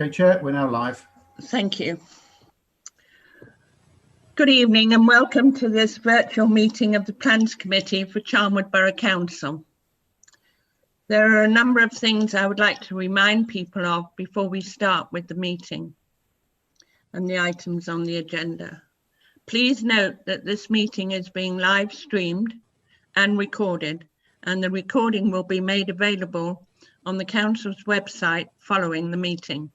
Okay, Chair, we're now live. Thank you. Good evening and welcome to this virtual meeting of the Plans Committee for Charnwood Borough Council. There are a number of things I would like to remind people of before we start with the meeting and the items on the agenda. Please note that this meeting is being live streamed and recorded, and the recording will be made available on the Council's website following the meeting.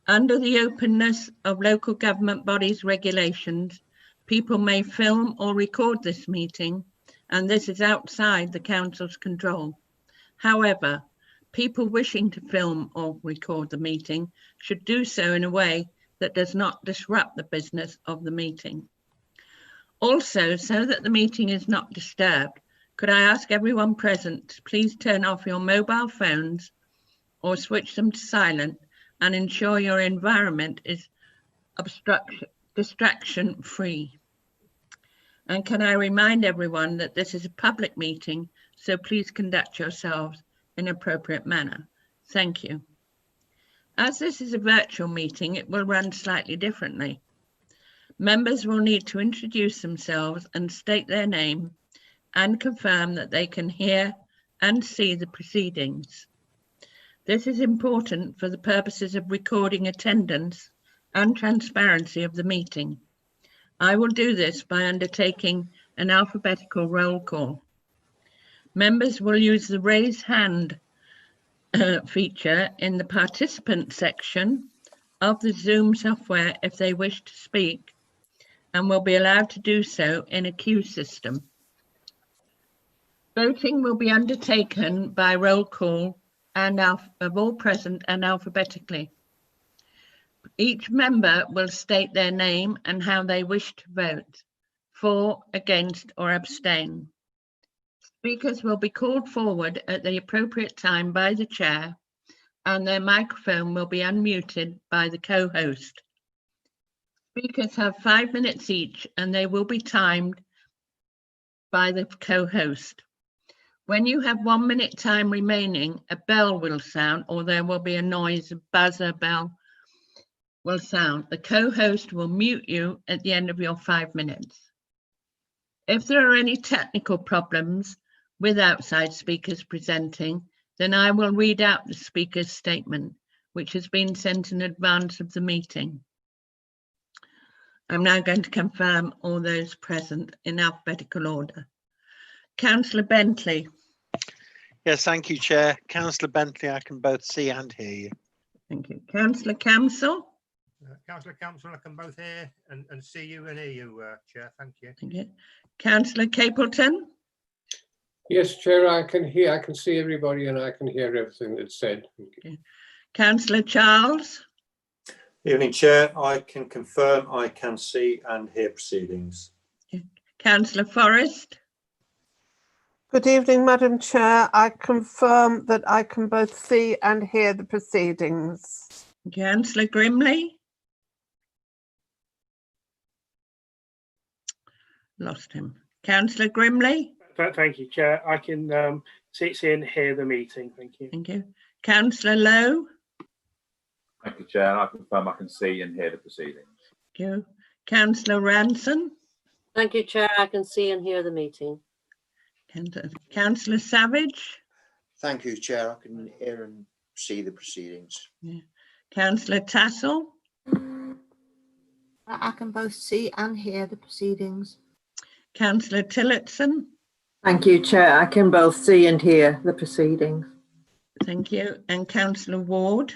Under the openness of local government bodies regulations, people may film or record this meeting, and this is outside the Council's control. However, people wishing to film or record the meeting should do so in a way that does not disrupt the business of the meeting. Also, so that the meeting is not disturbed, could I ask everyone present to please turn off your mobile phones or switch them to silent and ensure your environment is distraction free. And can I remind everyone that this is a public meeting, so please conduct yourselves in an appropriate manner. Thank you. As this is a virtual meeting, it will run slightly differently. Members will need to introduce themselves and state their name and confirm that they can hear and see the proceedings. This is important for the purposes of recording attendance and transparency of the meeting. I will do this by undertaking an alphabetical roll call. Members will use the raise hand feature in the participant section of the Zoom software if they wish to speak, and will be allowed to do so in a queue system. Voting will be undertaken by roll call and of all present and alphabetically. Each member will state their name and how they wish to vote, for, against, or abstain. Speakers will be called forward at the appropriate time by the chair, and their microphone will be unmuted by the co-host. Speakers have 5 minutes each, and they will be timed by the co-host. When you have 1 minute time remaining, a bell will sound, or there will be a noise, a buzzer bell will sound. The co-host will mute you at the end of your 5 minutes. If there are any technical problems with outside speakers presenting, then I will read out the speaker's statement, which has been sent in advance of the meeting. I'm now going to confirm all those present in alphabetical order. Councillor Bentley. Yes, thank you, Chair. Councillor Bentley, I can both see and hear you. Thank you. Councillor Camsell. Councillor Camsell, I can both hear and see you and hear you, Chair. Thank you. Thank you. Councillor Capleton. Yes, Chair, I can hear, I can see everybody and I can hear everything that's said. Okay. Councillor Charles. Evening, Chair. I can confirm I can see and hear proceedings. Okay. Councillor Forrest. Good evening, Madam Chair. I confirm that I can both see and hear the proceedings. Councillor Grimley. Lost him. Councillor Grimley. Thank you, Chair. I can see and hear the meeting. Thank you. Thank you. Councillor Lowe. Thank you, Chair. I confirm I can see and hear the proceedings. Thank you. Councillor Ranson. Thank you, Chair. I can see and hear the meeting. Councillor Savage. Thank you, Chair. I can hear and see the proceedings. Yeah. Councillor Tassell. I can both see and hear the proceedings. Councillor Tillotson. Thank you, Chair. I can both see and hear the proceedings. Thank you. And Councillor Ward.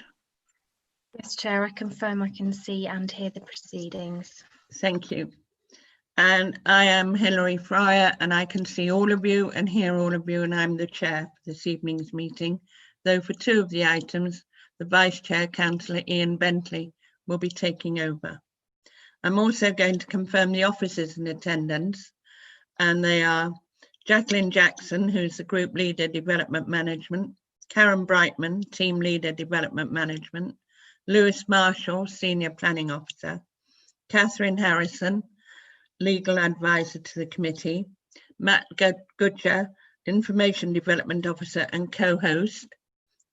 Yes, Chair, I confirm I can see and hear the proceedings. Thank you. And I am Hilary Fryer, and I can see all of you and hear all of you, and I'm the chair for this evening's meeting, though for two of the items, the Vice Chair, Councillor Ian Bentley, will be taking over. I'm also going to confirm the officers in attendance, and they are Jacqueline Jackson, who's the Group Leader Development Management, Karen Brightman, Team Leader Development Management, Lewis Marshall, Senior Planning Officer, Catherine Harrison, Legal Advisor to the Committee, Matt Goodger, Information Development Officer and co-host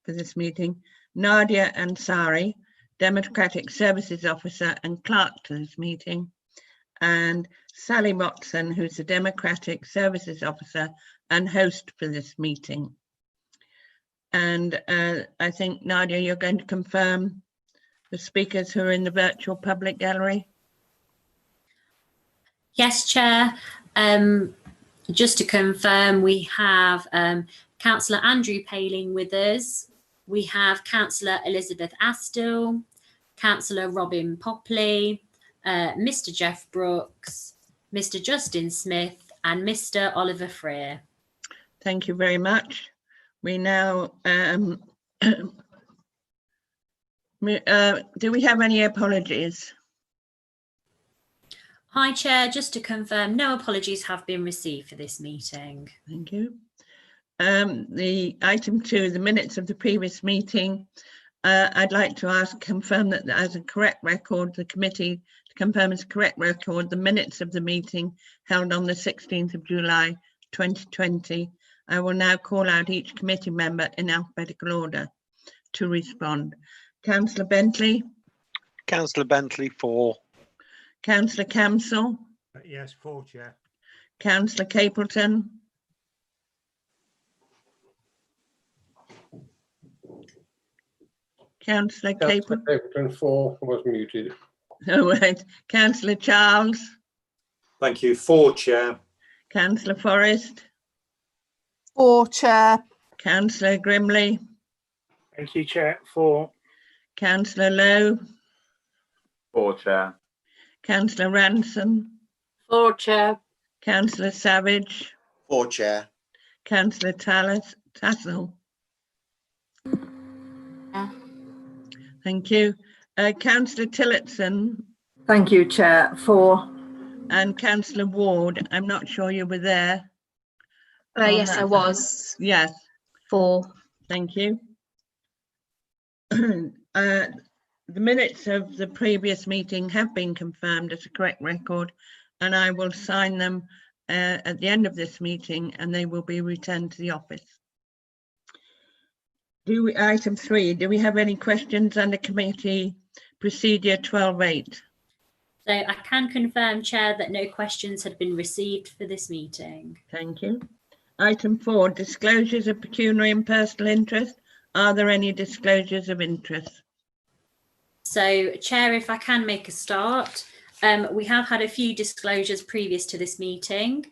for this meeting, Nadia Ansari, Democratic Services Officer and clerk to this meeting, and Sally Watson, who's the Democratic Services Officer and host for this meeting. And I think, Nadia, you're going to confirm the speakers who are in the virtual public gallery? Yes, Chair. Just to confirm, we have Councillor Andrew Paling with us. We have Councillor Elizabeth Astill, Councillor Robin Popley, Mr. Jeff Brooks, Mr. Justin Smith, and Mr. Oliver Freer. Thank you very much. We now, do we have any apologies? Hi, Chair. Just to confirm, no apologies have been received for this meeting. Thank you. The item 2, the minutes of the previous meeting. I'd like to confirm that as a correct record, the committee to confirm as a correct record the minutes of the meeting held on the 16th of July 2020. I will now call out each committee member in alphabetical order to respond. Councillor Bentley. Councillor Bentley, for. Councillor Camsell. Yes, 4, Chair. Councillor Capleton. Councillor Capleton. Capleton 4 was muted. Oh, right. Councillor Charles. Thank you. 4, Chair. Councillor Forrest. 4, Chair. Councillor Grimley. Thank you, Chair. 4. Councillor Lowe. 4, Chair. Councillor Ranson. 4, Chair. Councillor Savage. 4, Chair. Councillor Tassel. Thank you. Councillor Tillotson. Thank you, Chair. 4. And Councillor Ward. I'm not sure you were there. Yes, I was. Yes. 4. Thank you. The minutes of the previous meeting have been confirmed as a correct record, and I will sign them at the end of this meeting, and they will be returned to the office. Item 3, do we have any questions under committee procedure 12.8? So I can confirm, Chair, that no questions had been received for this meeting. Thank you. Item 4, disclosures of pecuniary and personal interest. Are there any disclosures of interest? So, Chair, if I can make a start, we have had a few disclosures previous to this meeting.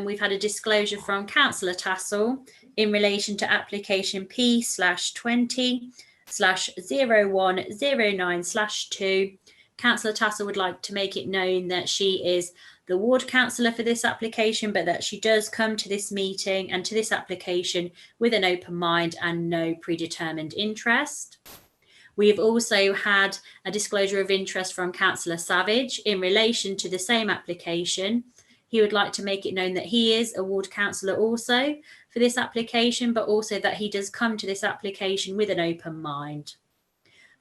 We've had a disclosure from Councillor Tassel in relation to application P/20/0109/2. Councillor Tassel would like to make it known that she is the ward councillor for this application, but that she does come to this meeting and to this application with an open mind and no predetermined interest. We have also had a disclosure of interest from Councillor Savage in relation to the same application. He would like to make it known that he is a ward councillor also for this application, but also that he does come to this application with an open mind.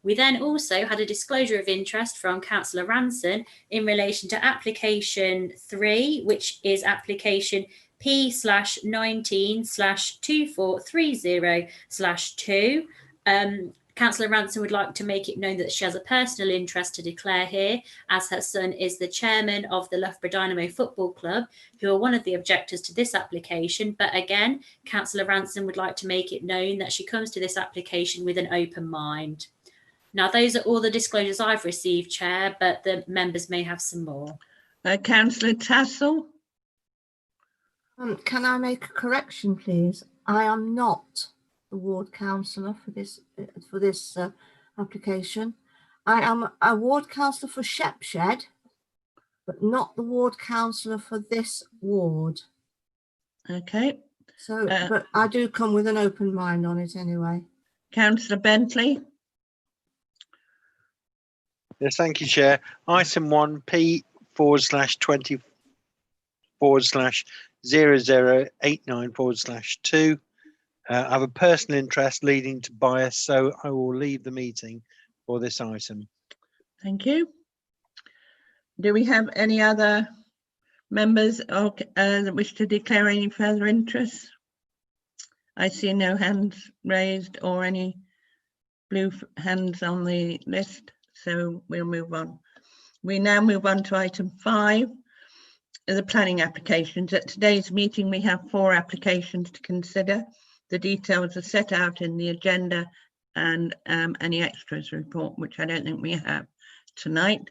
We then also had a disclosure of interest from Councillor Ranson in relation to application 3, which is application P/19/2430/2. Councillor Ranson would like to make it known that she has a personal interest to declare here, as her son is the chairman of the Loughborough Dynamo Football Club, who are one of the objectors to this application. But again, Councillor Ranson would like to make it known that she comes to this application with an open mind. Now, those are all the disclosures I've received, Chair, but the members may have some more. Councillor Tassel. Can I make a correction, please? I am not the ward councillor for this application. I am a ward councillor for Shepshed, but not the ward councillor for this ward. Okay. So, but I do come with an open mind on it anyway. Councillor Bentley. Yes, thank you, Chair. Item 1, P/20/0089/2. I have a personal interest leading to bias, so I will leave the meeting for this item. Thank you. Do we have any other members that wish to declare any further interest? I see no hands raised or any blue hands on the list, so we'll move on. We now move on to item 5, the planning applications. At today's meeting, we have 4 applications to consider. The details are set out in the agenda and any extras report, which I don't think we have tonight.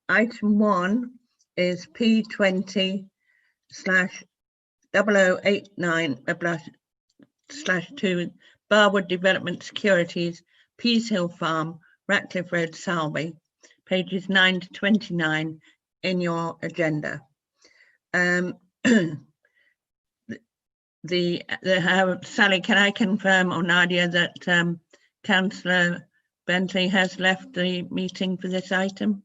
Item 1 is P20/0089/2 Barwood Development Securities, Pease Hill Farm, Ratcliffe Road, Salby, pages 9 to 29 in your agenda. Sally, can I confirm, or Nadia, that Councillor Bentley has left the meeting for this item?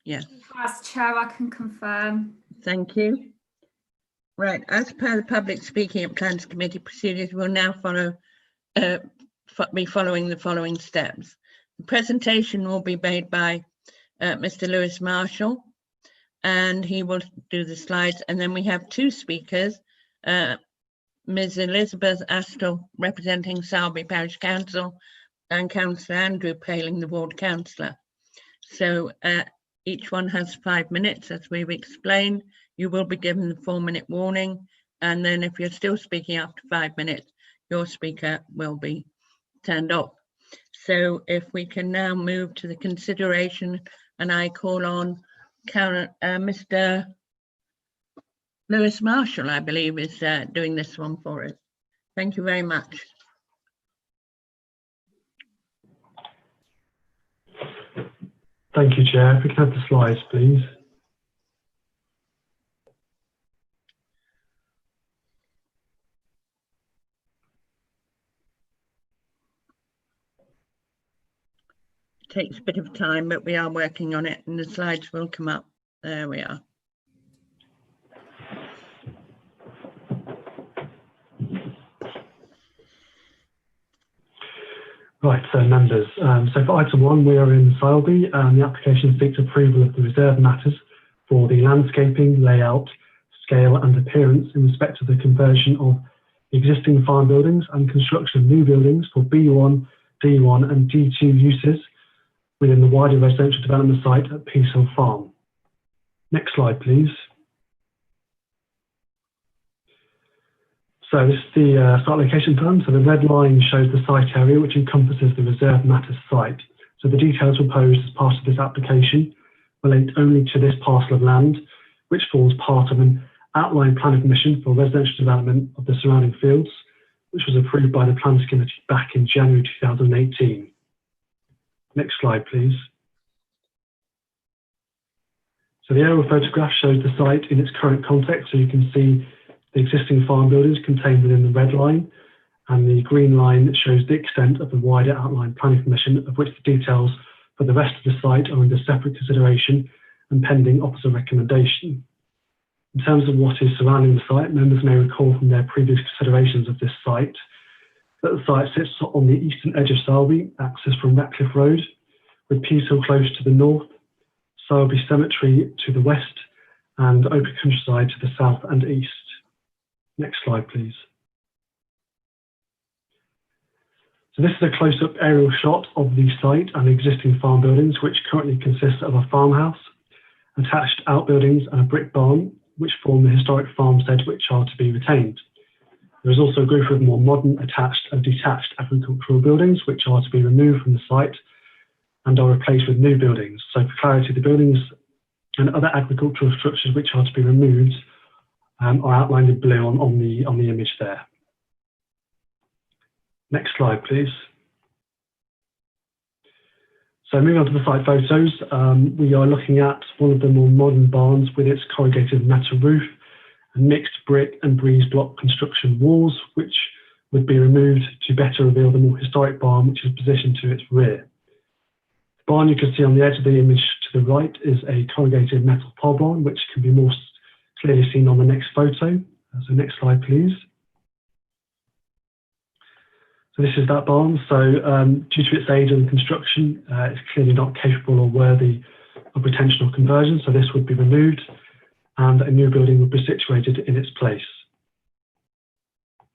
Yes. As Chair, I can confirm. Thank you. Right, as per the Public Speaking at Plans Committee procedures, we'll now be following the following steps. The presentation will be made by Mr. Lewis Marshall, and he will do the slides. And then we have 2 speakers, Ms. Elizabeth Astle, representing Salby Parish Council, and Councillor Andrew Paling, the Ward Councillor. So each one has 5 minutes, as we've explained. You will be given the 4-minute warning, and then if you're still speaking after 5 minutes, your speaker will be turned off. So if we can now move to the consideration, and I call on Mr. Lewis Marshall, I believe, is doing this one for us. Thank you very much. Thank you, Chair. If we can have the slides, please. It takes a bit of time, but we are working on it, and the slides will come up. There we are. Right, so members, so for item 1, we are in Selby, and the application seeks approval of the reserve matters for the landscaping, layout, scale and appearance in respect of the conversion of existing farm buildings and construction of new buildings for B1, D1 and D2 uses within the wider residential development site at Pease Hill Farm. Next slide, please. So this is the site location plan. So the red line shows the site area, which encompasses the reserve matters site. So the details proposed as part of this application relate only to this parcel of land, which forms part of an outline plan of permission for residential development of the surrounding fields, which was approved by the Plans Committee back in January 2018. Next slide, please. So the aerial photograph shows the site in its current context, so you can see the existing farm buildings contained within the red line, and the green line shows the extent of the wider outline planning permission, of which the details for the rest of the site are under separate consideration and pending officer recommendation. In terms of what is surrounding the site, members may recall from their previous considerations of this site that the site sits on the eastern edge of Selby, access from Ratcliffe Road, with Pease Hill close to the north, Selby Cemetery to the west, and open countryside to the south and east. Next slide, please. So this is a close-up aerial shot of the site and existing farm buildings, which currently consist of a farmhouse, attached outbuildings and a brick barn, which form the historic farmstead which are to be retained. There is also a group of more modern attached and detached agricultural buildings which are to be removed from the site and are replaced with new buildings. So for clarity, the buildings and other agricultural structures which are to be removed are outlined in blue on the image there. Next slide, please. So moving on to the site photos, we are looking at one of the more modern barns with its corrugated metal roof and mixed brick and breeze block construction walls, which would be removed to better reveal the more historic barn, which is positioned to its rear. The barn you can see on the edge of the image to the right is a corrugated metal pole barn, which can be more clearly seen on the next photo. So next slide, please. So this is that barn. So due to its age and construction, it's clearly not capable or worthy of retention or conversion. So this would be removed and a new building would be situated in its place.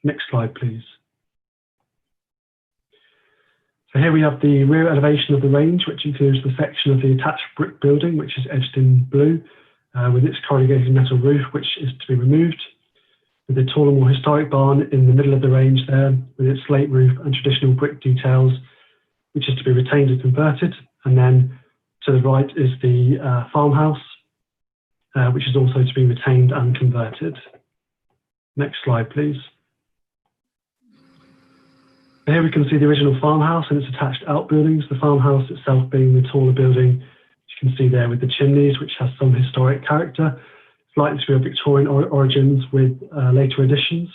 Next slide, please. So here we have the rear elevation of the range, which includes the section of the attached brick building, which is edged in blue, with its corrugated metal roof, which is to be removed, with the taller, more historic barn in the middle of the range there, with its slate roof and traditional brick details, which is to be retained and converted. And then to the right is the farmhouse, which is also to be retained and converted. Next slide, please. Here we can see the original farmhouse and its attached outbuildings, the farmhouse itself being the taller building, as you can see there with the chimneys, which has some historic character. It's likely to be of Victorian origins with later additions.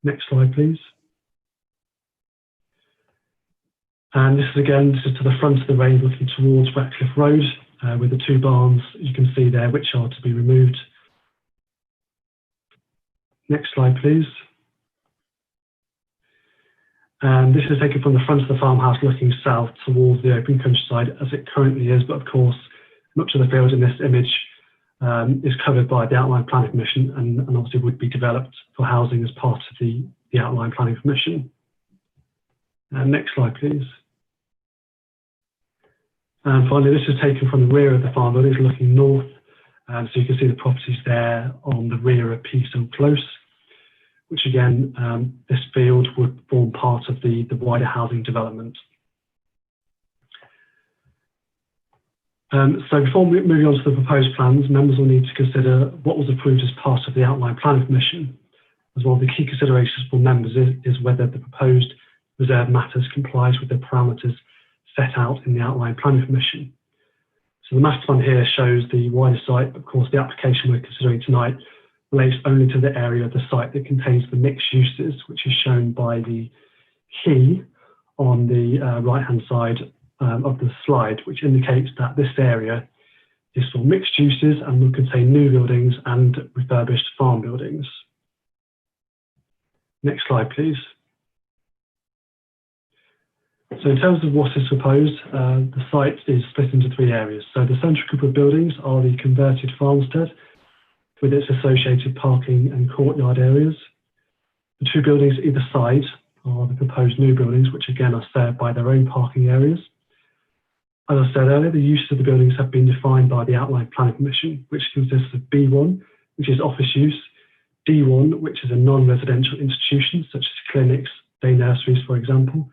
Next slide, please. And this is to the front of the range looking towards Ratcliffe Road, with the two barns you can see there, which are to be removed. Next slide, please. And this is taken from the front of the farmhouse looking south towards the open countryside as it currently is, but of course, much of the field in this image is covered by the Outline Planning Permission and obviously would be developed for housing as part of the Outline Planning Permission. Next slide, please. And finally, this is taken from the rear of the farm buildings looking north. So you can see the properties there on the rear of Peacehill Close, which again, this field would form part of the wider housing development. So before moving on to the proposed plans, members will need to consider what was approved as part of the Outline Planning Permission. As one of the key considerations for members is whether the proposed reserve matters complies with the parameters set out in the Outline Planning Permission. So the master plan here shows the wider site. Of course, the application we're considering tonight relates only to the area of the site that contains the mixed uses, which is shown by the key on the right-hand side of the slide, which indicates that this area is for mixed uses and will contain new buildings and refurbished farm buildings. Next slide, please. So in terms of what is proposed, the site is split into three areas. So the central group of buildings are the converted farmstead, with its associated parking and courtyard areas. The two buildings either side are the proposed new buildings, which again are served by their own parking areas. As I said earlier, the use of the buildings have been defined by the Outline Planning Permission, which consists of B1, which is office use, D1, which is a non-residential institution, such as clinics, day nurseries, for example,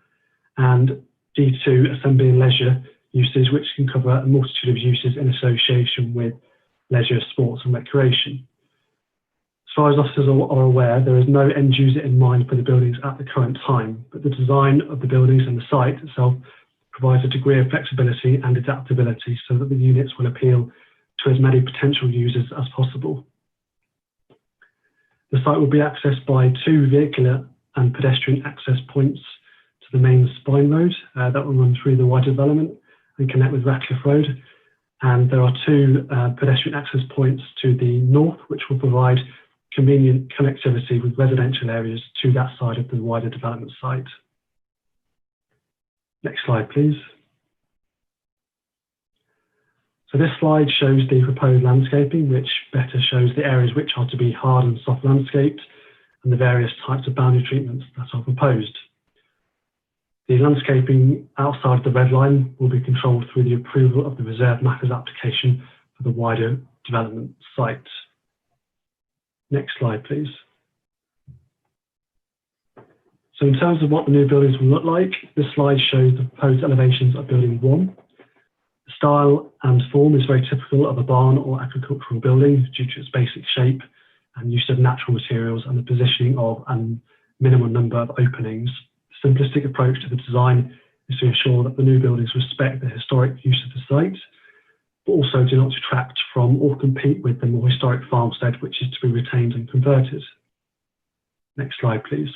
and D2, assembly and leisure uses, which can cover a multitude of uses in association with leisure, sports and recreation. As far as officers are aware, there is no end user in mind for the buildings at the current time, but the design of the buildings and the site itself provides a degree of flexibility and adaptability so that the units will appeal to as many potential users as possible. The site will be accessed by two vehicular and pedestrian access points to the main spine road that will run through the wider development and connect with Ratcliffe Road. And there are two pedestrian access points to the north, which will provide convenient connectivity with residential areas to that side of the wider development site. Next slide, please. So this slide shows the proposed landscaping, which better shows the areas which are to be hard and soft landscaped and the various types of boundary treatments that are proposed. The landscaping outside the red line will be controlled through the approval of the reserve matters application for the wider development site. Next slide, please. So in terms of what the new buildings will look like, this slide shows the proposed elevations of building 1. The style and form is very typical of a barn or agricultural building due to its basic shape and use of natural materials and the positioning of a minimum number of openings. The simplistic approach to the design is to ensure that the new buildings respect the historic use of the site, but also do not detract from or compete with the more historic farmstead, which is to be retained and converted. Next slide, please.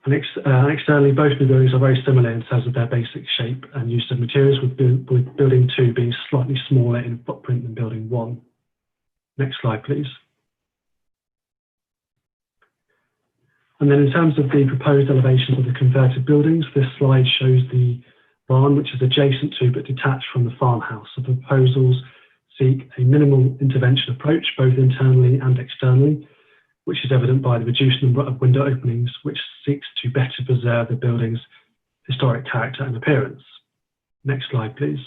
And externally, both new buildings are very similar in terms of their basic shape and use of materials, with building 2 being slightly smaller in footprint than building 1. Next slide, please. And then in terms of the proposed elevations of the converted buildings, this slide shows the barn, which is adjacent to but detached from the farmhouse. The proposals seek a minimal intervention approach, both internally and externally, which is evident by the reduced number of window openings, which seeks to better preserve the building's historic character and appearance. Next slide, please.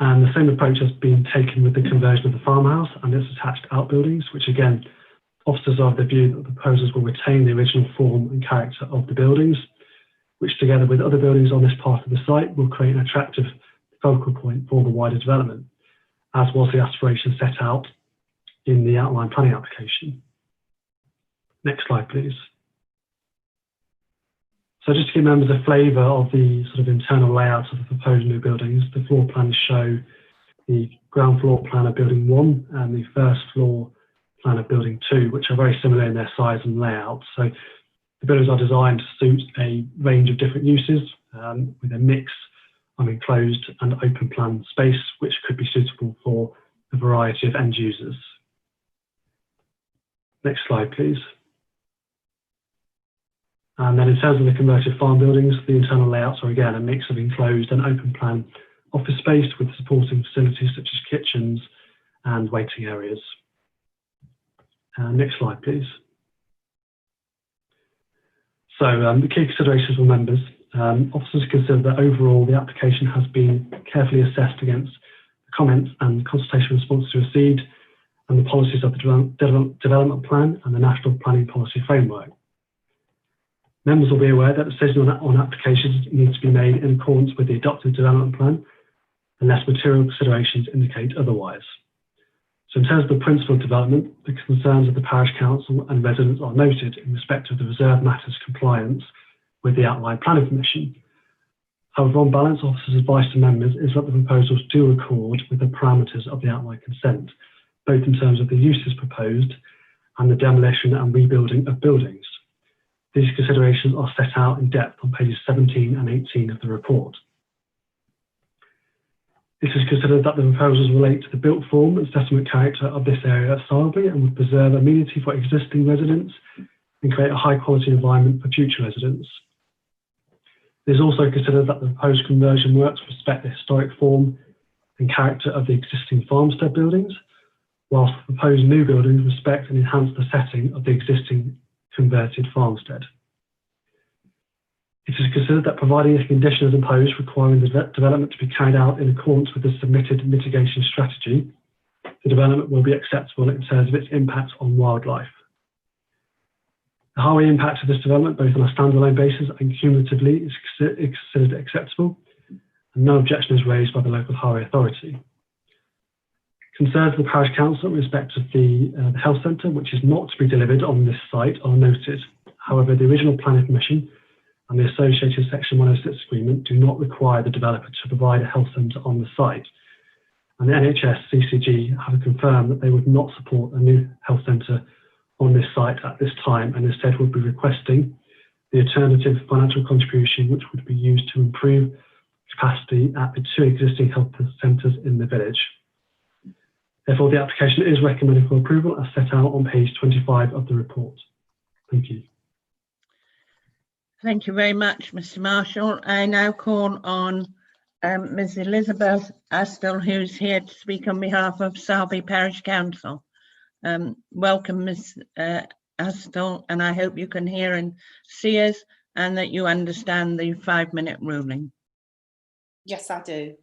And the same approach has been taken with the conversion of the farmhouse and its attached outbuildings, which again, officers are of the view that the proposals will retain the original form and character of the buildings, which together with other buildings on this part of the site will create an attractive focal point for the wider development, as was the aspiration set out in the outline planning application. Next slide, please. So just to give members a flavour of the sort of internal layout of the proposed new buildings, the floor plans show the ground floor plan of building 1 and the first floor plan of building 2, which are very similar in their size and layout. So the buildings are designed to suit a range of different uses with a mix of enclosed and open plan space, which could be suitable for a variety of end users. Next slide, please. And then in terms of the converted farm buildings, the internal layouts are again a mix of enclosed and open plan office space with supporting facilities such as kitchens and waiting areas. Next slide, please. So the key considerations for members, officers consider that overall the application has been carefully assessed against the comments and consultation responses received and the policies of the development plan and the National Planning Policy Framework. Members will be aware that decisions on applications need to be made in accordance with the adopted development plan unless material considerations indicate otherwise. So in terms of the principal development, the concerns of the Parish Council and residents are noted in respect of the reserved matters compliance with the outline planning permission. However, on balance, officers' advice to members is that the proposals do accord with the parameters of the outline consent, both in terms of the uses proposed and the demolition and rebuilding of buildings. These considerations are set out in depth on pages 17 and 18 of the report. It is considered that the proposals relate to the built form and settlement character of this area of Sowerby and would preserve amenity for existing residents and create a high quality environment for future residents. It is also considered that the proposed conversion works respect the historic form and character of the existing farmstead buildings, whilst the proposed new buildings respect and enhance the setting of the existing converted farmstead. It is considered that providing a condition is imposed requiring the development to be carried out in accordance with the submitted mitigation strategy, the development will be acceptable in terms of its impact on wildlife. The highway impact of this development, both on a standalone basis and cumulatively, is considered acceptable, and no objection is raised by the local highway authority. Concerns of the Parish Council in respect of the health centre, which is not to be delivered on this site, are noted. However, the original planning permission and the associated Section 106 agreement do not require the developer to provide a health centre on the site. And the NHS CCG have confirmed that they would not support a new health centre on this site at this time, and instead would be requesting the alternative financial contribution, which would be used to improve capacity at the 2 existing health centres in the village. Therefore, the application is recommended for approval as set out on page 25 of the report. Thank you. Thank you very much, Mr. Marshall. I now call on Ms. Elizabeth Astle, who's here to speak on behalf of Sowerby Parish Council. Welcome, Ms. Astle, and I hope you can hear and see us and that you understand the 5-minute ruling. Yes, I do.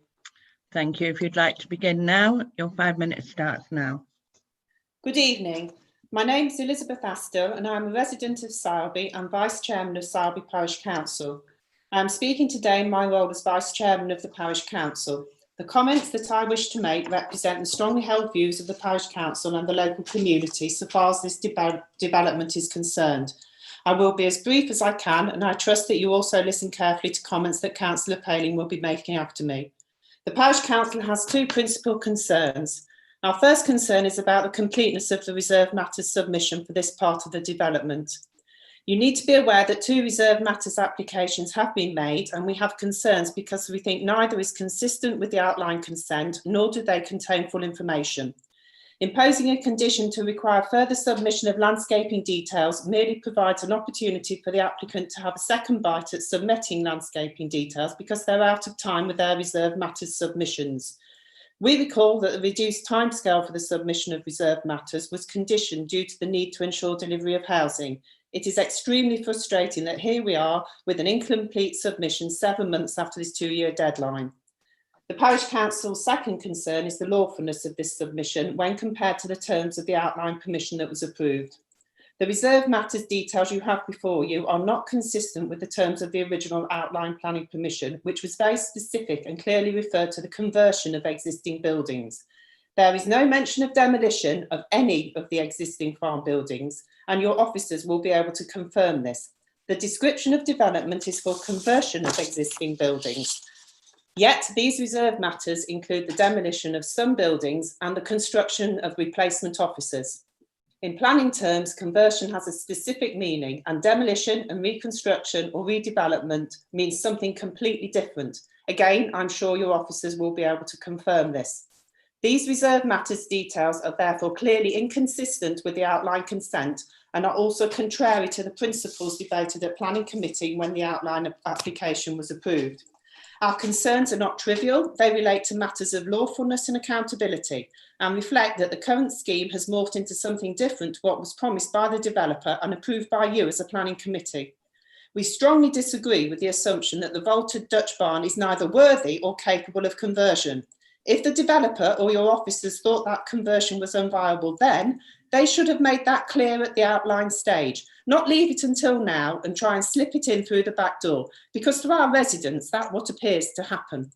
Thank you. If you'd like to begin now, your 5 minutes starts now. Good evening. My name is Elizabeth Astle and I'm a resident of Sowerby and Vice Chairman of Sowerby Parish Council. I am speaking today in my role as Vice Chairman of the Parish Council. The comments that I wish to make represent the strongly held views of the Parish Council and the local community so far as this development is concerned. I will be as brief as I can, and I trust that you also listen carefully to comments that Councillor Paling will be making after me. The Parish Council has 2 principal concerns. Our first concern is about the completeness of the reserved matters submission for this part of the development. You need to be aware that 2 reserved matters applications have been made, and we have concerns because we think neither is consistent with the outline consent, nor do they contain full information. Imposing a condition to require further submission of landscaping details merely provides an opportunity for the applicant to have a second bite at submitting landscaping details because they're out of time with their reserved matters submissions. We recall that the reduced timescale for the submission of reserved matters was conditioned due to the need to ensure delivery of housing. It is extremely frustrating that here we are with an incomplete submission 7 months after this 2-year deadline. The Parish Council's second concern is the lawfulness of this submission when compared to the terms of the outline permission that was approved. The reserved matters details you have before you are not consistent with the terms of the original outline planning permission, which was very specific and clearly referred to the conversion of existing buildings. There is no mention of demolition of any of the existing farm buildings, and your officers will be able to confirm this. The description of development is for conversion of existing buildings. Yet these reserved matters include the demolition of some buildings and the construction of replacement offices. In planning terms, conversion has a specific meaning, and demolition and reconstruction or redevelopment means something completely different. Again, I'm sure your officers will be able to confirm this. These reserved matters details are therefore clearly inconsistent with the outline consent and are also contrary to the principles debated at Planning Committee when the outline application was approved. Our concerns are not trivial. They relate to matters of lawfulness and accountability and reflect that the current scheme has morphed into something different to what was promised by the developer and approved by you as a planning committee. We strongly disagree with the assumption that the vaulted Dutch barn is neither worthy or capable of conversion. If the developer or your officers thought that conversion was unviable then, they should have made that clear at the outline stage, not leave it until now and try and slip it in through the back door, because to our residents, that's what appears to happen.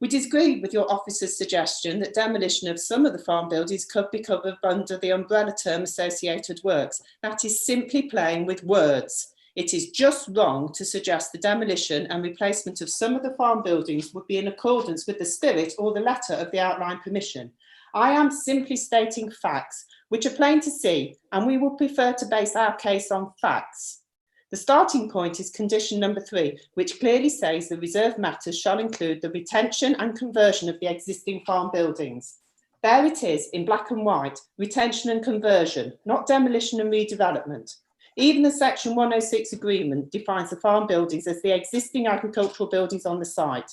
We disagree with your officer's suggestion that demolition of some of the farm buildings could be covered under the umbrella term associated works. That is simply playing with words. It is just wrong to suggest the demolition and replacement of some of the farm buildings would be in accordance with the spirit or the letter of the outline permission. I am simply stating facts, which are plain to see, and we will prefer to base our case on facts. The starting point is condition number 3, which clearly says the reserved matters shall include the retention and conversion of the existing farm buildings. There it is in black and white, retention and conversion, not demolition and redevelopment. Even the Section 106 agreement defines the farm buildings as the existing agricultural buildings on the site.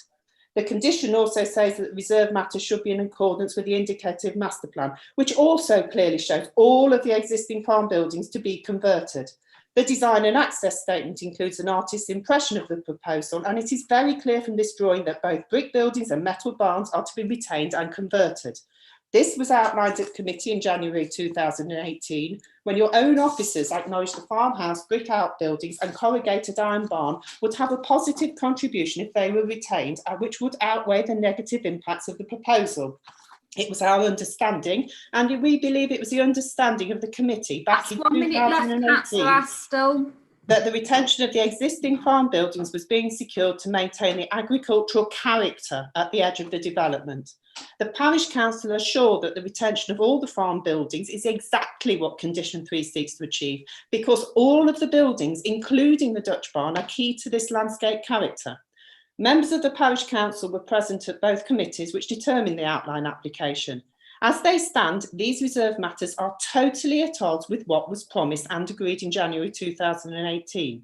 The condition also says that the reserved matters should be in accordance with the indicative master plan, which also clearly shows all of the existing farm buildings to be converted. The design and access statement includes an artist's impression of the proposal, and it is very clear from this drawing that both brick buildings and metal barns are to be retained and converted. This was outlined at committee in January 2018, when your own officers acknowledged the farmhouse, brick outbuildings and corrugated iron barn would have a positive contribution if they were retained, which would outweigh the negative impacts of the proposal. It was our understanding, and we believe it was the understanding of the committee back in 2018, that the retention of the existing farm buildings was being secured to maintain the agricultural character at the edge of the development. The Parish Council are sure that the retention of all the farm buildings is exactly what Condition 3 seeks to achieve, because all of the buildings, including the Dutch barn, are key to this landscape character. Members of the Parish Council were present at both committees which determined the outline application. As they stand, these reserved matters are totally at odds with what was promised and agreed in January 2018.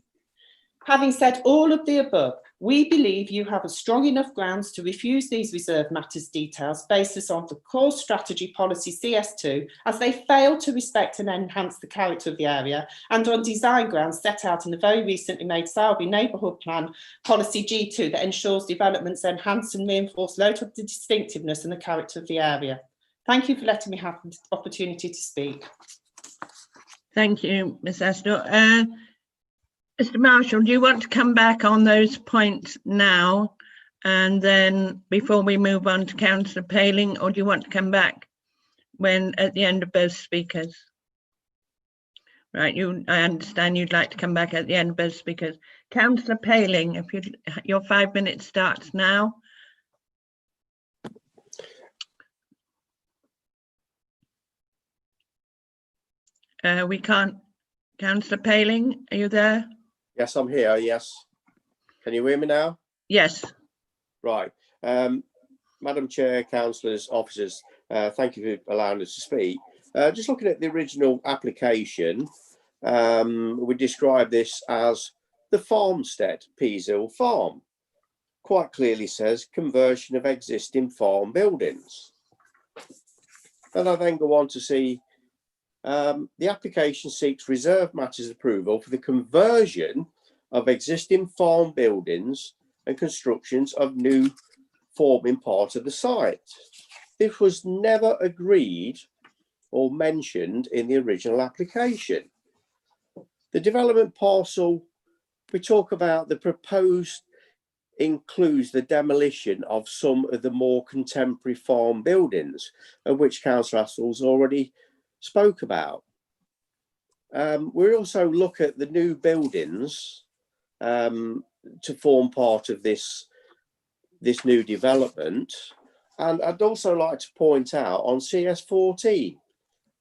Having said all of the above, we believe you have a strong enough grounds to refuse these reserved matters details based on the core strategy policy CS2, as they fail to respect and enhance the character of the area, and on design grounds set out in the very recently made Selby Neighbourhood Plan policy G2 that ensures developments enhance and reinforce local distinctiveness and the character of the area. Thank you for letting me have the opportunity to speak. Thank you, Ms. Astor. Mr. Marshall, do you want to come back on those points now, and then before we move on to Councillor Paling, or do you want to come back when at the end of both speakers? Right, I understand you'd like to come back at the end of both speakers. Councillor Paling, if your 5 minutes starts now. We can't. Councillor Paling, are you there? Yes, I'm here. Yes. Can you hear me now? Yes. Right. Madam Chair, councillors, officers, thank you for allowing us to speak. Just looking at the original application, we describe this as the farmstead, Peasehill Farm. Quite clearly says conversion of existing farm buildings. Then I then go on to see the application seeks reserve matters approval for the conversion of existing farm buildings and constructions of new forming part of the site. This was never agreed or mentioned in the original application. The development parcel, we talk about the proposed includes the demolition of some of the more contemporary farm buildings, of which Councillor Astles already spoke about. We also look at the new buildings to form part of this new development. And I'd also like to point out on CS14,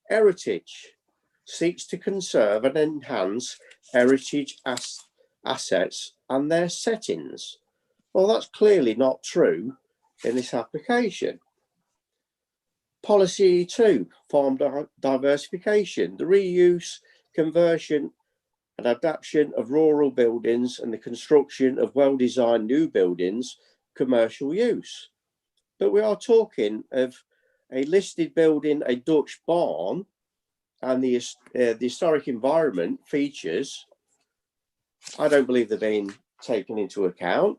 heritage seeks to conserve and enhance heritage assets and their settings. Well, that's clearly not true in this application. Policy 2, farm diversification, the reuse, conversion and adaptation of rural buildings and the construction of well-designed new buildings, commercial use. But we are talking of a listed building, a Dutch barn, and the historic environment features, I don't believe they're being taken into account.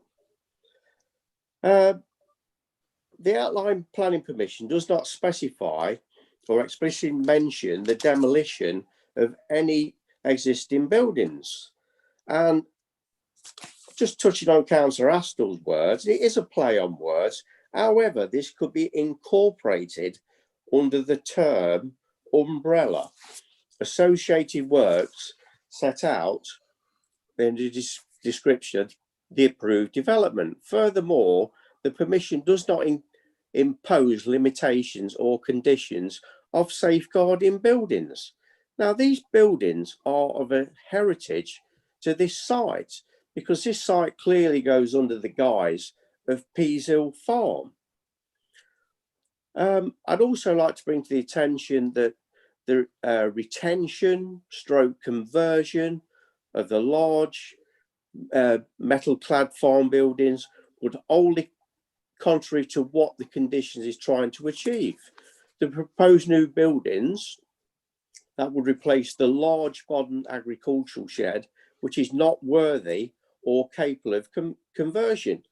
The outline planning permission does not specify or explicitly mention the demolition of any existing buildings. And just touching on Councillor Astle's words, it is a play on words. However, this could be incorporated under the term umbrella. Associated works set out in the description of the approved development. Furthermore, the permission does not impose limitations or conditions of safeguarding buildings. Now, these buildings are of a heritage to this site because this site clearly goes under the guise of Peasehill Farm. I'd also like to bring to the attention that the retention stroke conversion of the large metal clad farm buildings would wholly contrary to what the conditions is trying to achieve. The proposed new buildings that would replace the large modern agricultural shed, which is not worthy or capable of conversion.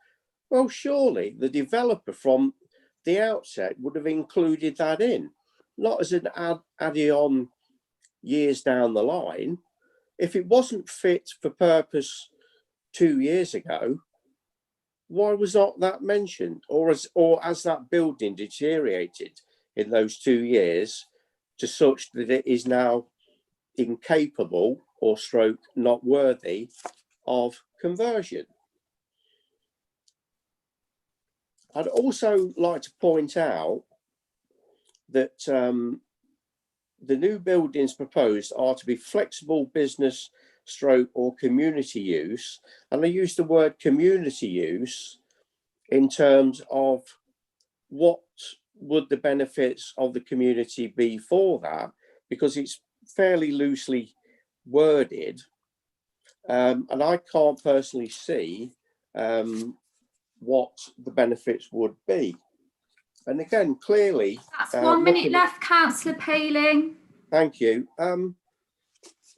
Well, surely the developer from the outset would have included that in, not as an add-on years down the line. If it wasn't fit for purpose 2 years ago, why was not that mentioned? Or as that building deteriorated in those 2 years to such that it is now incapable or stroke not worthy of conversion? I'd also like to point out that the new buildings proposed are to be flexible business stroke or community use. And I use the word community use in terms of what would the benefits of the community be for that, because it's fairly loosely worded. And I can't personally see what the benefits would be. And again, clearly... That's 1 minute left, Councillor Paling. Thank you.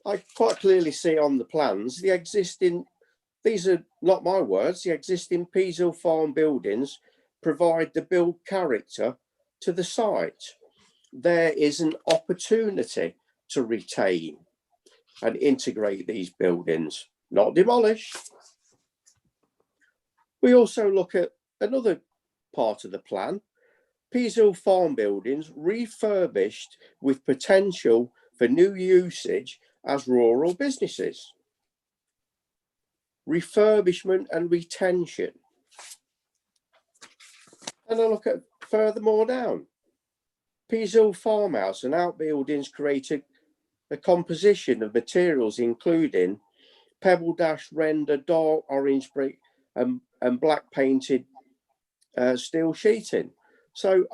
I quite clearly see on the plans the existing, these are not my words, the existing Peasehill Farm buildings provide the build character to the site. There is an opportunity to retain and integrate these buildings, not demolish. We also look at another part of the plan, Peasehill Farm buildings refurbished with potential for new usage as rural businesses. Refurbishment and retention. And I look at furthermore down, Peasehill Farmhouse and outbuildings created a composition of materials including pebble dash render, dark orange brick and black painted steel sheeting. So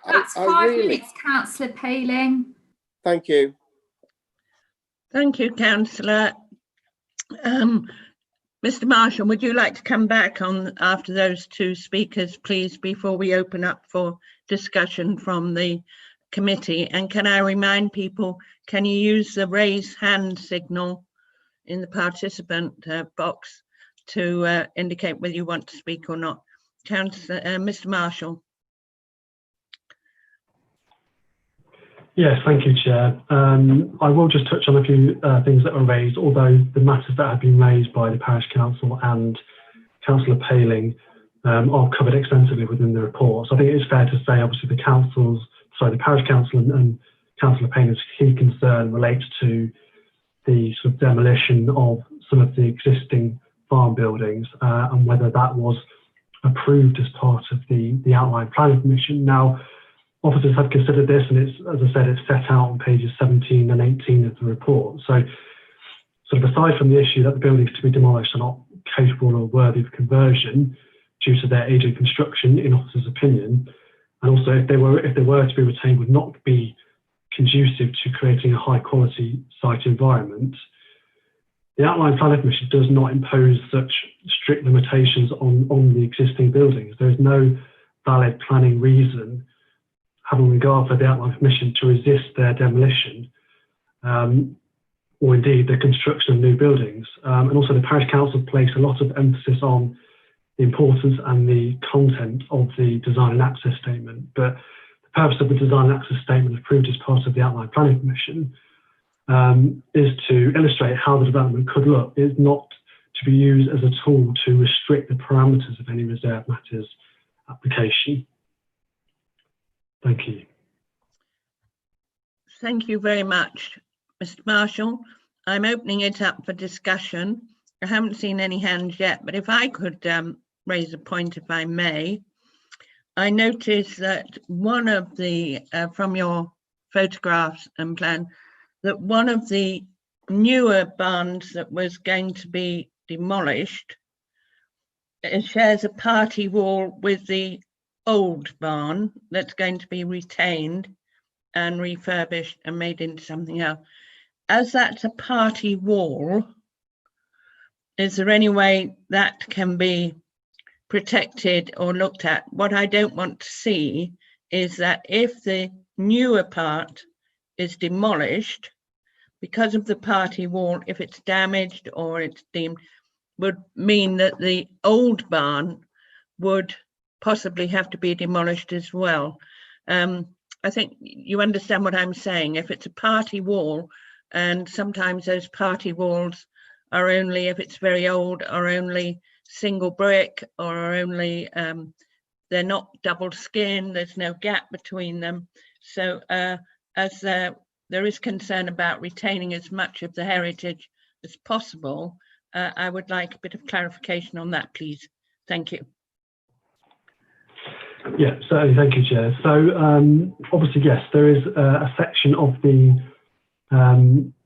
that's I 5 really... minutes, Councillor Paling. Thank you. Thank you, Councillor. Mr. Marshall, would you like to come back on after those two speakers, please, before we open up for discussion from the committee? And can I remind people, can you use the raise hand signal in the participant box to indicate whether you want to speak or not? Mr. Marshall. Yes, thank you, Chair. I will just touch on a few things that were raised, although the matters that have been raised by the Parish Council and Councillor Paling are covered extensively within the report. So I think it's fair to say, obviously, the Parish Council and Councillor Paling's key concern relates to the sort of demolition of some of the existing farm buildings and whether that was approved as part of the outline planning permission. Now, officers have considered this, and it's, as I said, it's set out on pages 17 and 18 of the report. So sort of aside from the issue that the buildings to be demolished are not capable or worthy of conversion due to their age of construction, in officers' opinion, and also if they were to be retained, would not be conducive to creating a high quality site environment, the outline planning permission does not impose such strict limitations on the existing buildings. There is no valid planning reason, having regard for the outline permission, to resist their demolition or indeed the construction of new buildings. And also the Parish Council place a lot of emphasis on the importance and the content of the design and access statement. But the purpose of the design and access statement approved as part of the outline planning permission is to illustrate how the development could look. It is not to be used as a tool to restrict the parameters of any reserved matters application. Thank you. Thank you very much, Mr. Marshall. I'm opening it up for discussion. I haven't seen any hands yet, but if I could raise a point, if I may. I noticed that one of the, from your photographs and plan, that one of the newer barns that was going to be demolished, it shares a party wall with the old barn that's going to be retained and refurbished and made into something else. As that's a party wall, is there any way that can be protected or looked at? What I don't want to see is that if the newer part is demolished because of the party wall, if it's damaged or it's deemed, would mean that the old barn would possibly have to be demolished as well. I think you understand what I'm saying. If it's a party wall, and sometimes those party walls are only, if it's very old, are only single brick or are only, they're not double skin, there's no gap between them. So as there is concern about retaining as much of the heritage as possible, I would like a bit of clarification on that, please. Thank you. Yeah, certainly. Thank you, Chair. So obviously, yes, there is a section of the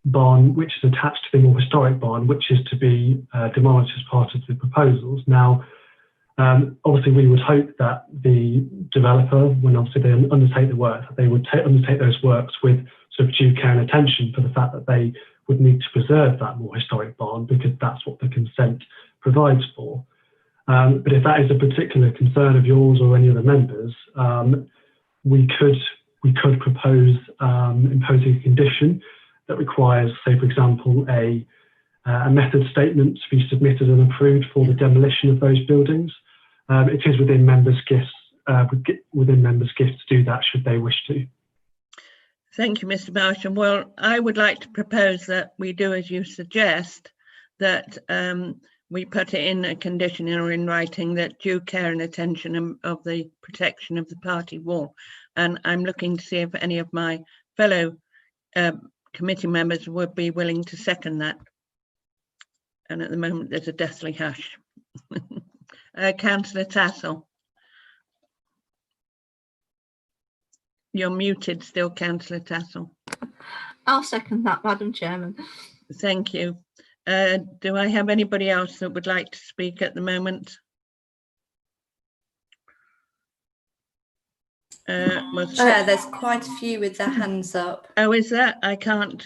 barn which is attached to the more historic barn, which is to be demolished as part of the proposals. Now, obviously, we would hope that the developer, when obviously they undertake the work, that they would undertake those works with sort of due care and attention for the fact that they would need to preserve that more historic barn, because that's what the consent provides for. But if that is a particular concern of yours or any other members, we could propose imposing a condition that requires, say, for example, a method statement to be submitted and approved for the demolition of those buildings. It is within members' gifts to do that should they wish to. Thank you, Mr. Marshall. Well, I would like to propose that we do as you suggest, that we put it in a condition or in writing that due care and attention of the protection of the party wall. And I'm looking to see if any of my fellow committee members would be willing to second that. And at the moment, there's a deathly hush. Councillor Tassell. You're muted still, Councillor Tassell. I'll second that, Madam Chairman. Thank you. Do I have anybody else that would like to speak at the moment? Chair, there's quite a few with their hands up. Oh, is that? I can't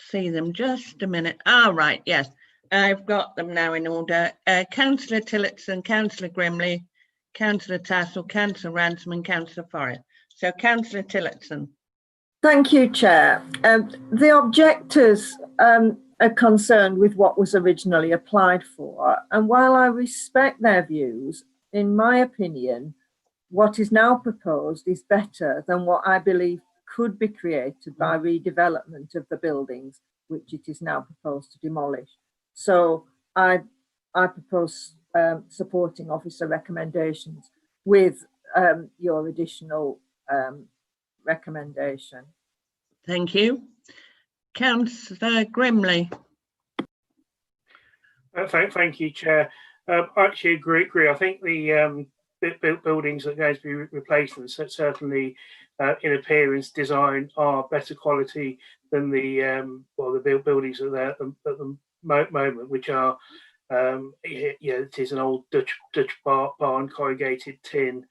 see them. Just a minute. Ah, right, yes. I've got them now in order. Councillor Tillotson, Councillor Grimley, Councillor Tassell, Councillor Ransom and Councillor Forrest. So Councillor Tillotson. Thank you, Chair. The objectors are concerned with what was originally applied for, and while I respect their views, in my opinion, what is now proposed is better than what I believe could be created by redevelopment of the buildings, which it is now proposed to demolish. So I propose supporting officer recommendations with your additional recommendation. Thank you. Councillor Grimley. Thank you, Chair. I actually agree. I think the buildings that are going to be replaced, and certainly in appearance, design, are better quality than the buildings that are there at the moment, which are it is an old Dutch barn, corrugated tin.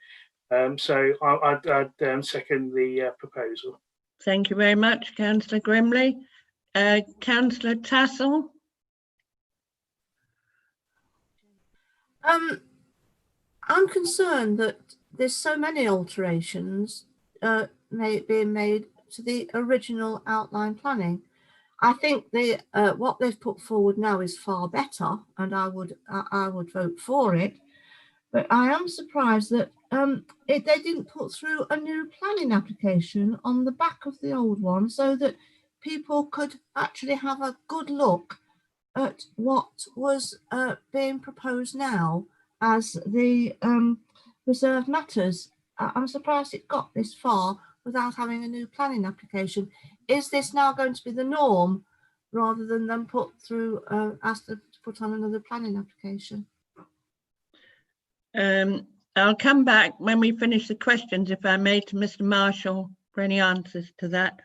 So I'd second the proposal. Thank you very much, Councillor Grimley. Councillor Tassell. I'm concerned that there's so many alterations being made to the original outline planning. I think what they've put forward now is far better, and I would vote for it. But I am surprised that they didn't put through a new planning application on the back of the old one, so that people could actually have a good look at what was being proposed now as the reserved matters. I'm surprised it got this far without having a new planning application. Is this now going to be the norm rather than them put through, ask them to put on another planning application? I'll come back when we finish the questions, if I may, to Mr. Marshall for any answers to that.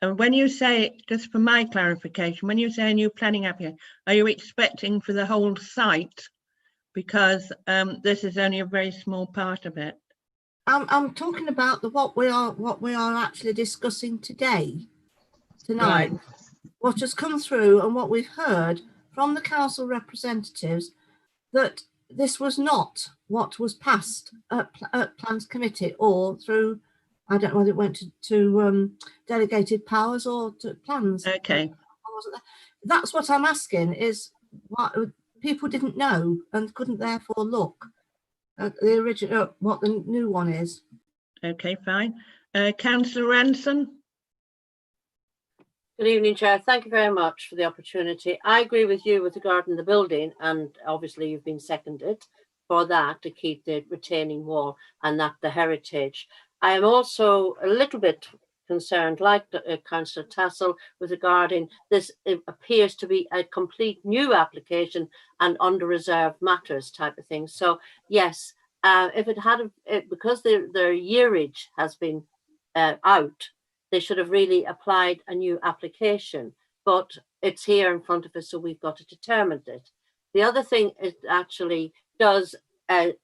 When you say, just for my clarification, when you say a new planning application, are you expecting for the whole site? Because this is only a very small part of it. I'm talking about what we are actually discussing tonight. Right. What has come through and what we've heard from the council representatives, that this was not what was passed at Plans Committee or through, I don't know whether it went to delegated powers or to plans. Okay. That's what I'm asking, is what people didn't know and couldn't therefore look at the original, what the new one is. Okay, fine. Councillor Ranson. Good evening, Chair. Thank you very much for the opportunity. I agree with you with regarding the building, and obviously you've been seconded for that, to keep the retaining wall and that the heritage. I am also a little bit concerned, like Councillor Tassell, with regarding this. It appears to be a complete new application and under reserved matters type of thing. So yes, if it had, because their yearage has been out, they should have really applied a new application, but it's here in front of us, so we've got to determine it. The other thing it actually does, I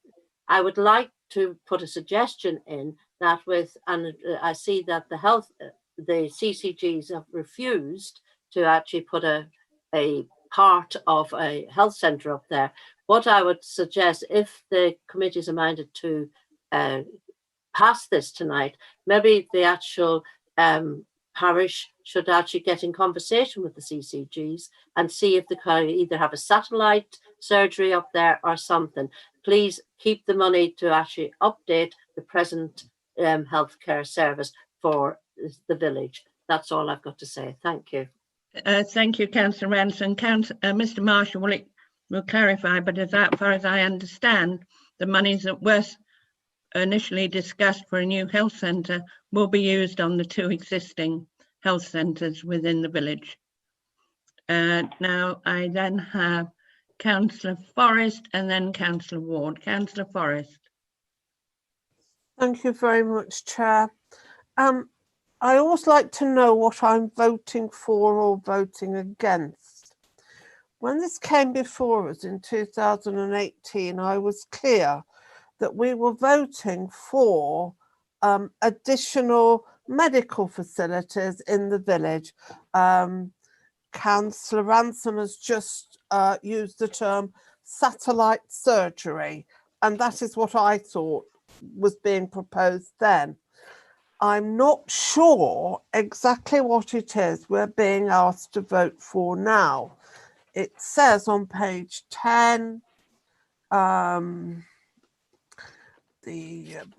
would like to put a suggestion in that with, and I see that the CCGs have refused to actually put a part of a health centre up there. What I would suggest, if the committees are minded to pass this tonight, maybe the actual parish should actually get in conversation with the CCGs and see if they can either have a satellite surgery up there or something. Please keep the money to actually update the present healthcare service for the village. That's all I've got to say. Thank you. Thank you, Councillor Ranson. Mr. Marshall will clarify, but as far as I understand, the monies that were initially discussed for a new health centre will be used on the two existing health centres within the village. Now I then have Councillor Forrest and then Councillor Ward. Councillor Forrest. Thank you very much, Chair. I always like to know what I'm voting for or voting against. When this came before us in 2018, I was clear that we were voting for additional medical facilities in the village. Councillor Ransom has just used the term satellite surgery, and that is what I thought was being proposed then. I'm not sure exactly what it is we're being asked to vote for now. It says on page 10, the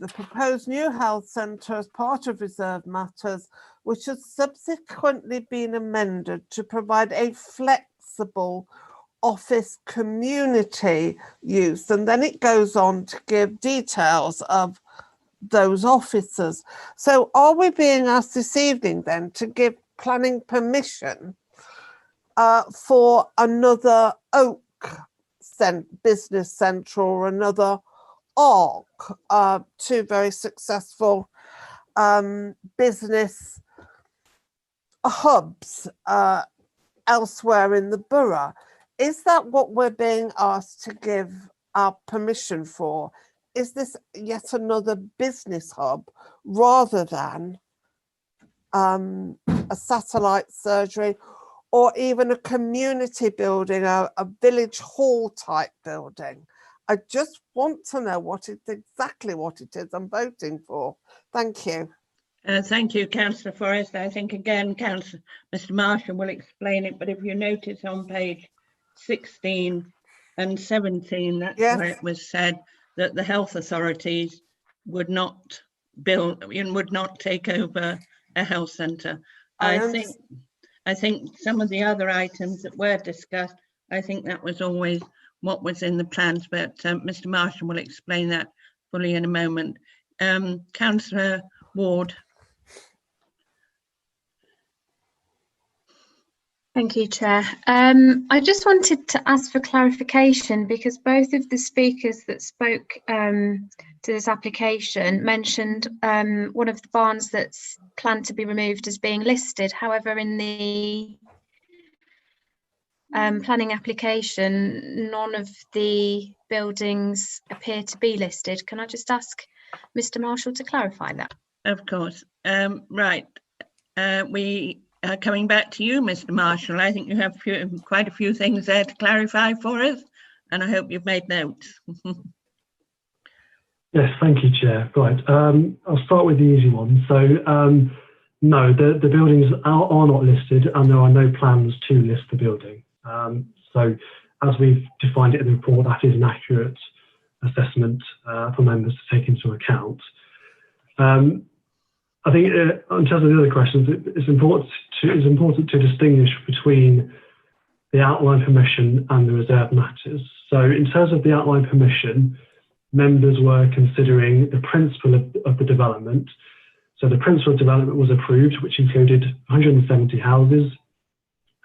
proposed new health centre as part of reserved matters, which has subsequently been amended to provide a flexible office community use. And then it goes on to give details of those officers. So are we being asked this evening then to give planning permission for another Oak business centre or another ARC, two very successful business hubs elsewhere in the borough? Is that what we're being asked to give our permission for? Is this yet another business hub rather than a satellite surgery or even a community building, a village hall type building? I just want to know exactly what it is I'm voting for. Thank you. Thank you, Councillor Forrest. I think again, Mr. Marshall will explain it, but if you notice on page 16 and 17, that's where it was said that the health authorities would not build and would not take over a health centre. I think some of the other items that were discussed, I think that was always what was in the plans, but Mr. Marshall will explain that fully in a moment. Councillor Ward. Thank you, Chair. I just wanted to ask for clarification because both of the speakers that spoke to this application mentioned one of the barns that's planned to be removed as being listed. However, in the planning application, none of the buildings appear to be listed. Can I just ask Mr. Marshall to clarify that? Of course. Right. We are coming back to you, Mr. Marshall. I think you have quite a few things there to clarify for us, and I hope you've made notes. Yes, thank you, Chair. Right. I'll start with the easy one. So, no, the buildings are not listed, and there are no plans to list the building. So, as we've defined it in the report, that is an accurate assessment for members to take into account. I think in terms of the other questions, it's important to distinguish between the outline permission and the reserved matters. So in terms of the outline permission, members were considering the principle of the development. So the principle of development was approved, which included 170 houses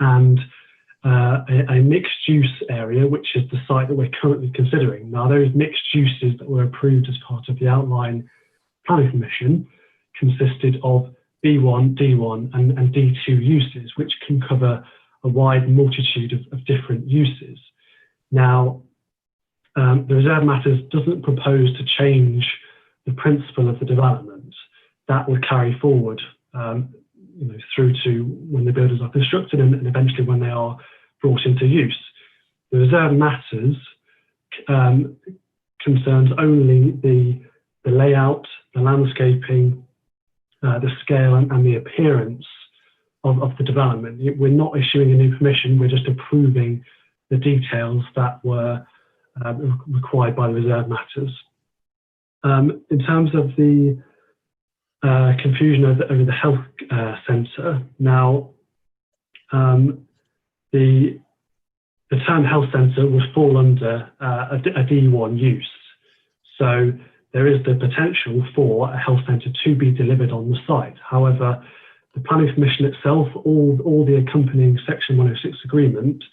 and a mixed use area, which is the site that we're currently considering. Now, those mixed uses that were approved as part of the outline planning permission consisted of B1, D1 and D2 uses, which can cover a wide multitude of different uses. Now, the reserved matters doesn't propose to change the principle of the development. That would carry forward through to when the buildings are constructed and eventually when they are brought into use. The reserved matters concerns only the layout, the landscaping, the scale and the appearance of the development. We're not issuing a new permission, we're just approving the details that were required by the reserved matters. In terms of the confusion over the health centre, now the term health centre would fall under a D1 use. So there is the potential for a health centre to be delivered on the site. However, the planning permission itself, all the accompanying Section 106 agreement,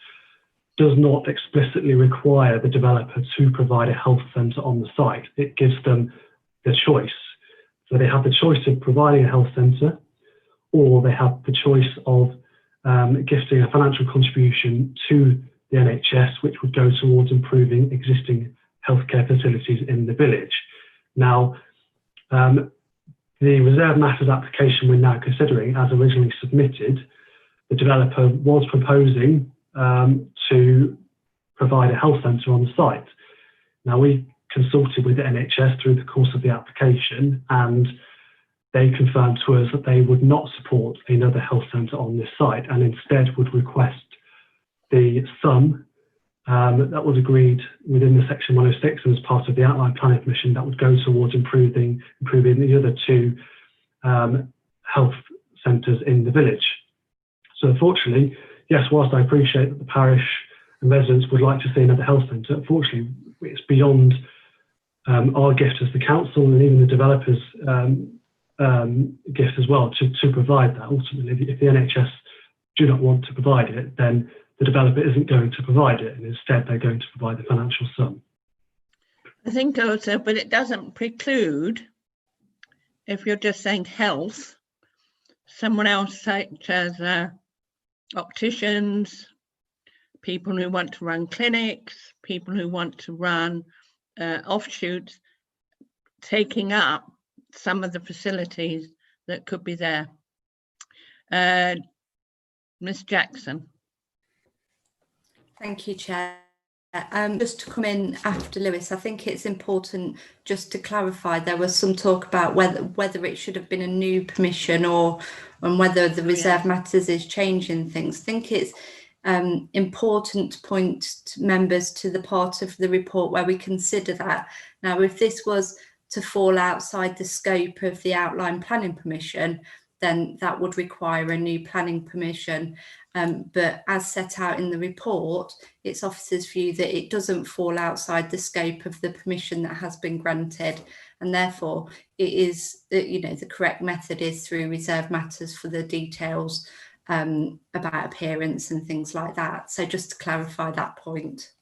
does not explicitly require the developer to provide a health centre on the site. It gives them the choice. So they have the choice of providing a health centre, or they have the choice of gifting a financial contribution to the NHS, which would go towards improving existing healthcare facilities in the village. Now, the reserved matters application we're now considering, as originally submitted, the developer was proposing to provide a health centre on the site. Now, we consulted with the NHS through the course of the application, and they confirmed to us that they would not support another health centre on this site and instead would request the sum that was agreed within the Section 106 and as part of the outline planning permission that would go towards improving the other two health centres in the village. So unfortunately, yes, whilst I appreciate that the parish and residents would like to see another health centre, unfortunately it's beyond our gift as the council and even the developers' gift as well to provide that. Ultimately, if the NHS do not want to provide it, then the developer isn't going to provide it, and instead they're going to provide the financial sum. I think also, but it doesn't preclude, if you're just saying health, someone else such as opticians, people who want to run clinics, people who want to run offshoots, taking up some of the facilities that could be there. Ms. Jackson. Thank you, Chair. Just to come in after Lewis, I think it's important just to clarify, there was some talk about whether it should have been a new permission or whether the reserve matters is changing things. I think it's important to point members to the part of the report where we consider that. Now, if this was to fall outside the scope of the outline planning permission, then that would require a new planning permission. But as set out in the report, it's officers' view that it doesn't fall outside the scope of the permission that has been granted, and therefore it is, the correct method is through reserve matters for the details about appearance and things like that. So just to clarify that point.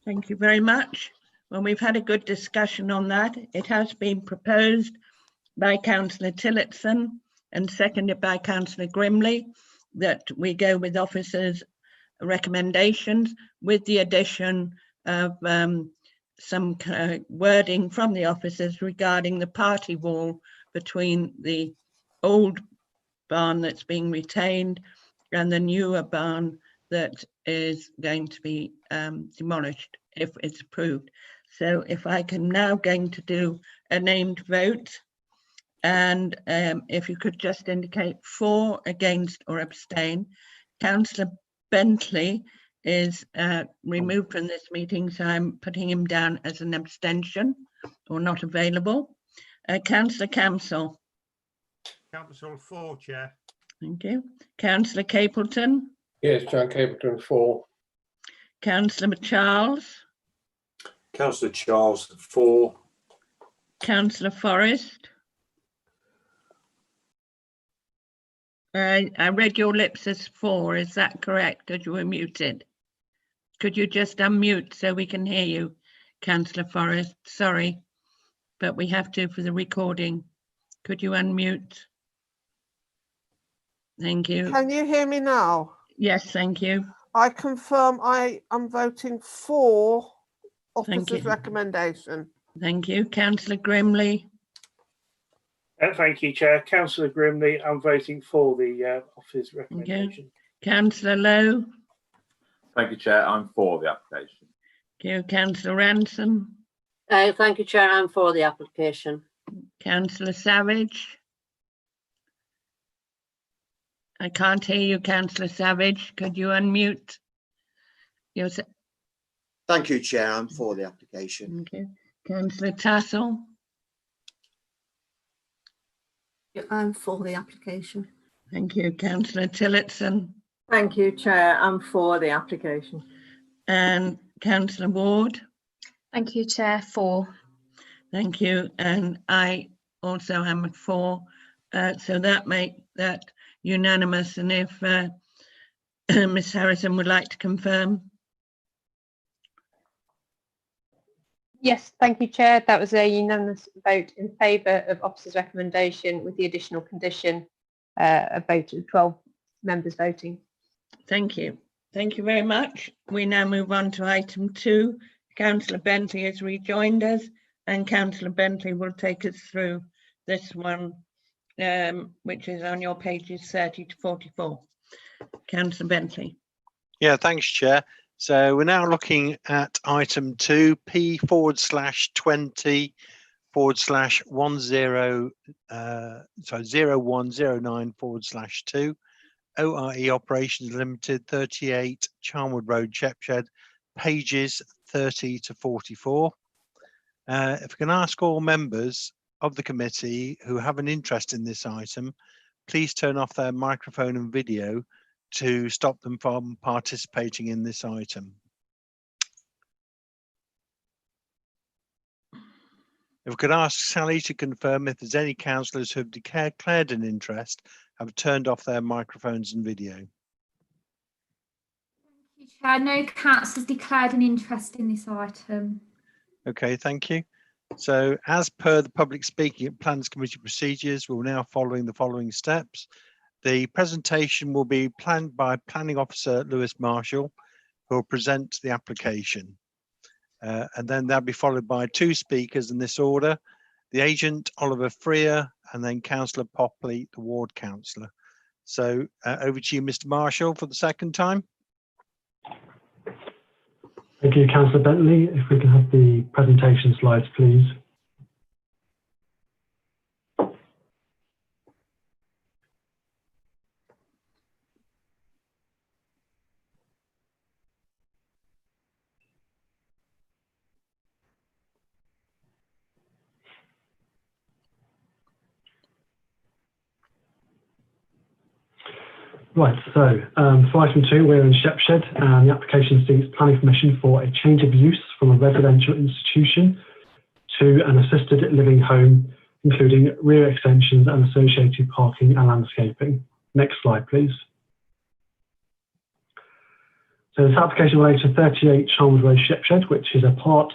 Thank you very much. Well, we've had a good discussion on that. It has been proposed by Councillor Tillotson and seconded by Councillor Grimley that we go with officers' recommendations with the addition of some wording from the officers regarding the party wall between the old barn that's being retained and the newer barn that is going to be demolished if it's approved. So if I can now going to do a named vote, and if you could just indicate for, against or abstain. Councillor Bentley is removed from this meeting, so I'm putting him down as an abstention or not available. Councillor Camsell. Council 4, Chair. Thank you. Councillor Capleton. Yes, John Capleton 4. Councillor Charles. Councillor Charles 4. Councillor Forrest. I read your lips as 4, is that correct? Because you were muted. Could you just unmute so we can hear you, Councillor Forrest? Sorry, but we have to for the recording. Could you unmute? Thank you. Can you hear me now? Yes, thank you. I confirm I am voting for Thank officer's you. recommendation. Thank you. Councillor Grimley. Thank you, Chair. Councillor Grimley, I'm voting for the officer's recommendation. Councillor Lowe. Thank you, Chair. I'm for the application. Thank you. Councillor Ransom. Thank you, Chair. I'm for the application. Councillor Savage. I can't hear you, Councillor Savage. Could you unmute? Thank you, Chair. I'm for the application. Okay. Councillor Tassell. I'm for the application. Thank you. Councillor Tillotson. Thank you, Chair. I'm for the application. And Councillor Ward. Thank you, Chair. 4. Thank you. And I also am for. So that make that unanimous. And if Ms. Harrison would like to confirm. Yes, thank you, Chair. That was a unanimous vote in favour of officer's recommendation with the additional condition of vote of 12 members voting. Thank you. Thank you very much. We now move on to item 2. Councillor Bentley has rejoined us, and Councillor Bentley will take us through this one, which is on your pages 30 to 44. Councillor Bentley. Yeah, thanks, Chair. So we're now looking at item 2, P/20 0109/2 ORE Operations Limited, 38 Charnwood Road, Shepshed, pages 30 to 44. If we can ask all members of the committee who have an interest in this item, please turn off their microphone and video to stop them from participating in this item. If we could ask Sally to confirm if there's any councillors who have declared an interest, have turned off their microphones and video. Chair, no councillors declared an interest in this item. Okay, thank you. So as per the Public Speaking at Plans Committee procedures, we're now following the following steps. The presentation will be planned by Planning Officer Lewis Marshall, who will present the application. And then that'll be followed by 2 speakers in this order: the agent, Oliver Freer, and then Councillor Popley, the ward councillor. So over to you, Mr. Marshall, for the second time. Thank you, Councillor Bentley. If we can have the presentation slides, please. Right, so for item 2, we're in Shepshed, and the application seeks planning permission for a change of use from a residential institution to an assisted living home, including rear extensions and associated parking and landscaping. Next slide, please. So this application relates to 38 Charnwood Road, Shepshed, which is a part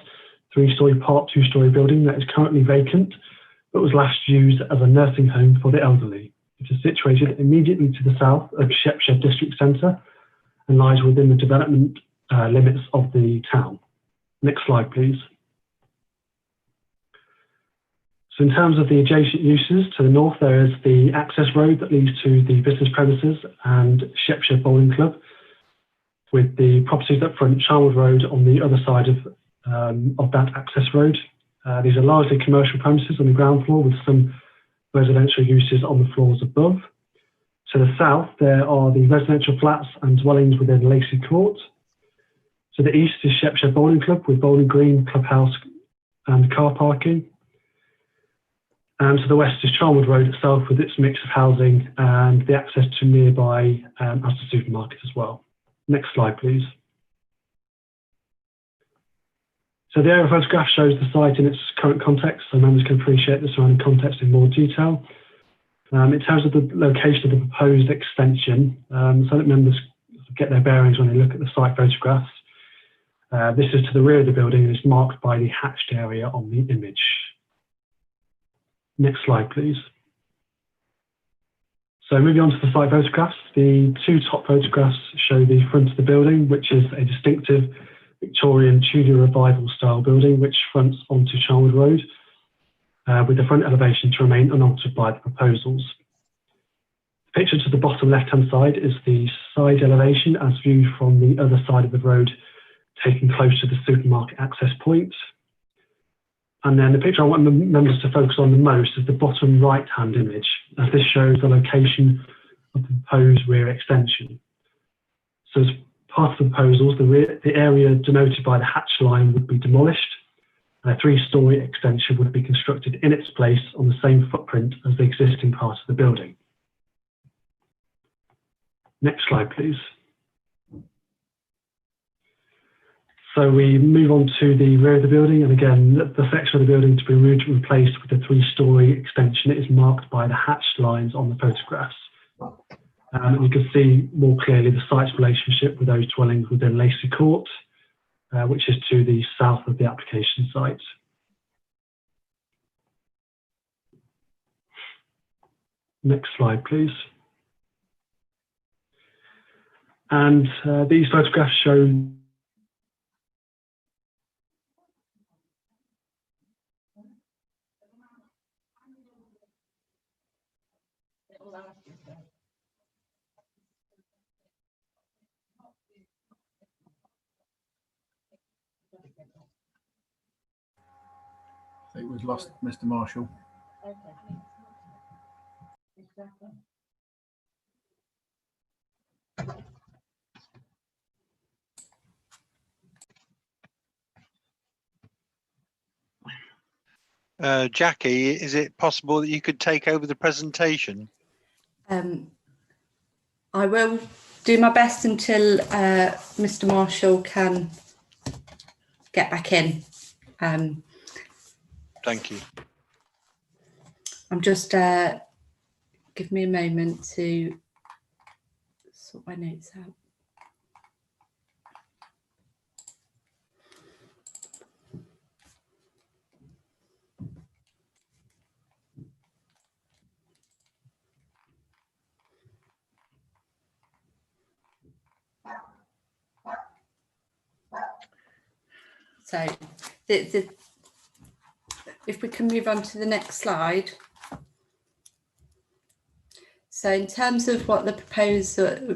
3-storey, part 2-storey building that is currently vacant, but was last used as a nursing home for the elderly. It is situated immediately to the south of Shepshed District Centre and lies within the development limits of the town. Next slide, please. So in terms of the adjacent uses, to the north there is the access road that leads to the business premises and Shepshed Bowling Club, with the properties that front Charnwood Road on the other side of that access road. These are largely commercial premises on the ground floor with some residential uses on the floors above. To the south, there are the residential flats and dwellings within Lacey Court. To the east is Shepshed Bowling Club with bowling green, clubhouse and car parking. And to the west is Charnwood Road itself with its mix of housing and the access to nearby Asda supermarket as well. Next slide, please. So the aerial photograph shows the site in its current context, so members can appreciate the surrounding context in more detail. In terms of the location of the proposed extension, so that members get their bearings when they look at the site photographs, this is to the rear of the building and is marked by the hatched area on the image. Next slide, please. So moving on to the site photographs, the 2 top photographs show the front of the building, which is a distinctive Victorian Tudor Revival style building which fronts onto Charnwood Road, with the front elevation to remain unaltered by the proposals. The picture to the bottom left hand side is the side elevation as viewed from the other side of the road, taken close to the supermarket access point. And then the picture I want members to focus on the most is the bottom right hand image, as this shows the location of the proposed rear extension. So as part of the proposals, the area denoted by the hatch line would be demolished, and a 3-storey extension would be constructed in its place on the same footprint as the existing part of the building. Next slide, please. So we move on to the rear of the building, and again, the section of the building to be replaced with a 3-storey extension is marked by the hatched lines on the photographs. And you can see more clearly the site's relationship with those dwellings within Lacey Court, which is to the south of the application site. Next slide, please. And these photographs show think we've lost Mr. Marshall. Jackie, is it possible that you could take over the presentation? I will do my best until Mr. Marshall can get back in. Thank you. I'm just give me a moment to sort my notes out. So if we can move on to the next slide. So in terms of what the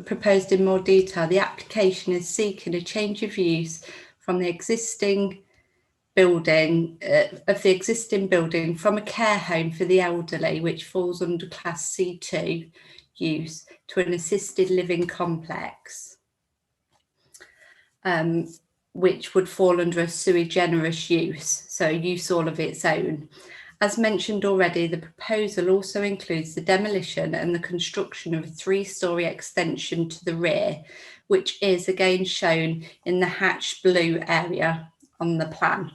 proposed in more detail, the application is seeking a change of use from the existing building, from a care home for the elderly, which falls under Class C2 use, to an assisted living complex, which would fall under a sui generis use, so use all of its own. As mentioned already, the proposal also includes the demolition and the construction of a 3-storey extension to the rear, which is again shown in the hatch blue area on the plan.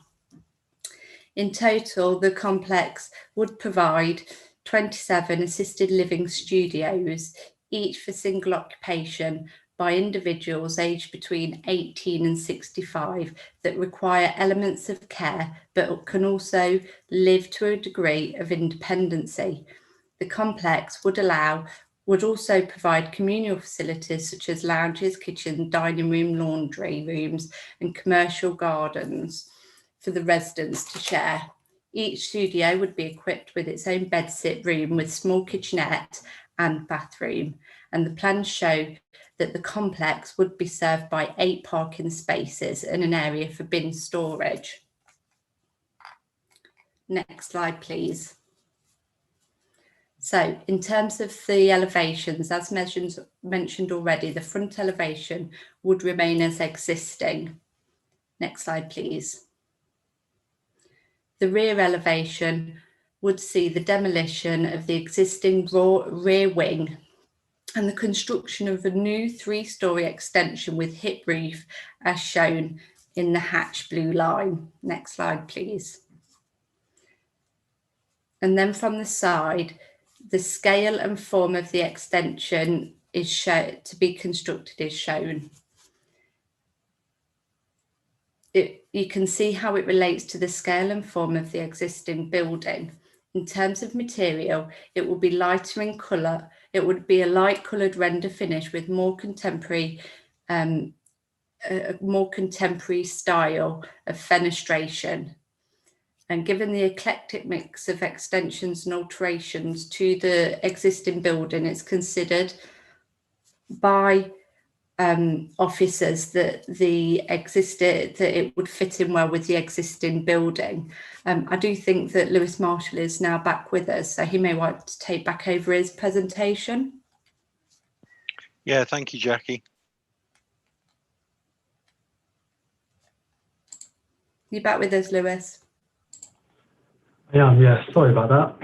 In total, the complex would provide 27 assisted living studios, each for single occupation, by individuals aged between 18 and 65 that require elements of care but can also live to a degree of independency. The complex would also provide communal facilities such as lounges, kitchen, dining room, laundry rooms and commercial gardens for the residents to share. Each studio would be equipped with its own bedsit room with small kitchenette and bathroom, and the plans show that the complex would be served by 8 parking spaces and an area for bin storage. Next slide, please. So in terms of the elevations, as mentioned already, the front elevation would remain as existing. Next slide, please. The rear elevation would see the demolition of the existing rear wing and the construction of a new 3-storey extension with hip roof as shown in the hatch blue line. Next slide, please. And then from the side, the scale and form of the extension is shown to be constructed is shown. You can see how it relates to the scale and form of the existing building. In terms of material, it will be lighter in colour. It would be a light coloured render finish with more contemporary style of fenestration. And given the eclectic mix of extensions and alterations to the existing building, it's considered by officers that it would fit in well with the existing building. I do think that Lewis Marshall is now back with us, so he may want to take back over his presentation. Yeah, thank you, Jackie. You back with us, Lewis? I am, yes. Sorry about that.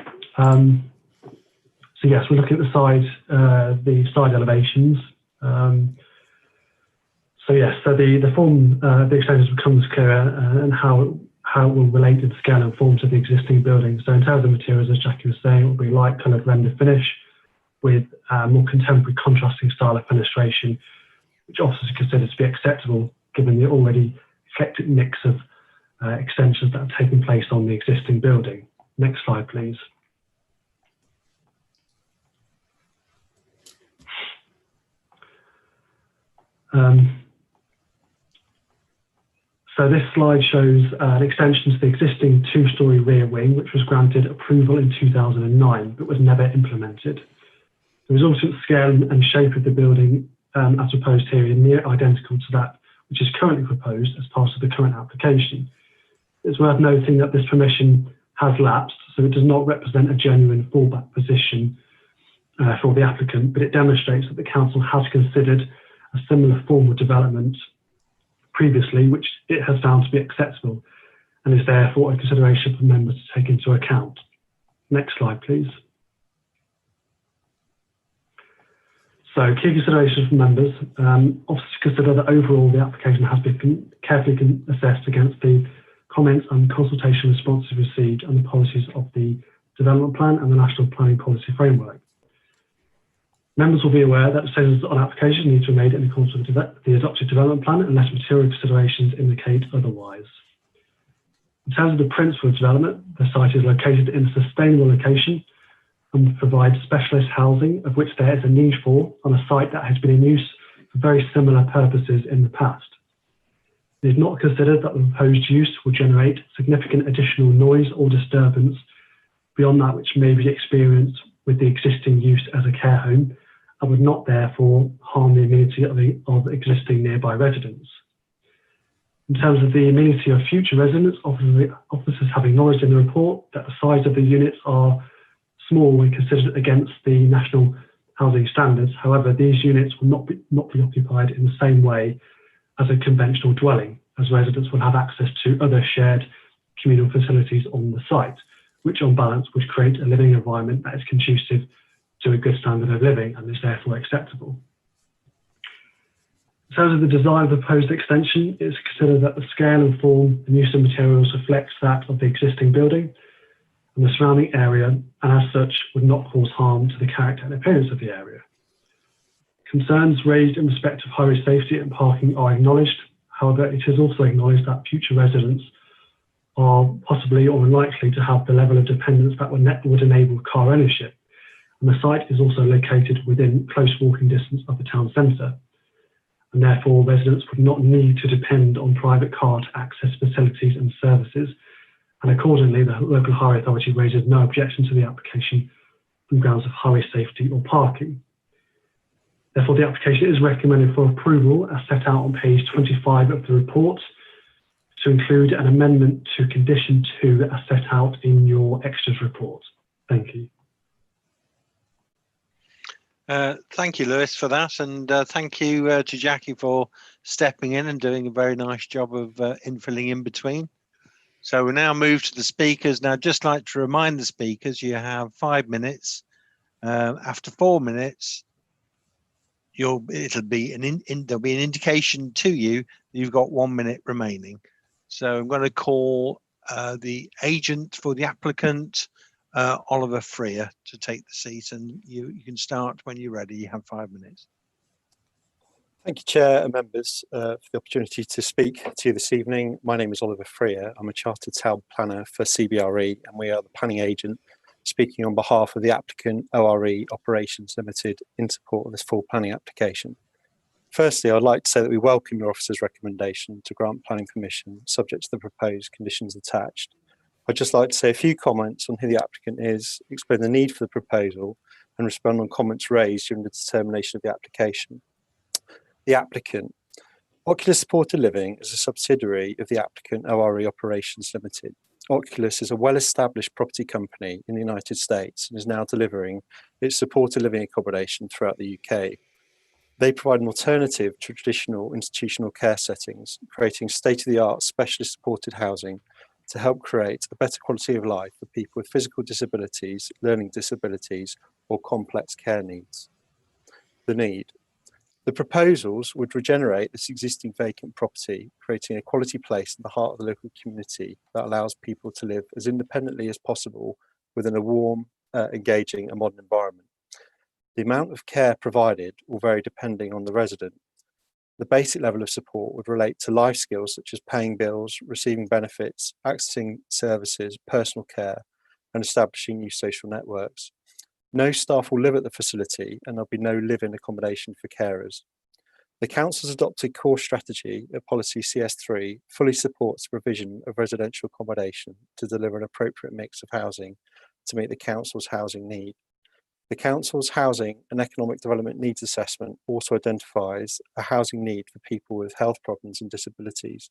So yes, we're looking at the side elevations. So yes, so the form, the extensions becomes clearer and how it will relate to the scale and form to the existing building. So in terms of materials, as Jackie was saying, it will be light coloured render finish with more contemporary contrasting style of fenestration, which officers consider to be acceptable given the already eclectic mix of extensions that have taken place on the existing building. Next slide, please. So this slide shows an extension to the existing 2-storey rear wing, which was granted approval in 2009, but was never implemented. The resultant scale and shape of the building, as proposed here, is near identical to that which is currently proposed as part of the current application. It's worth noting that this permission has lapsed, so it does not represent a genuine fallback position for the applicant, but it demonstrates that the council has considered a similar form of development previously, which it has found to be acceptable, and is therefore a consideration for members to take into account. Next slide, please. So, key considerations for members. Officers consider that overall the application has been carefully assessed against the comments and consultation responses received and the policies of the development plan and the National Planning Policy Framework. Members will be aware that decisions on application need to be made in accordance with the adopted development plan unless material considerations indicate otherwise. In terms of the principle of development, the site is located in a sustainable location and provides specialist housing, of which there is a need for, on a site that has been in use for very similar purposes in the past. It is not considered that the proposed use will generate significant additional noise or disturbance beyond that which may be experienced with the existing use as a care home, and would not therefore harm the amenity of existing nearby residents. In terms of the amenity of future residents, officers have acknowledged in the report that the size of the units are small when considered against the national housing standards. However, these units will not be occupied in the same way as a conventional dwelling, as residents will have access to other shared communal facilities on the site, which on balance would create a living environment that is conducive to a good standard of living and is therefore acceptable. In terms of the design of the proposed extension, it is considered that the scale and form and use of materials reflects that of the existing building and the surrounding area, and as such would not cause harm to the character and appearance of the area. Concerns raised in respect of highway safety and parking are acknowledged. However, it is also acknowledged that future residents are possibly or unlikely to have the level of dependence that would enable car ownership. And the site is also located within close walking distance of the town centre, and therefore residents would not need to depend on private car to access facilities and services. And accordingly, the local highway authority raises no objection to the application on grounds of highway safety or parking. Therefore, the application is recommended for approval as set out on page 25 of the report, to include an amendment to condition 2 as set out in your extras report. Thank you. Thank you, Lewis, for that, and thank you to Jackie for stepping in and doing a very nice job of infilling in between. So we now move to the speakers. Now, I'd just like to remind the speakers you have 5 minutes. After 4 minutes, there'll be an indication to you that you've got 1 minute remaining. So I'm going to call the agent for the applicant, Oliver Freer, to take the seat, and you can start when you're ready. You have 5 minutes. Thank you, Chair and members, for the opportunity to speak to you this evening. My name is Oliver Freer. I'm a Chartered Town Planner for CBRE, and we are the planning agent speaking on behalf of the applicant ORE Operations Limited in support of this full planning application. Firstly, I'd like to say that we welcome your officer's recommendation to grant planning permission subject to the proposed conditions attached. I'd just like to say a few comments on who the applicant is, explain the need for the proposal, and respond on comments raised during the determination of the application. The applicant. Oculus Supported Living is a subsidiary of the applicant ORE Operations Limited. Oculus is a well-established property company in the United States and is now delivering its supported living accommodation throughout the UK. They provide an alternative to traditional institutional care settings, creating state-of-the-art specialist supported housing to help create a better quality of life for people with physical disabilities, learning disabilities, or complex care needs. The need. The proposals would regenerate this existing vacant property, creating a quality place in the heart of the local community that allows people to live as independently as possible within a warm, engaging and modern environment. The amount of care provided will vary depending on the resident. The basic level of support would relate to life skills such as paying bills, receiving benefits, accessing services, personal care, and establishing new social networks. No staff will live at the facility, and there'll be no live-in accommodation for carers. The Council's adopted core strategy of policy CS3 fully supports the provision of residential accommodation to deliver an appropriate mix of housing to meet the Council's housing need. The Council's Housing and Economic Development Needs Assessment also identifies a housing need for people with health problems and disabilities.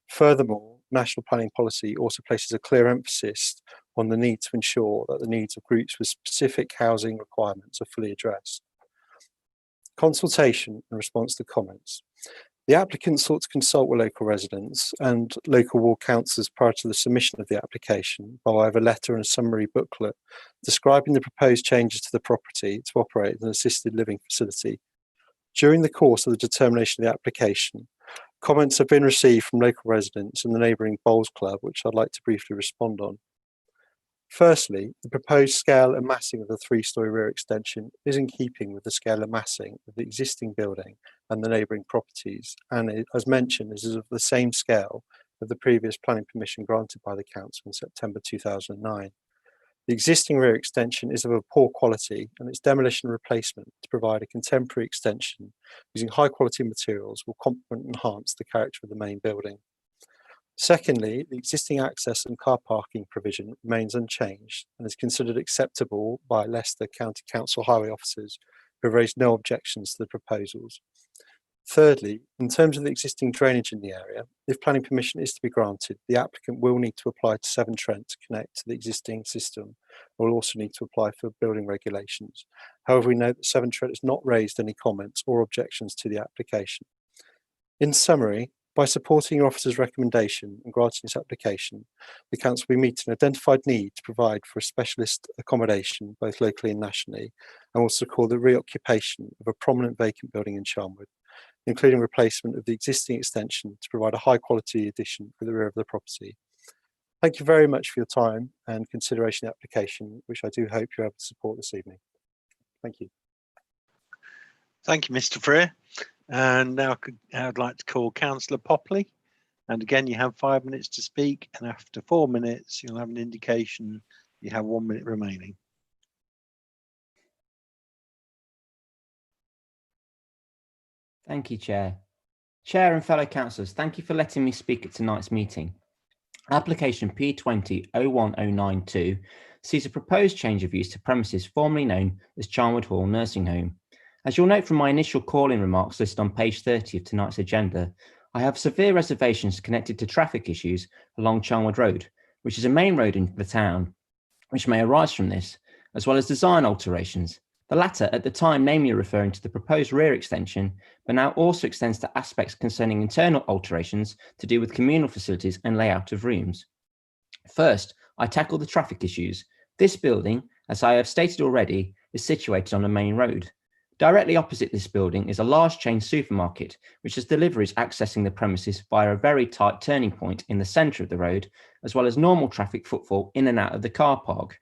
Furthermore, national planning policy also places a clear emphasis on the need to ensure that the needs of groups with specific housing requirements are fully addressed. Consultation in response to comments. The applicant sought to consult with local residents and local ward councillors prior to the submission of the application by way of a letter and a summary booklet describing the proposed changes to the property to operate as an assisted living facility. During the course of the determination of the application, comments have been received from local residents and the neighbouring bowls club, which I'd like to briefly respond on. Firstly, the proposed scale and massing of the 3-storey rear extension is in keeping with the scale and massing of the existing building and the neighbouring properties, and as mentioned, is of the same scale of the previous planning permission granted by the council in September 2009. The existing rear extension is of a poor quality, and its demolition and replacement to provide a contemporary extension using high quality materials will complement and enhance the character of the main building. Secondly, the existing access and car parking provision remains unchanged and is considered acceptable by Leicester County Council highway officers who have raised no objections to the proposals. Thirdly, in terms of the existing drainage in the area, if planning permission is to be granted, the applicant will need to apply to Severn Trent to connect to the existing system and will also need to apply for building regulations. However, we know that Severn Trent has not raised any comments or objections to the application. In summary, by supporting your officer's recommendation and granting this application, the council will be meeting an identified need to provide for a specialist accommodation both locally and nationally, and will support the reoccupation of a prominent vacant building in Charnwood, including replacement of the existing extension to provide a high quality addition for the rear of the property. Thank you very much for your time and consideration of the application, which I do hope you're able to support this evening. Thank you. Thank you, Mr. Freer. And now I'd like to call Councillor Popley. And again, you have 5 minutes to speak, and after 4 minutes, you'll have an indication you have 1 minute remaining. Thank you, Chair. Chair and fellow councillors, thank you for letting me speak at tonight's meeting. Application P20-01092 sees a proposed change of use to premises formerly known as Charnwood Hall Nursing Home. As you'll note from my initial call-in remarks listed on page 30 of tonight's agenda, I have severe reservations connected to traffic issues along Charnwood Road, which is a main road in the town, which may arise from this, as well as design alterations. The latter at the time namely referring to the proposed rear extension, but now also extends to aspects concerning internal alterations to do with communal facilities and layout of rooms. First, I tackle the traffic issues. This building, as I have stated already, is situated on a main road. Directly opposite this building is a large chain supermarket, which has deliveries accessing the premises via a very tight turning point in the centre of the road, as well as normal traffic footfall in and out of the car park.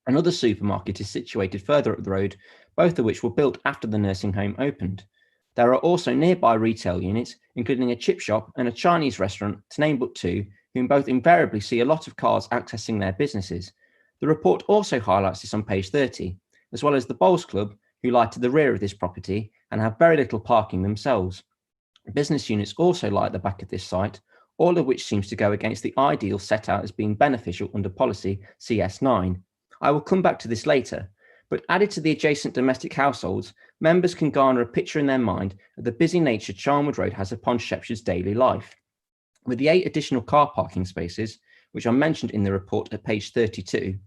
Another supermarket is situated further up the road, both of which were built after the nursing home opened. There are also nearby retail units, including a chip shop and a Chinese restaurant, to name but two, whom both invariably see a lot of cars accessing their businesses. The report also highlights this on page 30, as well as the Bowls Club, who lie to the rear of this property and have very little parking themselves. Business units also lie at the back of this site, all of which seems to go against the ideal set out as being beneficial under policy CS9. I will come back to this later, but added to the adjacent domestic households, members can garner a picture in their mind of the busy nature Charnwood Road has upon Shepshard's daily life. With the 8 additional car parking spaces, which are mentioned in the report at page 32,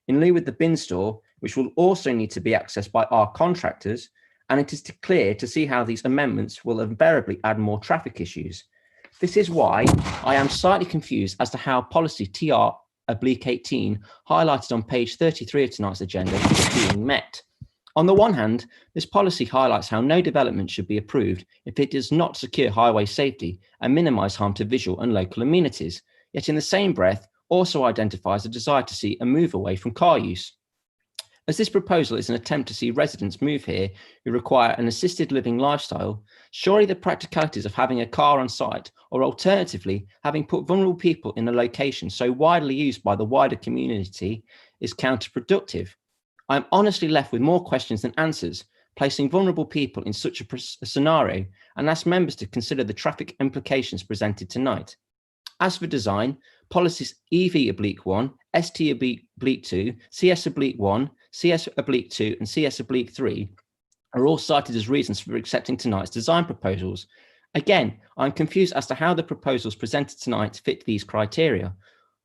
in lieu with the bin store, which will also need to be accessed by our contractors, and it is clear to see how these amendments will invariably add more traffic issues. This is why I am slightly confused as to how policy TR/18 highlighted on page 33 of tonight's agenda is being met. On the one hand, this policy highlights how no development should be approved if it does not secure highway safety and minimise harm to visual and local amenities, yet in the same breath also identifies a desire to see a move away from car use. As this proposal is an attempt to see residents move here who require an assisted living lifestyle, surely the practicalities of having a car on site, or alternatively, having put vulnerable people in a location so widely used by the wider community, is counterproductive. I am honestly left with more questions than answers, placing vulnerable people in such a scenario, and ask members to consider the traffic implications presented tonight. As for design, policies EV/1, ST/2, CS/1, CS/2, and CS/3 are all cited as reasons for accepting tonight's design proposals. Again, I'm confused as to how the proposals presented tonight fit these criteria.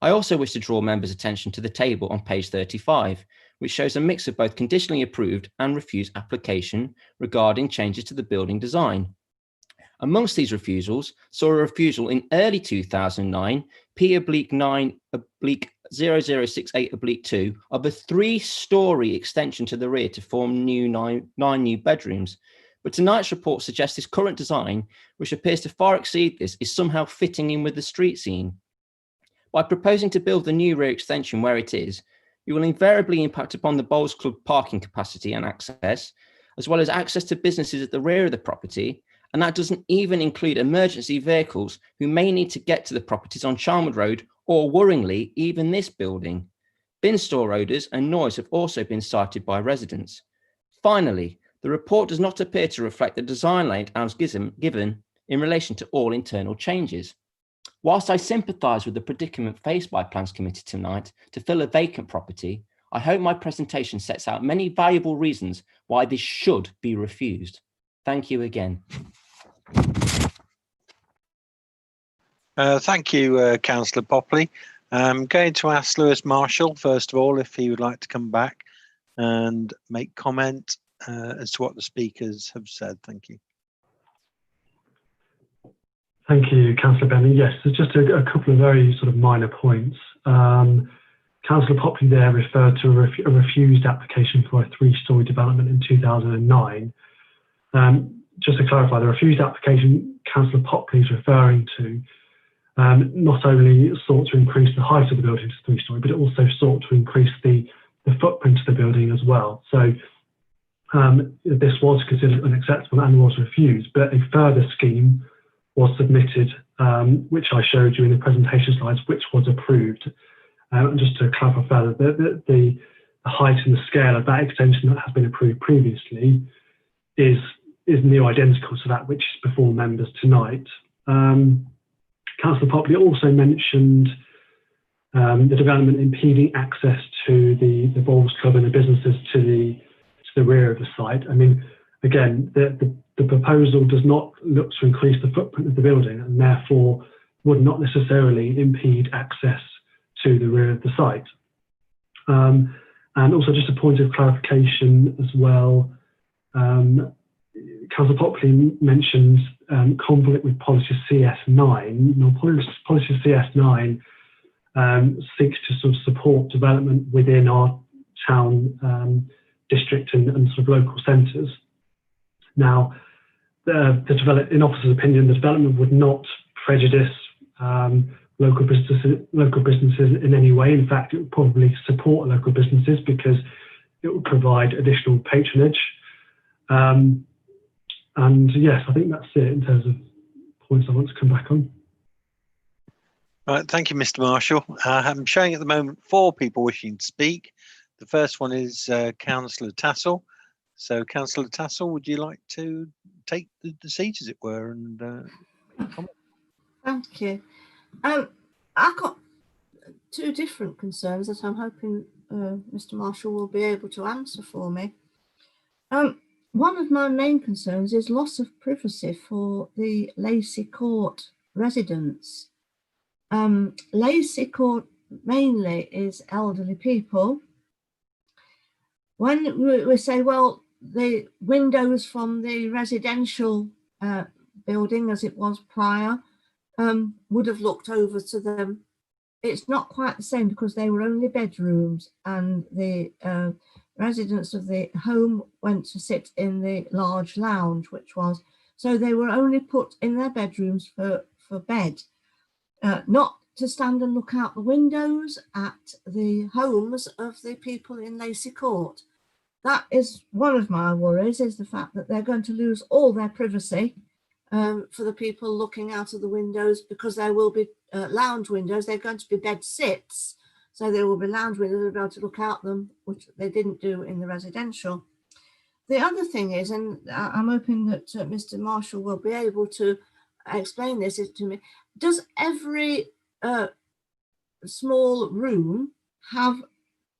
I also wish to draw members' attention to the table on page 35, which shows a mix of both conditionally approved and refused application regarding changes to the building design. Amongst these refusals, saw a refusal in early 2009, P/9/0068/2, of a 3-story extension to the rear to form nine new bedrooms. But tonight's report suggests this current design, which appears to far exceed this, is somehow fitting in with the street scene. By proposing to build the new rear extension where it is, you will invariably impact upon the Bowls Club parking capacity and access, as well as access to businesses at the rear of the property, and that doesn't even include emergency vehicles who may need to get to the properties on Charnwood Road or, worryingly, even this building. Bin store odours and noise have also been cited by residents. Finally, the report does not appear to reflect the design layout given in relation to all internal changes. Whilst I sympathise with the predicament faced by Plans Committee tonight to fill a vacant property, I hope my presentation sets out many valuable reasons why this should be refused. Thank you again. Thank you, Councillor Popley. I'm going to ask Lewis Marshall, first of all, if he would like to come back and make comment as to what the speakers have said. Thank you. Thank you, Councillor Benny. Yes, there's just a couple of very sort of minor points. Councillor Popley there referred to a refused application for a 3-story development in 2009. Just to clarify, the refused application Councillor Popley is referring to not only sought to increase the height of the building to 3-story, but it also sought to increase the footprint of the building as well. So this was considered unacceptable and was refused, but a further scheme was submitted, which I showed you in the presentation slides, which was approved. And just to clarify further, the height and the scale of that extension that has been approved previously is near identical to that which is before members tonight. Councillor Popley also mentioned the development impeding access to the Bowls Club and the businesses to the rear of the site. I mean, again, the proposal does not look to increase the footprint of the building and therefore would not necessarily impede access to the rear of the site. And also just a point of clarification as well, Councillor Popley mentions conflict with policy CS9. Now, policy CS9 seeks to sort of support development within our town district and sort of local centres. Now, in officer's opinion, the development would not prejudice local businesses in any way. In fact, it would probably support local businesses because it would provide additional patronage. And yes, I think that's it in terms of points I want to come back on. Right, thank you, Mr. Marshall. I'm showing at the moment 4 people wishing to speak. The first one is Councillor Tassell. So, Councillor Tassell, would you like to take the seat, as it were, and make a comment? Thank you. I've got 2 different concerns that I'm hoping Mr. Marshall will be able to answer for me. One of my main concerns is loss of privacy for the Lacey Court residents. Lacey Court mainly is elderly people. When we say, well, the windows from the residential building as it was prior would have looked over to them, it's not quite the same because they were only bedrooms, and the residents of the home went to sit in the large lounge, so they were only put in their bedrooms for bed, not to stand and look out the windows at the homes of the people in Lacey Court. That is one of my worries, is the fact that they're going to lose all their privacy for the people looking out of the windows, because there will be lounge windows. They're going to be bed sits, so there will be lounge windows they'll be able to look out them, which they didn't do in the residential. The other thing is, and I'm hoping that Mr. Marshall will be able to explain this to me, does every small room have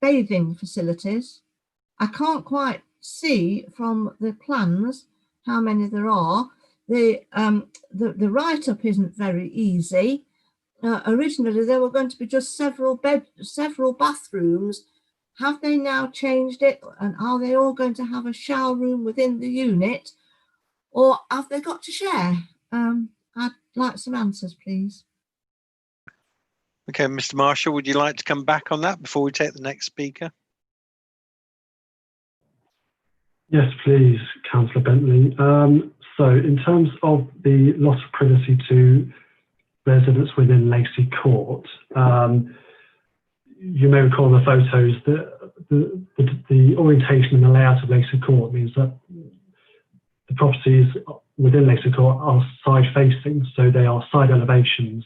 bathing facilities? I can't quite see from the plans how many there are, the write-up isn't very easy. Originally, there were going to be just several bathrooms. Have they now changed it? And are they all going to have a shower room within the unit? Or have they got to share? I'd like some answers, please. Okay, Mr. Marshall, would you like to come back on that before we take the next speaker? Yes, please, Councillor Bentley. So in terms of the loss of privacy to residents within Lacey Court, you may recall the photos that the orientation and the layout of Lacey Court means that the properties within Lacey Court are side facing, so they are side elevations,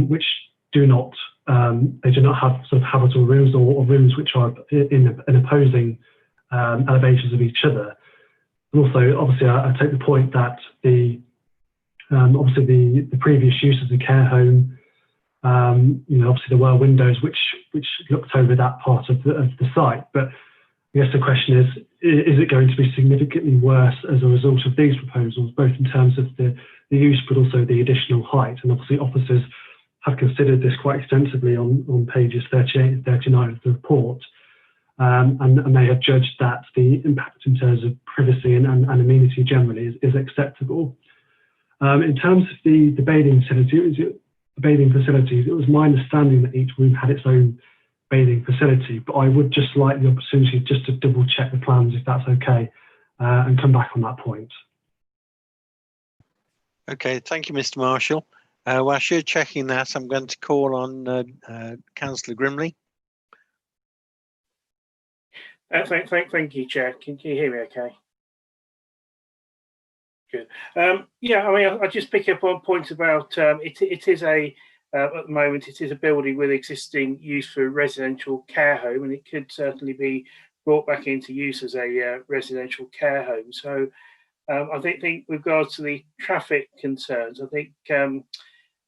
which do not have sort of habitable rooms or rooms which are in opposing elevations of each other. And also, obviously, I take the point that obviously the previous use of the care home, obviously there were windows which looked over that part of the site. But I guess the question is it going to be significantly worse as a result of these proposals, both in terms of the use but also the additional height? And obviously officers have considered this quite extensively on pages 38 and 39 of the report. And they have judged that the impact in terms of privacy and amenity generally is acceptable. In terms of the bathing facilities, it was my understanding that each room had its own bathing facility, but I would just like the opportunity just to double check the plans if that's okay, and come back on that point. Okay, thank you, Mr. Marshall. Whilst you're checking that, I'm going to call on Councillor Grimley. Thank you, Chair. Can you hear me okay? Good. Yeah, I mean, I just pick up on points about it is a at the moment it is a building with existing use for a residential care home, and it could certainly be brought back into use as a residential care home. So I think with regards to the traffic concerns, I think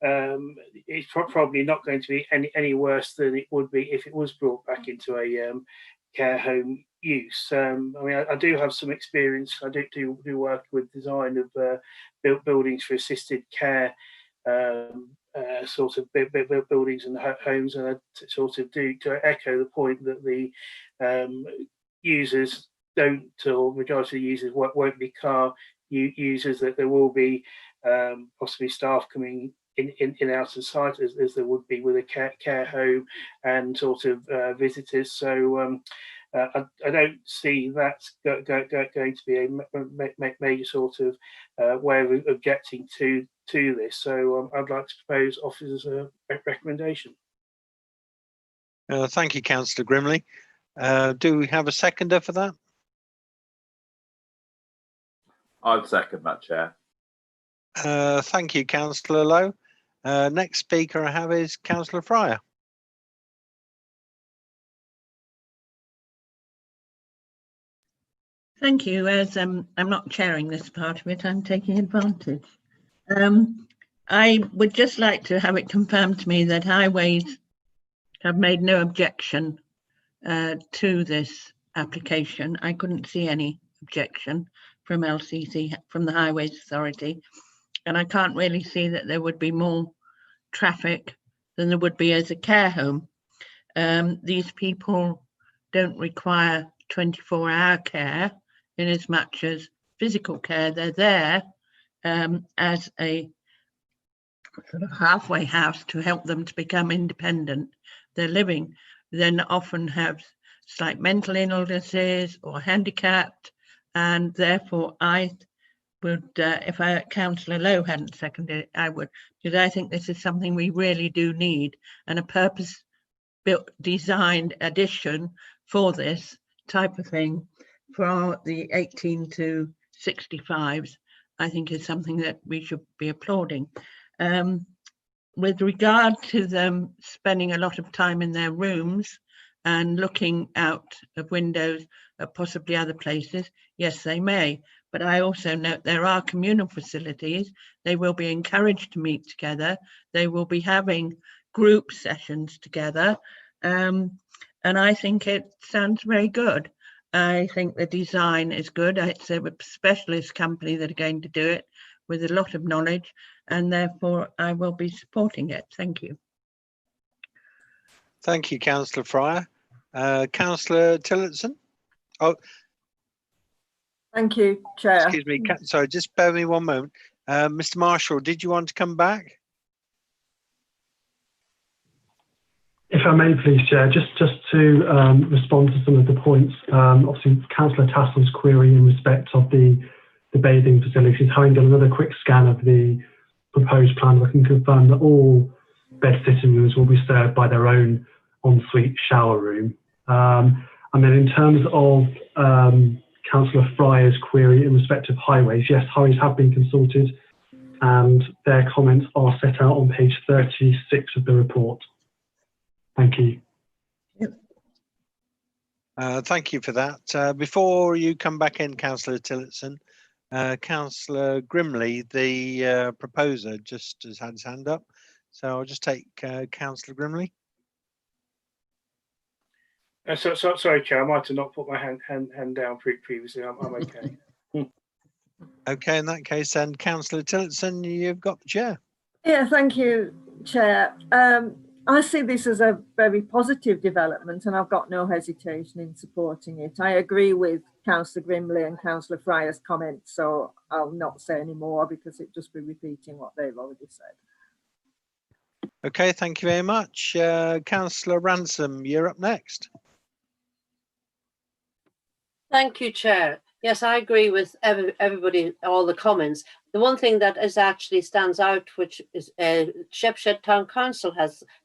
it's probably not going to be any worse than it would be if it was brought back into a care home use. I mean, I do have some experience. I do work with design of buildings for assisted care, sort of buildings and homes, and I sort of do to echo the point that the users don't, or majority of the users won't be car users, that there will be possibly staff coming in out of sight as there would be with a care home and sort of visitors. So I don't see that going to be a major sort of way of objecting to this. So I'd like to propose officers a recommendation. Thank you, Councillor Grimley. Do we have a seconder for that? I'd second that, Chair. Thank you, Councillor Lowe. Next speaker I have is Councillor Fryer. Thank you. As I'm not chairing this part of it, I'm taking advantage. I would just like to have it confirmed to me that Highways have made no objection to this application. I couldn't see any objection from LCC, from the Highways Authority, and I can't really see that there would be more traffic than there would be as a care home. These people don't require 24-hour care in as much as physical care. They're there as a sort of halfway house to help them to become independent. They're living, then often have slight mental illnesses or handicapped, and therefore I would, if Councillor Lowe hadn't seconded it, I would, because I think this is something we really do need, and a purpose-built, designed addition for this type of thing for the 18 to 65s, I think is something that we should be applauding. With regard to them spending a lot of time in their rooms and looking out of windows at possibly other places, yes, they may. But I also note there are communal facilities. They will be encouraged to meet together. They will be having group sessions together. And I think it sounds very good. I think the design is good. It's a specialist company that are going to do it. with a lot of knowledge, and therefore I will be supporting it. Thank you. Thank you, Councillor Fryer. Councillor Tillotson. Oh, thank you, Chair. excuse me. Sorry, just bear with me one moment. Mr. Marshall, did you want to come back? If I may, please, Chair, just to respond to some of the points. Obviously, Councillor Tassel's query in respect of the bathing facilities. Having done another quick scan of the proposed plan, I can confirm that all bed sitting rooms will be served by their own ensuite shower room. And then in terms of Councillor Fryer's query in respect of highways, yes, highways have been consulted and their comments are set out on page 36 of the report. Thank you. Thank you for that. Before you come back in, Councillor Tillotson, Councillor Grimley, the proposer, just has had his hand up. So I'll just take Councillor Grimley. Sorry, Chair, I might have not put my hand down previously. I'm okay. Okay, in that case, then, Councillor Tillotson, you've got the chair. Yeah, thank you, Chair. I see this as a very positive development and I've got no hesitation in supporting it. I agree with Councillor Grimley and Councillor Fryer's comments, so I'll not say any more because it'd just be repeating what they've already said. Okay, thank you very much. Councillor Ransom, you're up next. Thank you, Chair. Yes, I agree with everybody, all the comments. The one thing that is actually stands out, which is Shepshed Town Council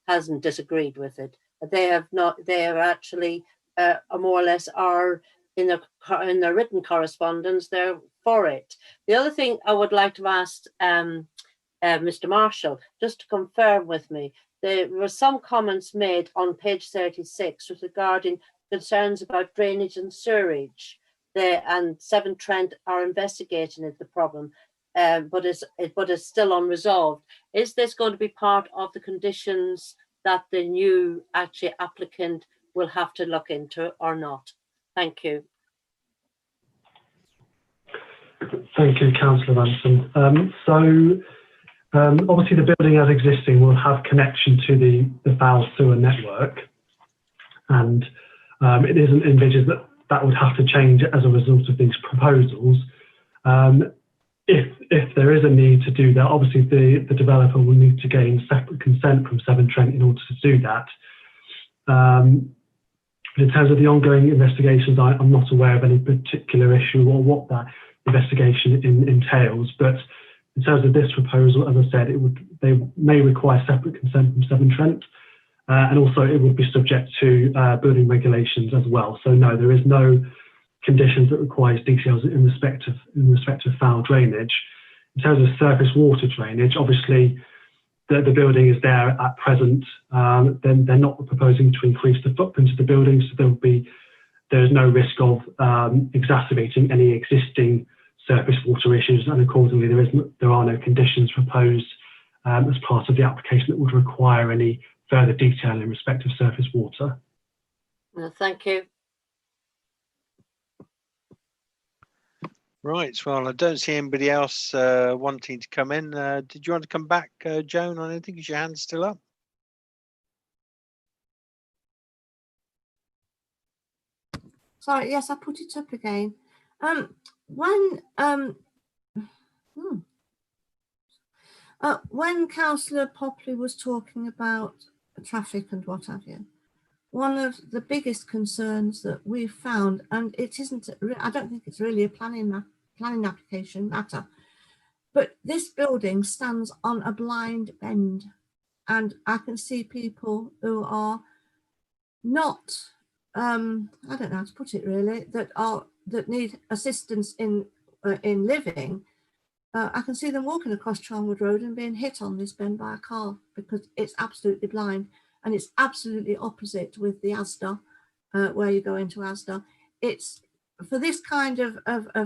hasn't disagreed with it. They have not. They are actually more or less are in their written correspondence. They're for it. The other thing I would like to ask Mr. Marshall, just to confirm with me, there were some comments made on page 36 regarding concerns about drainage and sewerage. And Severn Trent are investigating the problem, but it's still unresolved. Is this going to be part of the conditions that the new applicant will have to look into or not? Thank you. Thank you, Councillor Ransom. Obviously the building as existing will have connection to the foul sewer network, and it isn't envisaged that would have to change as a result of these proposals. If there is a need to do that, obviously the developer will need to gain separate consent from Severn Trent in order to do that. In terms of the ongoing investigations, I'm not aware of any particular issue or what that investigation entails, but in terms of this proposal, as I said, they may require separate consent from Severn Trent. And also it would be subject to building regulations as well. So no, there is no conditions that requires details in respect of foul drainage. In terms of surface water drainage, obviously the building is there at present. Then they're not proposing to increase the footprint of the building, so there's no risk of exacerbating any existing surface water issues, and accordingly there are no conditions proposed as part of the application that would require any further detail in respect of surface water. Thank you. Right, well, I don't see anybody else wanting to come in. Did you want to come back, Joan, on anything? Is your hand still up? Sorry, yes, I put it up again. When Councillor Popley was talking about traffic and what have you, one of the biggest concerns that we've found, and it isn't, I don't think it's really a planning application matter, but this building stands on a blind bend, and I can see people who are not, I don't know how to put it really, that need assistance in living. I can see them walking across Charnwood Road and being hit on this bend by a car because it's absolutely blind, and it's absolutely opposite with the Asda, where you go into Asda. It's for this kind of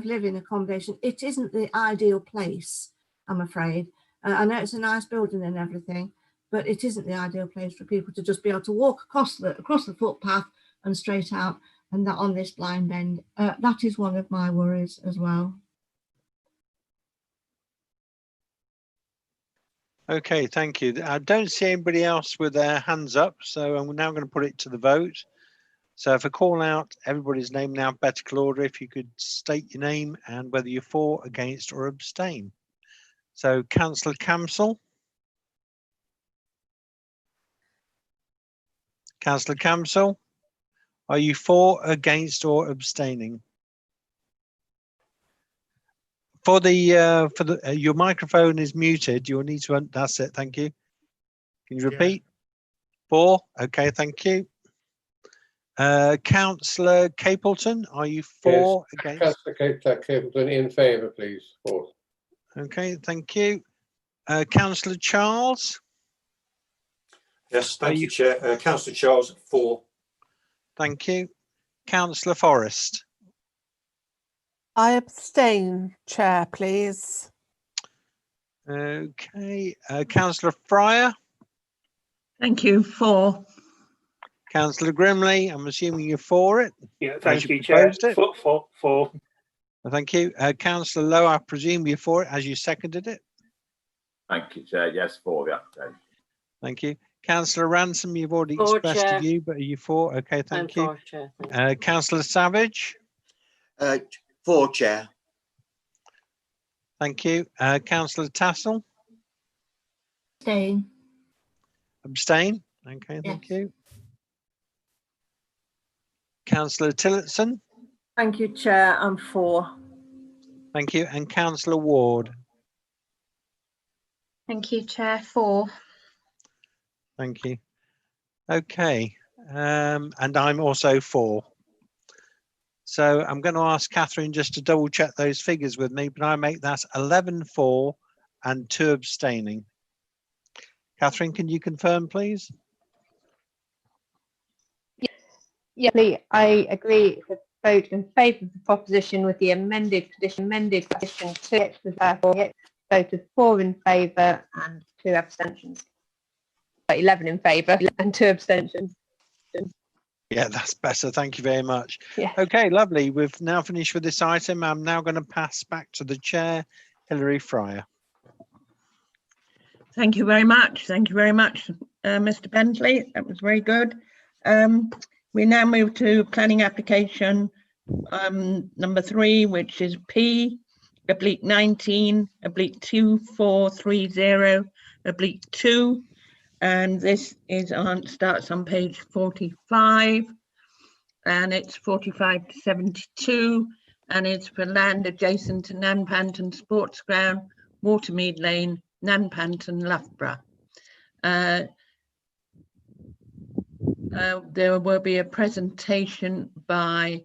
living accommodation, it isn't the ideal place, I'm afraid. I know it's a nice building and everything, but it isn't the ideal place for people to just be able to walk across the footpath and straight out, and that on this blind bend. That is one of my worries as well. Okay, thank you. I don't see anybody else with their hands up, so I'm now going to put it to the vote. So if I call out everybody's name now, alphabetical order, if you could state your name and whether you're for, against, or abstain. So Councillor Camsell. Councillor Camsell, are you for, against, or abstaining? For the your microphone is muted. You'll need to that's it. Thank you. Can you repeat? For. Okay. Thank you. Councillor Capleton, are you for? Yes, Against? Councillor Capleton in favour, please. For. Okay. Thank you. Councillor Charles. Yes. Thank you, Chair. Councillor Charles, for. Thank you. Councillor Forrest. I abstain, Chair, please. Okay. Councillor Fryer. Thank you. For. Councillor Grimley, I'm assuming you're for it. Yeah, thank you, Chair. For. Thank you. Councillor Lowe, I presume you're for it as you seconded it. Thank you, Chair. Yes, for the application. Thank you. Councillor Ransom, you've already For, expressed Chair. a view, but are you for? Okay, thank you. For, Chair. Councillor Savage. For, Chair. Thank you. Councillor Tassell. Abstain. Abstain. Okay, thank you. Councillor Tillotson. Thank you, Chair. I'm for. Thank you. And Councillor Ward. Thank you, Chair. For. Thank you. Okay. And I'm also for. So I'm going to ask Catherine just to double check those figures with me, but I make that 11 for and 2 abstaining. Catherine, can you confirm, please? Yeah, please. I agree to vote in favour of the proposition with the amended condition to therefore voted 4 in favour and 2 abstentions. 11 in favour and 2 abstentions. Yeah, that's better. Thank you very much. Yeah. Okay, lovely. We've now finished with this item. I'm now going to pass back to the chair, Hilary Fryer. Thank you very much. Thank you very much, Mr. Bentley. That was very good. We now move to planning application number 3, which is P/19/2430/2, and this is starts on page 45, and it's 45 to 72, and it's for land adjacent to Nanpanton Sports Ground, Watermead Lane, Nanpanton, Loughborough. There will be a presentation by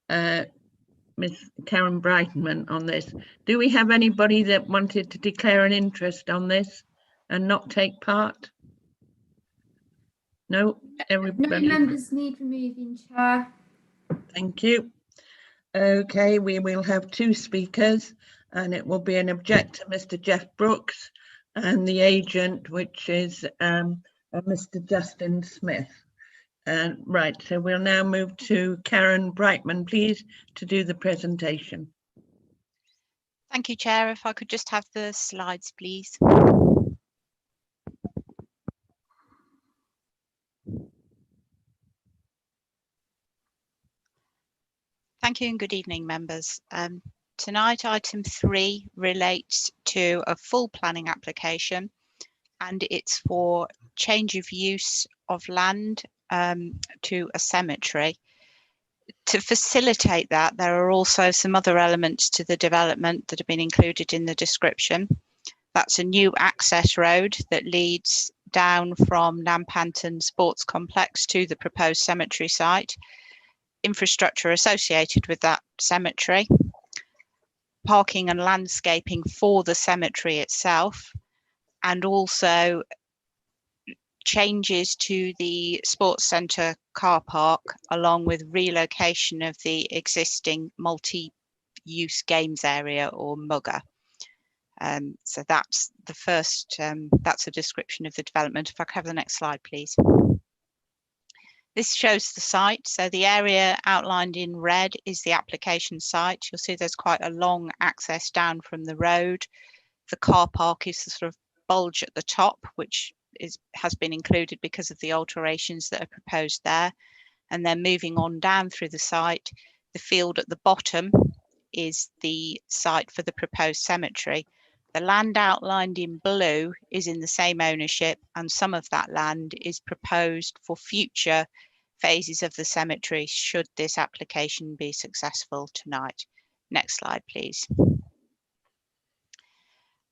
Miss Karen Brightman on this. Do we have anybody that wanted to declare an interest on this and not take part? No, everybody. No members need removing, Chair. Thank you. Okay, we will have 2 speakers, and it will be an objector, Mr. Jeff Brooks, and the agent, which is Mr. Justin Smith. Right, so we'll now move to Karen Brightman, please, to do the presentation. Thank you, Chair. If I could just have the slides, please. Thank you and good evening, members. Tonight, item 3 relates to a full planning application, and it's for change of use of land to a cemetery. To facilitate that, there are also some other elements to the development that have been included in the description. That's a new access road that leads down from Nanpanton Sports Complex to the proposed cemetery site, infrastructure associated with that cemetery, parking and landscaping for the cemetery itself, and also changes to the sports centre car park, along with relocation of the existing multi-use games area or mugger. So that's the first, that's a description of the development. If I could have the next slide, please. This shows the site. So the area outlined in red is the application site. You'll see there's quite a long access down from the road. The car park is the sort of bulge at the top, which has been included because of the alterations that are proposed there. And then moving on down through the site, the field at the bottom is the site for the proposed cemetery. The land outlined in blue is in the same ownership, and some of that land is proposed for future phases of the cemetery should this application be successful tonight. Next slide, please.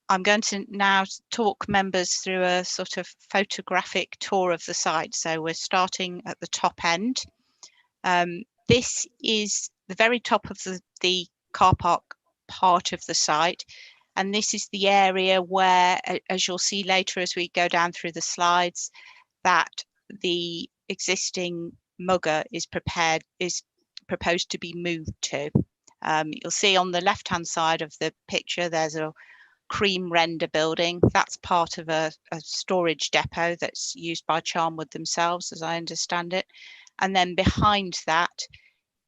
I'm going to now talk members through a sort of photographic tour of the site. So we're starting at the top end. This is the very top of the car park part of the site. And this is the area where, as you'll see later as we go down through the slides, that the existing mugger is proposed to be moved to. You'll see on the left-hand side of the picture, there's a cream render building. That's part of a storage depot that's used by Charnwood themselves, as I understand it. And then behind that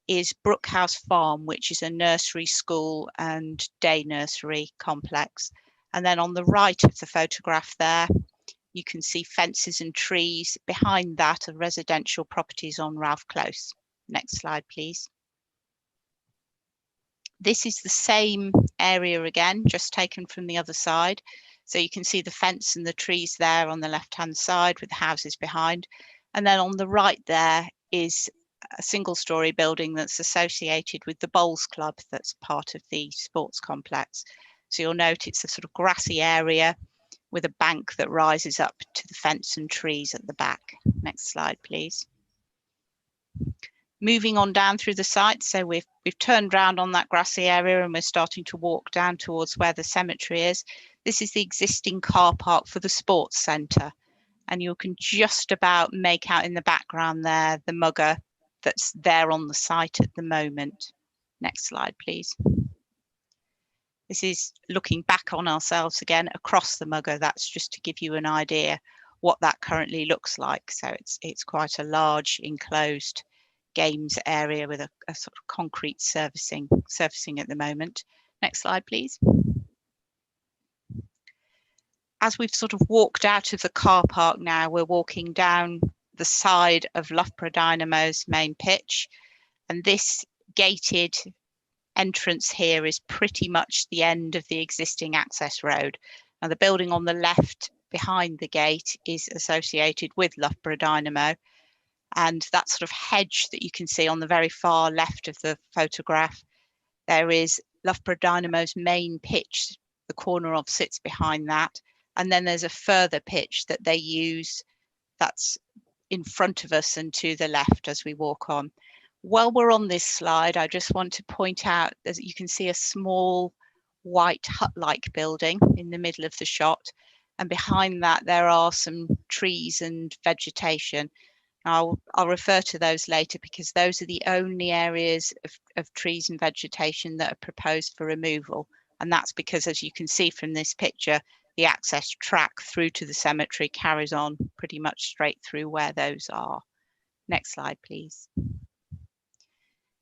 is Brookhouse Farm, which is a nursery school and day nursery complex. And then on the right of the photograph there, you can see fences and trees. Behind that are residential properties on Ralph Close. Next slide, please. This is the same area again, just taken from the other side. So you can see the fence and the trees there on the left-hand side with the houses behind. And then on the right there is a single-storey building that's associated with the bowls club that's part of the sports complex. So you'll note it's a sort of grassy area with a bank that rises up to the fence and trees at the back. Next slide, please. Moving on down through the site, so we've turned round on that grassy area and we're starting to walk down towards where the cemetery is. This is the existing car park for the sports centre, and you can just about make out in the background there the mugger that's there on the site at the moment. Next slide, please. This is looking back on ourselves again across the mugger. That's just to give you an idea what that currently looks like. So it's quite a large enclosed games area with a sort of concrete surfacing at the moment. Next slide, please. As we've sort of walked out of the car park now, we're walking down the side of Loughborough Dynamo's main pitch, and this gated entrance here is pretty much the end of the existing access road. Now the building on the left behind the gate is associated with Loughborough Dynamo, and that sort of hedge that you can see on the very far left of the photograph, there is Loughborough Dynamo's main pitch. The corner of sits behind that, and then there's a further pitch that they use that's in front of us and to the left as we walk on. While we're on this slide, I just want to point out that you can see a small white hut-like building in the middle of the shot, and behind that there are some trees and vegetation. I'll refer to those later because those are the only areas of trees and vegetation that are proposed for removal, and that's because, as you can see from this picture, the access track through to the cemetery carries on pretty much straight through where those are. Next slide, please.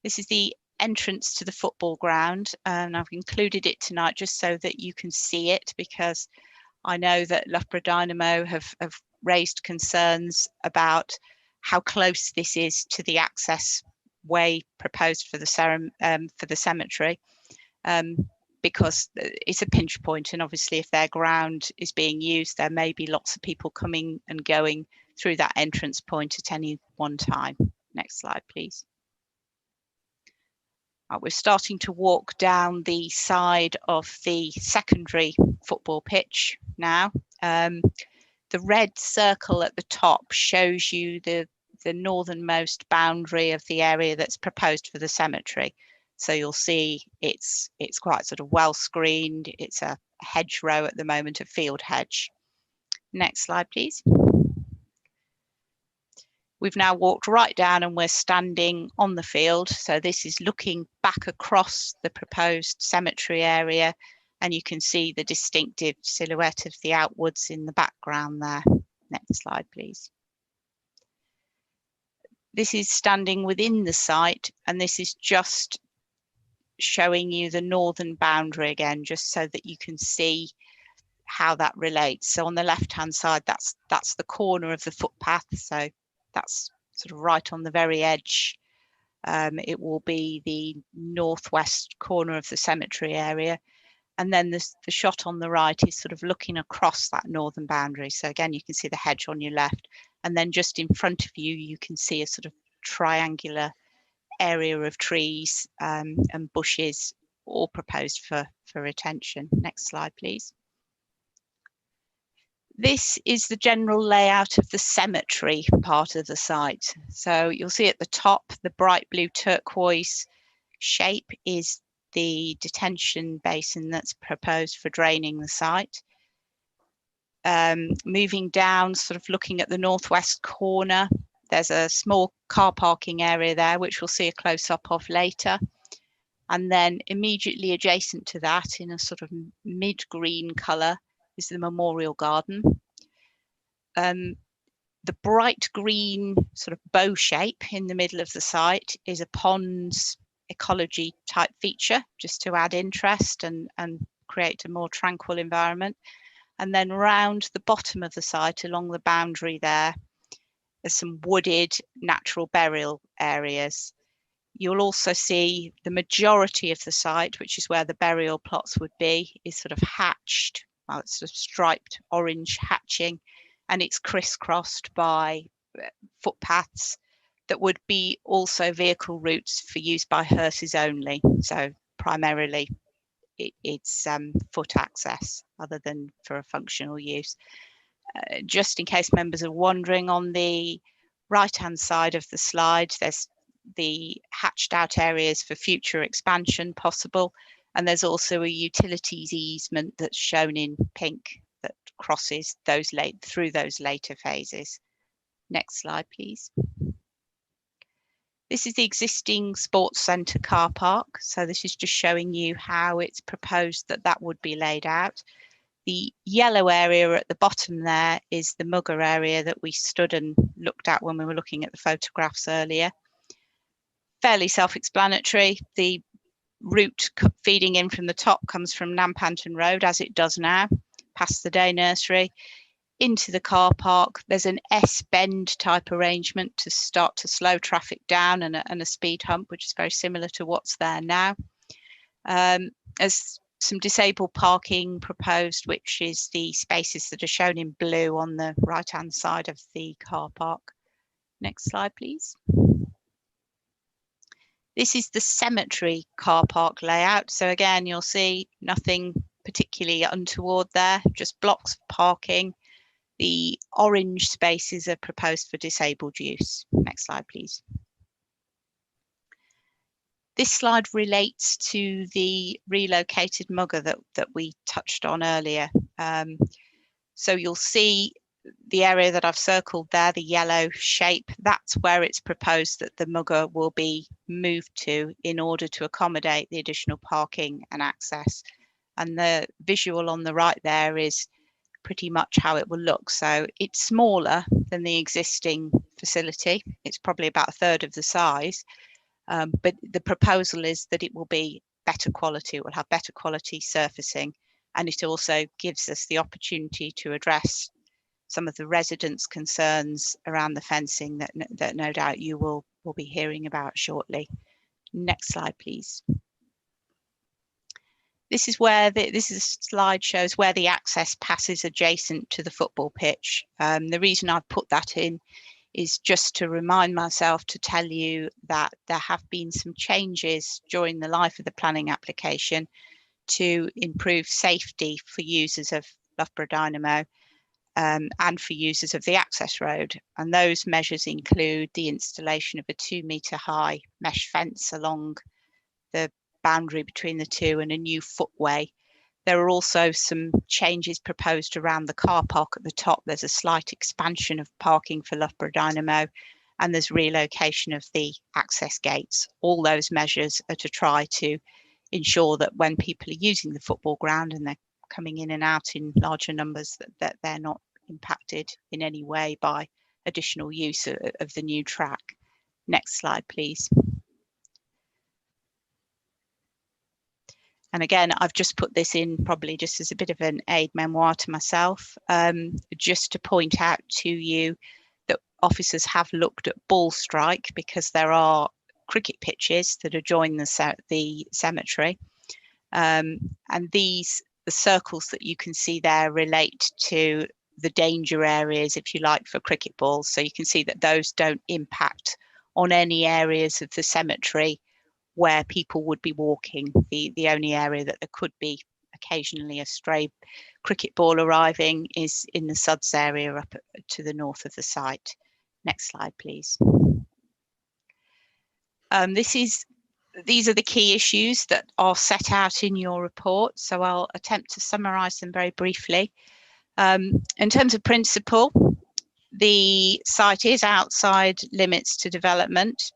This is the entrance to the football ground, and I've included it tonight just so that you can see it, because I know that Loughborough Dynamo have raised concerns about how close this is to the access way proposed for the cemetery, because it's a pinch point, and obviously if their ground is being used, there may be lots of people coming and going through that entrance point at any one time. Next slide, please. We're starting to walk down the side of the secondary football pitch now. The red circle at the top shows you the northernmost boundary of the area that's proposed for the cemetery. So you'll see it's quite sort of well screened. It's a hedgerow at the moment, a field hedge. Next slide, please. We've now walked right down and we're standing on the field. So this is looking back across the proposed cemetery area, and you can see the distinctive silhouette of the outwoods in the background there. Next slide, please. This is standing within the site, and this is just showing you the northern boundary again, just so that you can see how that relates. So on the left hand side, that's the corner of the footpath, so that's sort of right on the very edge. It will be the northwest corner of the cemetery area, and then the shot on the right is sort of looking across that northern boundary. So again, you can see the hedge on your left, and then just in front of you, you can see a sort of triangular area of trees and bushes, all proposed for retention. Next slide, please. This is the general layout of the cemetery part of the site. So you'll see at the top, the bright blue turquoise shape is the detention basin that's proposed for draining the site. Moving down, sort of looking at the northwest corner, there's a small car parking area there, which we'll see a close-up of later. And then immediately adjacent to that, in a sort of mid-green colour, is the memorial garden. The bright green sort of bow shape in the middle of the site is a ponds ecology type feature, just to add interest and create a more tranquil environment. And then round the bottom of the site, along the boundary there's some wooded natural burial areas. You'll also see the majority of the site, which is where the burial plots would be, is sort of hatched. Well, it's sort of striped orange hatching, and it's crisscrossed by footpaths that would be also vehicle routes for use by hearses only. So primarily it's foot access other than for a functional use. Just in case members are wondering, on the right hand side of the slide, there's the hatched out areas for future expansion possible, and there's also a utilities easement that's shown in pink that crosses those through those later phases. Next slide, please. This is the existing sports centre car park. So this is just showing you how it's proposed that would be laid out. The yellow area at the bottom there is the mugger area that we stood and looked at when we were looking at the photographs earlier. Fairly self-explanatory. The route feeding in from the top comes from Nampanton Road, as it does now, past the day nursery, into the car park. There's an S-bend type arrangement to start to slow traffic down, and a speed hump, which is very similar to what's there now. There's some disabled parking proposed, which is the spaces that are shown in blue on the right-hand side of the car park. Next slide, please. This is the cemetery car park layout. So again, you'll see nothing particularly untoward there, just blocks of parking. The orange spaces are proposed for disabled use. Next slide, please. This slide relates to the relocated mugger that we touched on earlier. So you'll see the area that I've circled there, the yellow shape, that's where it's proposed that the mugger will be moved to in order to accommodate the additional parking and access. And the visual on the right there is pretty much how it will look. So it's smaller than the existing facility. It's probably about a third of the size, but the proposal is that it will be better quality. It will have better quality surfacing, and it also gives us the opportunity to address some of the residents' concerns around the fencing that no doubt you will be hearing about shortly. Next slide, please. This is where this slide shows where the access passes adjacent to the football pitch. The reason I've put that in is just to remind myself to tell you that there have been some changes during the life of the planning application to improve safety for users of Loughborough Dynamo and for users of the access road. And those measures include the installation of a 2-metre high mesh fence along the boundary between the two and a new footway. There are also some changes proposed around the car park at the top. There's a slight expansion of parking for Loughborough Dynamo, and there's relocation of the access gates. All those measures are to try to ensure that when people are using the football ground and they're coming in and out in larger numbers, that they're not impacted in any way by additional use of the new track. Next slide, please. And again, I've just put this in probably just as a bit of an aid memoir to myself, just to point out to you that officers have looked at ball strike, because there are cricket pitches that adjoin the cemetery. And the circles that you can see there relate to the danger areas, if you like, for cricket balls. So you can see that those don't impact on any areas of the cemetery where people would be walking. The only area that there could be occasionally a stray cricket ball arriving is in the Suds area up to the north of the site. Next slide, please. These are the key issues that are set out in your report, so I'll attempt to summarise them very briefly. In terms of principle, the site is outside limits to development,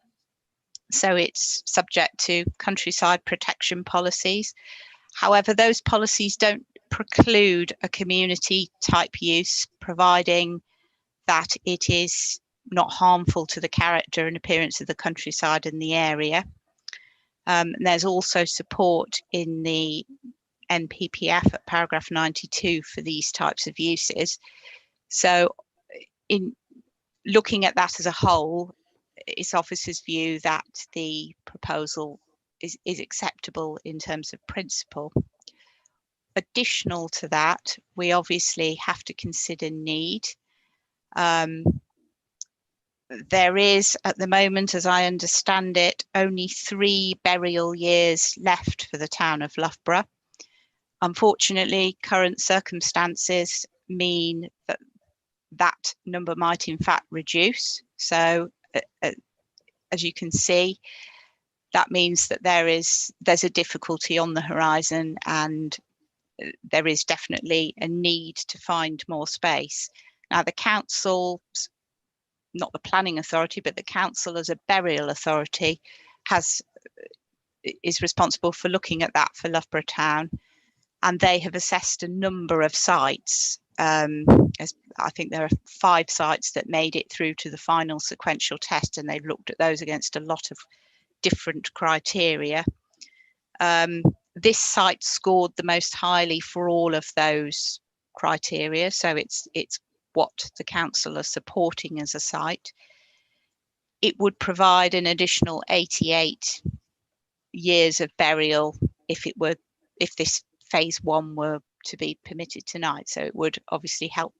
so it's subject to countryside protection policies. However, those policies don't preclude a community type use, providing that it is not harmful to the character and appearance of the countryside in the area. There's also support in the NPPF at paragraph 92 for these types of uses. So in looking at that as a whole, it's officers' view that the proposal is acceptable in terms of principle. Additional to that, we obviously have to consider need. There is, at the moment, as I understand it, only 3 burial years left for the town of Loughborough. Unfortunately, current circumstances mean that that number might in fact reduce. So as you can see, that means that there's a difficulty on the horizon, and there is definitely a need to find more space. Now, the council, not the planning authority, but the council as a burial authority is responsible for looking at that for Loughborough Town, and they have assessed a number of sites. As I think there are 5 sites that made it through to the final sequential test, and they've looked at those against a lot of different criteria. This site scored the most highly for all of those criteria, so it's what the council are supporting as a site. It would provide an additional 88 years of burial if this phase 1 were to be permitted tonight. So it would obviously help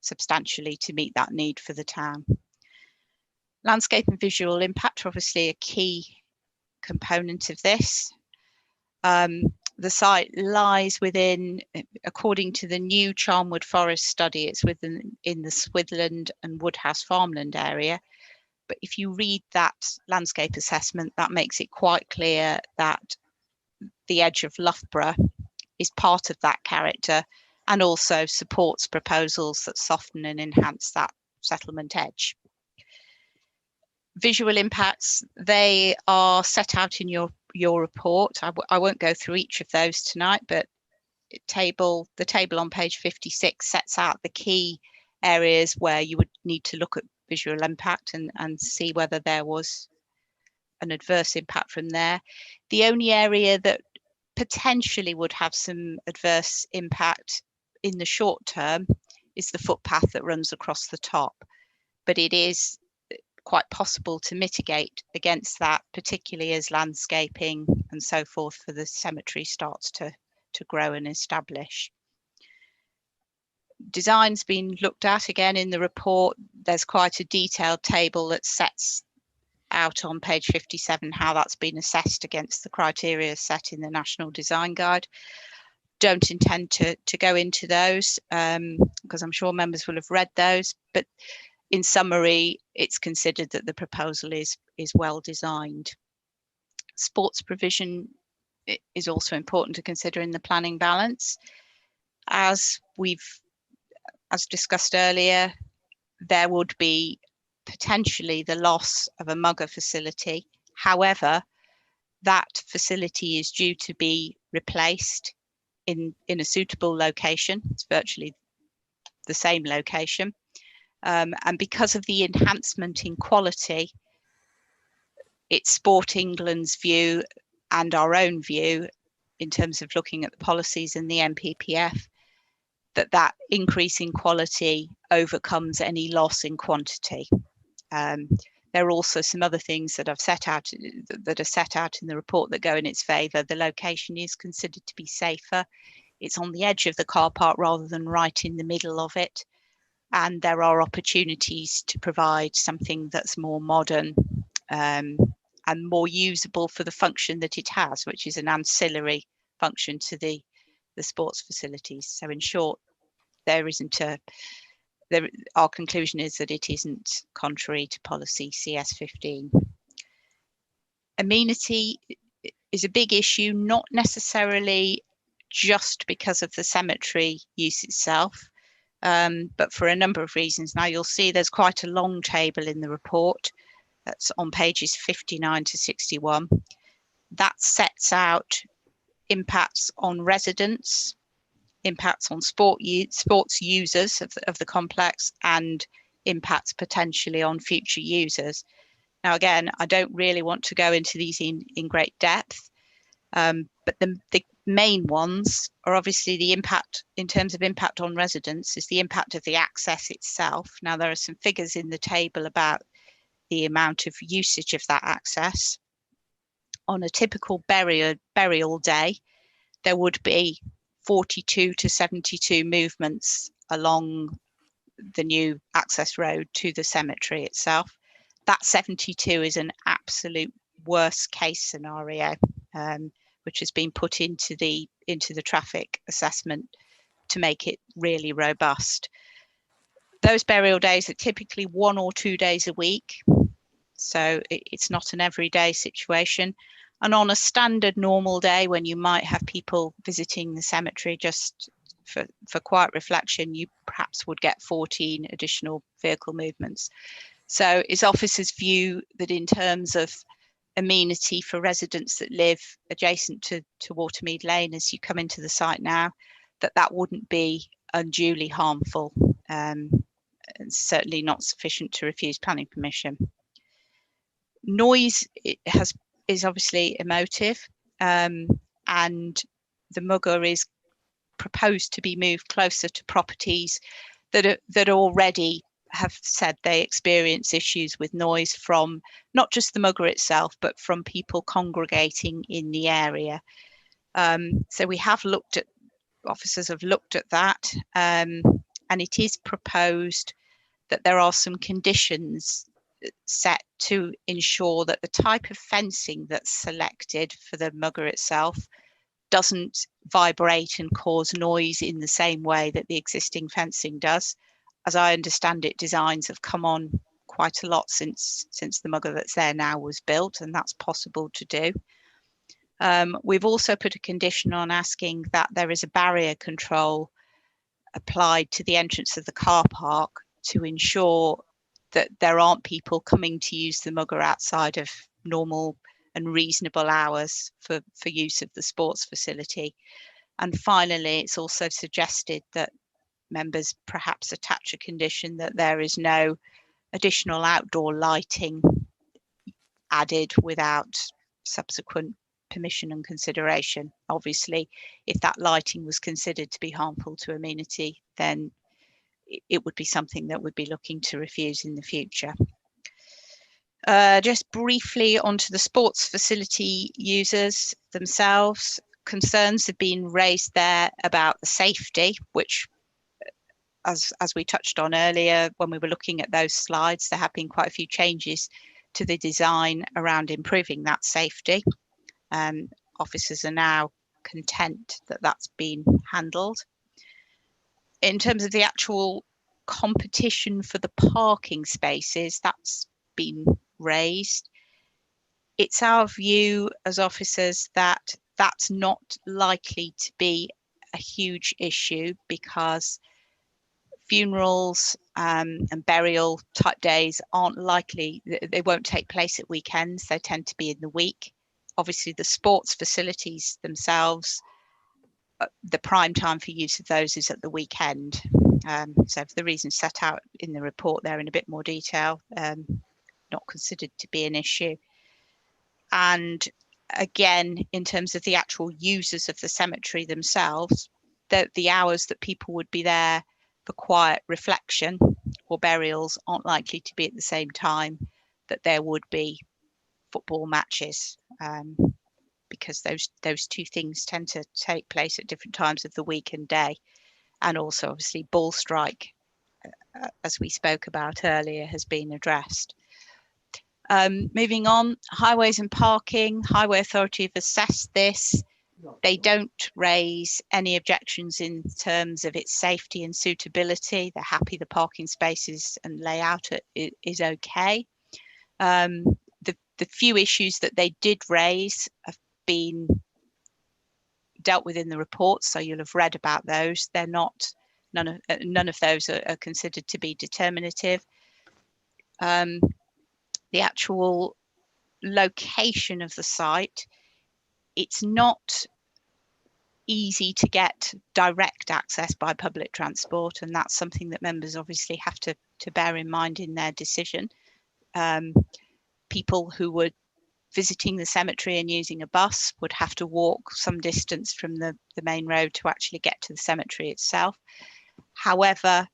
substantially to meet that need for the town. Landscape and visual impact are obviously a key component of this. The site lies within, according to the new Charnwood Forest study, it's within in the Swithland and Woodhouse farmland area. But if you read that landscape assessment, that makes it quite clear that the edge of Loughborough is part of that character, and also supports proposals that soften and enhance that settlement edge. Visual impacts, they are set out in your report. I won't go through each of those tonight, but the table on page 56 sets out the key areas where you would need to look at visual impact and see whether there was an adverse impact from there. The only area that potentially would have some adverse impact in the short term is the footpath that runs across the top, but it is quite possible to mitigate against that, particularly as landscaping and so forth for the cemetery starts to grow and establish. Design's been looked at again in the report. There's quite a detailed table that sets out on page 57 how that's been assessed against the criteria set in the National Design Guide. Don't intend to go into those because I'm sure members will have read those, but in summary, it's considered that the proposal is well designed. Sports provision is also important to consider in the planning balance. As discussed earlier, there would be potentially the loss of a mugger facility. However, that facility is due to be replaced in a suitable location. It's virtually the same location. And because of the enhancement in quality, it's Sport England's view and our own view in terms of looking at the policies and the MPPF, that increase in quality overcomes any loss in quantity. There are also some other things that I've set out that are set out in the report that go in its favour. The location is considered to be safer. It's on the edge of the car park rather than right in the middle of it. And there are opportunities to provide something that's more modern and more usable for the function that it has, which is an ancillary function to the sports facilities. So in short, our conclusion is that it isn't contrary to policy CS15. Amenity is a big issue, not necessarily just because of the cemetery use itself, but for a number of reasons. Now you'll see there's quite a long table in the report that's on pages 59 to 61. That sets out impacts on residents, impacts on sports users of the complex, and impacts potentially on future users. Now, again, I don't really want to go into these in great depth, but the main ones are obviously the impact in terms of impact on residents is the impact of the access itself. Now, there are some figures in the table about the amount of usage of that access. On a typical burial day, there would be 42 to 72 movements along the new access road to the cemetery itself. That 72 is an absolute worst case scenario, which has been put into the traffic assessment to make it really robust. Those burial days are typically 1 or 2 days a week, so it's not an everyday situation. And on a standard normal day, when you might have people visiting the cemetery just for quiet reflection, you perhaps would get 14 additional vehicle movements. So it's officers' view that in terms of amenity for residents that live adjacent to Watermead Lane as you come into the site now, that wouldn't be unduly harmful, and certainly not sufficient to refuse planning permission. Noise is obviously emotive, and the mugger is proposed to be moved closer to properties that already have said they experience issues with noise from not just the mugger itself, but from people congregating in the area. So we have officers have looked at that, and it is proposed that there are some conditions set to ensure that the type of fencing that's selected for the mugger itself doesn't vibrate and cause noise in the same way that the existing fencing does. As I understand it, designs have come on quite a lot since the mugger that's there now was built, and that's possible to do. We've also put a condition on asking that there is a barrier control applied to the entrance of the car park to ensure that there aren't people coming to use the mugger outside of normal and reasonable hours for use of the sports facility. And finally, it's also suggested that members perhaps attach a condition that there is no additional outdoor lighting added without subsequent permission and consideration. Obviously, if that lighting was considered to be harmful to amenity, then it would be something that would be looking to refuse in the future. Just briefly onto the sports facility users themselves, concerns have been raised there about the safety, which as we touched on earlier when we were looking at those slides, there have been quite a few changes to the design around improving that safety. Officers are now content that that's been handled. In terms of the actual competition for the parking spaces, that's been raised. It's our view as officers that that's not likely to be a huge issue because funerals and burial type days aren't likely, they won't take place at weekends, they tend to be in the week. Obviously the sports facilities themselves, the prime time for use of those is at the weekend. So for the reasons set out in the report there in a bit more detail, not considered to be an issue. And again, in terms of the actual users of the cemetery themselves, the hours that people would be there for quiet reflection or burials aren't likely to be at the same time that there would be football matches, because those two things tend to take place at different times of the week and day. And also, obviously, ball strike, as we spoke about earlier, has been addressed. Moving on, highways and parking. Highway Authority have assessed this. They don't raise any objections in terms of its safety and suitability. They're happy the parking spaces and layout is okay. The few issues that they did raise have been dealt with in the report, so you'll have read about those. They're not, none of those are considered to be determinative. The actual location of the site, it's not easy to get direct access by public transport, and that's something that members obviously have to bear in mind in their decision. People who were visiting the cemetery and using a bus would have to walk some distance from the main road to actually get to the cemetery itself. However,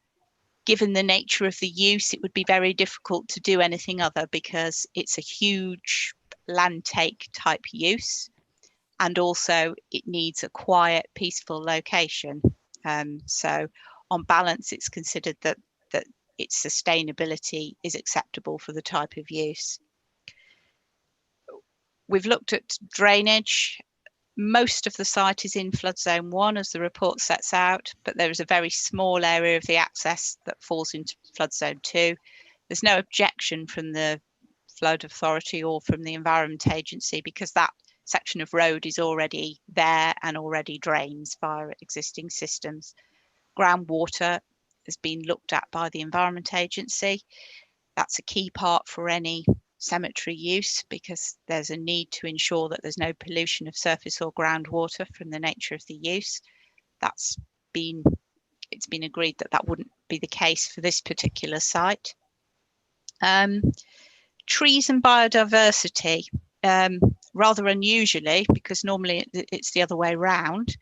given the nature of the use, it would be very difficult to do anything other, because it's a huge land take type use, and also it needs a quiet, peaceful location. So on balance, it's considered that its sustainability is acceptable for the type of use. We've looked at drainage. Most of the site is in flood zone 1, as the report sets out, but there is a very small area of the access that falls into flood zone 2. There's no objection from the flood authority or from the Environment Agency, because that section of road is already there and already drains via existing systems. Groundwater has been looked at by the Environment Agency. That's a key part for any cemetery use, because there's a need to ensure that there's no pollution of surface or groundwater from the nature of the use. It's been agreed that that wouldn't be the case for this particular site. Trees and biodiversity, rather unusually, because normally it's the other way around.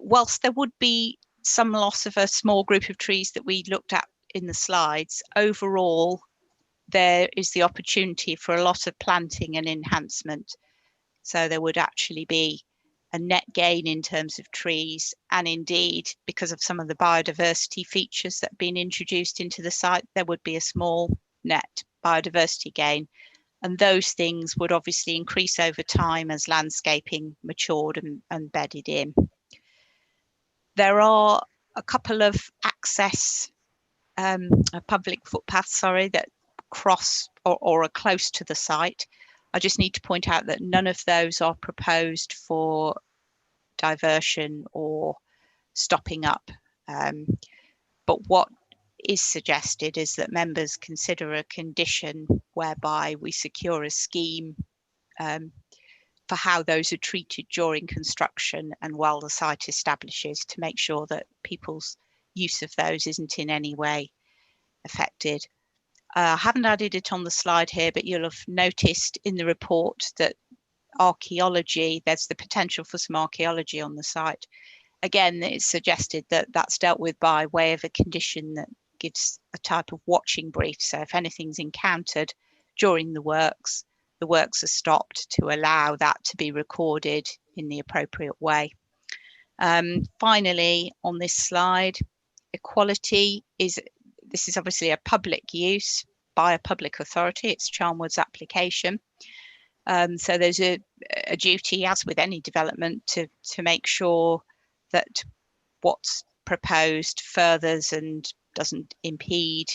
Whilst there would be some loss of a small group of trees that we looked at in the slides, overall there is the opportunity for a lot of planting and enhancement. So there would actually be a net gain in terms of trees, and indeed, because of some of the biodiversity features that have been introduced into the site, there would be a small net biodiversity gain. And those things would obviously increase over time as landscaping matured and bedded in. There are a couple of access, public footpaths, that cross or are close to the site. I just need to point out that none of those are proposed for diversion or stopping up. But what is suggested is that members consider a condition whereby we secure a scheme for how those are treated during construction and while the site establishes, to make sure that people's use of those isn't in any way affected. I haven't added it on the slide here, but you'll have noticed in the report that archaeology, there's the potential for some archaeology on the site. Again, it's suggested that that's dealt with by way of a condition that gives a type of watching brief. So if anything's encountered during the works are stopped to allow that to be recorded in the appropriate way. Finally, on this slide, equality this is obviously a public use by a public authority. It's Charnwood's application. So there's a duty, as with any development, to make sure that what's proposed furthers and doesn't impede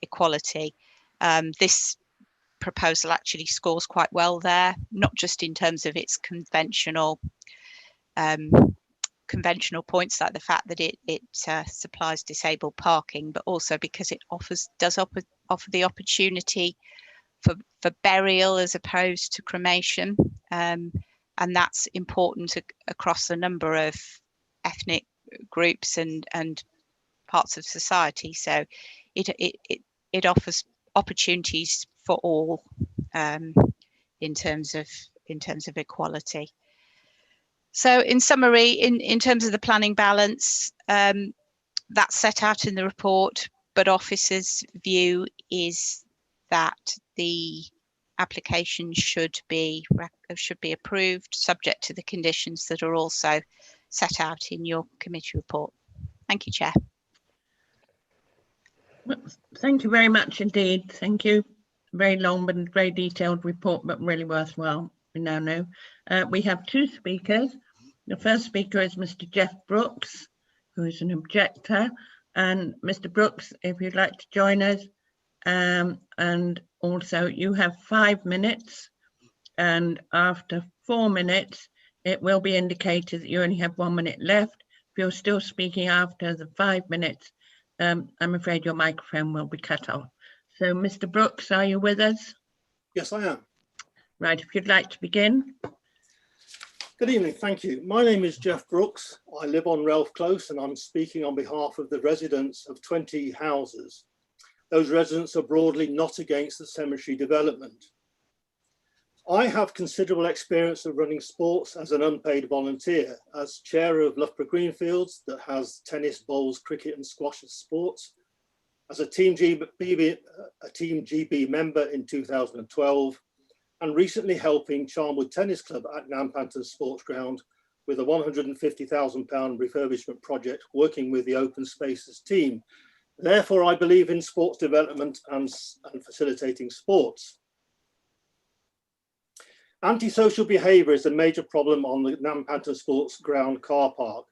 equality. This proposal actually scores quite well there, not just in terms of its conventional points, like the fact that it supplies disabled parking, but also because it does offer the opportunity for burial as opposed to cremation, and that's important across a number of ethnic groups and parts of society. So it offers opportunities for all in terms of in terms of equality. So in summary, in terms of the planning balance, that's set out in the report, but officers' view is that the application should be approved, subject to the conditions that are also set out in your committee report. Thank you, Chair. Thank you very much indeed. Thank you. Very long but very detailed report, but really worthwhile. We now know. We have two speakers. The first speaker is Mr. Jeff Brooks, who is an objector. And Mr. Brooks, if you'd like to join us, and also you have 5 minutes, and after 4 minutes, it will be indicated that you only have 1 minute left. If you're still speaking after the 5 minutes, I'm afraid your microphone will be cut off. So, Mr. Brooks, are you with us? Yes, I am. Right, if you'd like to begin. Good evening, thank you. My name is Jeff Brooks. I live on Relf Close and I'm speaking on behalf of the residents of 20 houses. Those residents are broadly not against the cemetery development. I have considerable experience of running sports as an unpaid volunteer, as chair of Loughborough Greenfields that has tennis, bowls, cricket and squash as sports, as a Team GB member in 2012, and recently helping Charnwood Tennis Club at Nampanton Sports Ground with a £150,000 refurbishment project working with the Open Spaces team. Therefore, I believe in sports development and facilitating sports. Antisocial behaviour is a major problem on the Nampanton Sports Ground car park.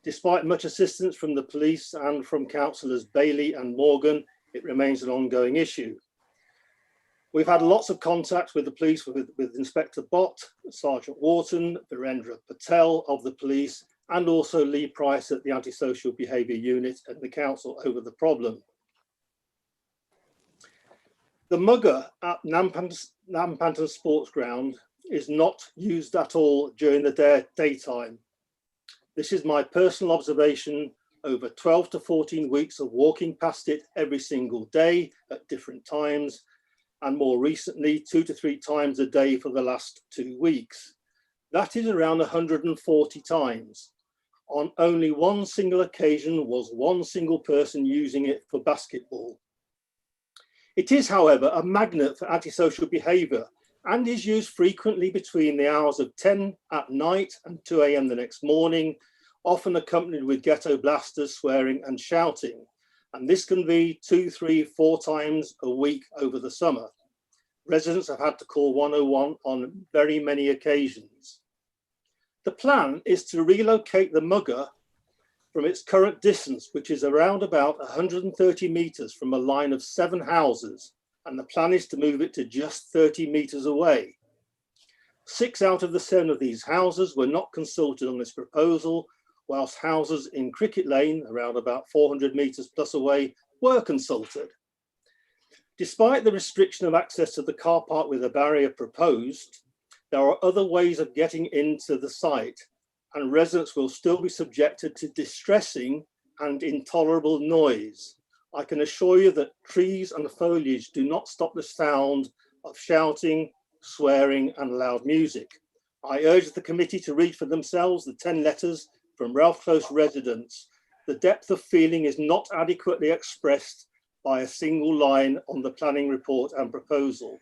Despite much assistance from the police and from councillors Bailey and Morgan, it remains an ongoing issue. We've had lots of contact with the police, with Inspector Bott, Sergeant Wharton, Virendra Patel of the police, and also Lee Price at the Antisocial Behaviour Unit and the council over the problem. The mugger at Nampanton Sports Ground is not used at all during the daytime. This is my personal observation over 12 to 14 weeks of walking past it every single day at different times, and more recently 2 to 3 times a day for the last 2 weeks. That is around 140 times. On only one single occasion was one single person using it for basketball. It is, however, a magnet for antisocial behaviour and is used frequently between the hours of 10 at night and 2 AM the next morning, often accompanied with ghetto blasters, swearing and shouting. And this can be 2, 3, 4 times a week over the summer. Residents have had to call 101 on very many occasions. The plan is to relocate the mugger from its current distance, which is around about 130 metres from a line of 7 houses, and the plan is to move it to just 30 metres away. 6 out of the 7 of these houses were not consulted on this proposal, whilst houses in Cricket Lane, around about 400 metres plus away, were consulted. Despite the restriction of access to the car park with a barrier proposed, there are other ways of getting into the site, and residents will still be subjected to distressing and intolerable noise. I can assure you that trees and foliage do not stop the sound of shouting, swearing and loud music. I urge the committee to read for themselves the 10 letters from Relf Close residents. The depth of feeling is not adequately expressed by a single line on the planning report and proposal.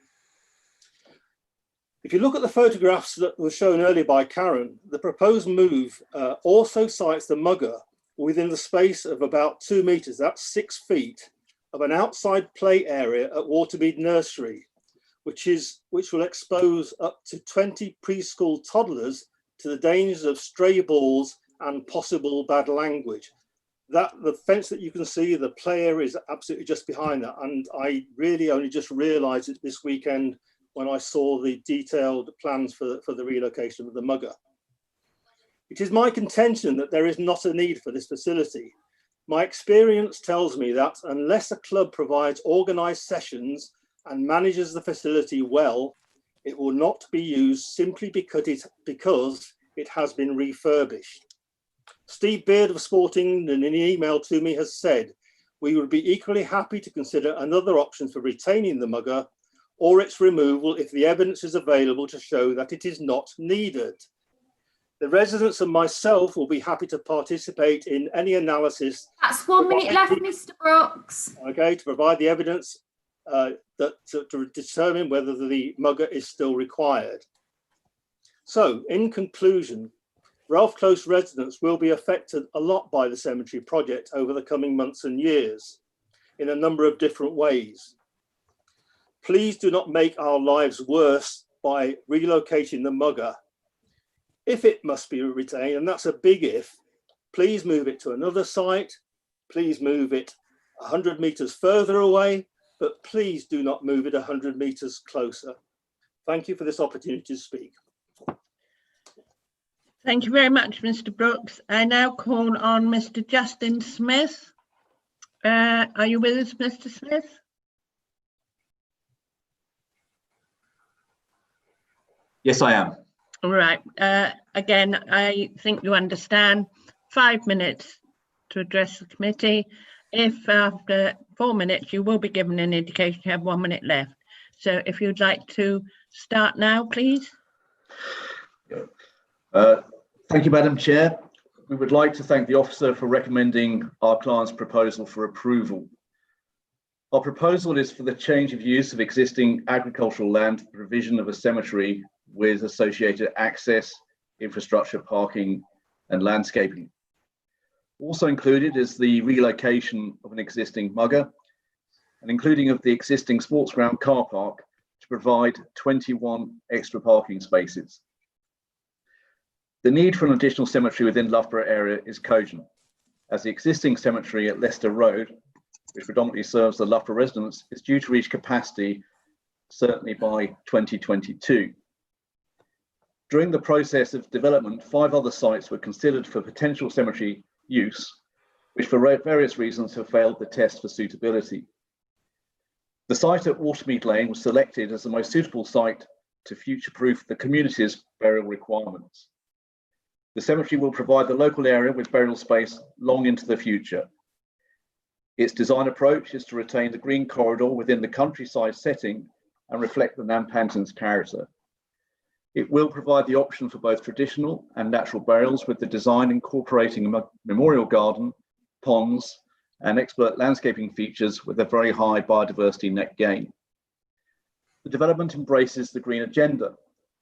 If you look at the photographs that were shown earlier by Karen, the proposed move also sites the mugger within the space of about 2 metres, that's 6 feet, of an outside play area at Watermead Nursery, which will expose up to 20 preschool toddlers to the dangers of stray balls and possible bad language. The fence that you can see, the play area is absolutely just behind that, and I really only just realised it this weekend when I saw the detailed plans for the relocation of the mugger. It is my contention that there is not a need for this facility. My experience tells me that unless a club provides organised sessions and manages the facility well, it will not be used simply because it has been refurbished. Steve Beard of Sporting, in an email to me, has said, we would be equally happy to consider another option for retaining the mugger, or its removal if the evidence is available to show that it is not needed. The residents and myself will be happy to participate in any analysis. That's 1 minute left, Mr. Brooks. Okay, to provide the evidence to determine whether the mugger is still required. So, in conclusion, Ralph Close residents will be affected a lot by the cemetery project over the coming months and years in a number of different ways. Please do not make our lives worse by relocating the mugger. If it must be retained, and that's a big if, please move it to another site. Please move it 100 metres further away, but please do not move it 100 metres closer. Thank you for this opportunity to speak. Thank you very much, Mr. Brooks. I now call on Mr. Justin Smith. Are you with us, Mr. Smith? Yes, I am. All right. Again, I think you understand 5 minutes to address the committee. If after 4 minutes you will be given an indication you have 1 minute left. So if you'd like to start now, please. Thank you, Madam Chair. We would like to thank the officer for recommending our client's proposal for approval. Our proposal is for the change of use of existing agricultural land for the provision of a cemetery with associated access, infrastructure, parking, and landscaping. Also included is the relocation of an existing mugger and including of the existing sports ground car park to provide 21 extra parking spaces. The need for an additional cemetery within Loughborough area is cogent, as the existing cemetery at Leicester Road, which predominantly serves the Loughborough residents, is due to reach capacity certainly by 2022. During the process of development, 5 other sites were considered for potential cemetery use, which for various reasons have failed the test for suitability. The site at Watermead Lane was selected as the most suitable site to future-proof the community's burial requirements. The cemetery will provide the local area with burial space long into the future. Its design approach is to retain the green corridor within the countryside setting and reflect the Nampantons' character. It will provide the option for both traditional and natural burials, with the design incorporating a memorial garden, ponds, and expert landscaping features with a very high biodiversity net gain. The development embraces the green agenda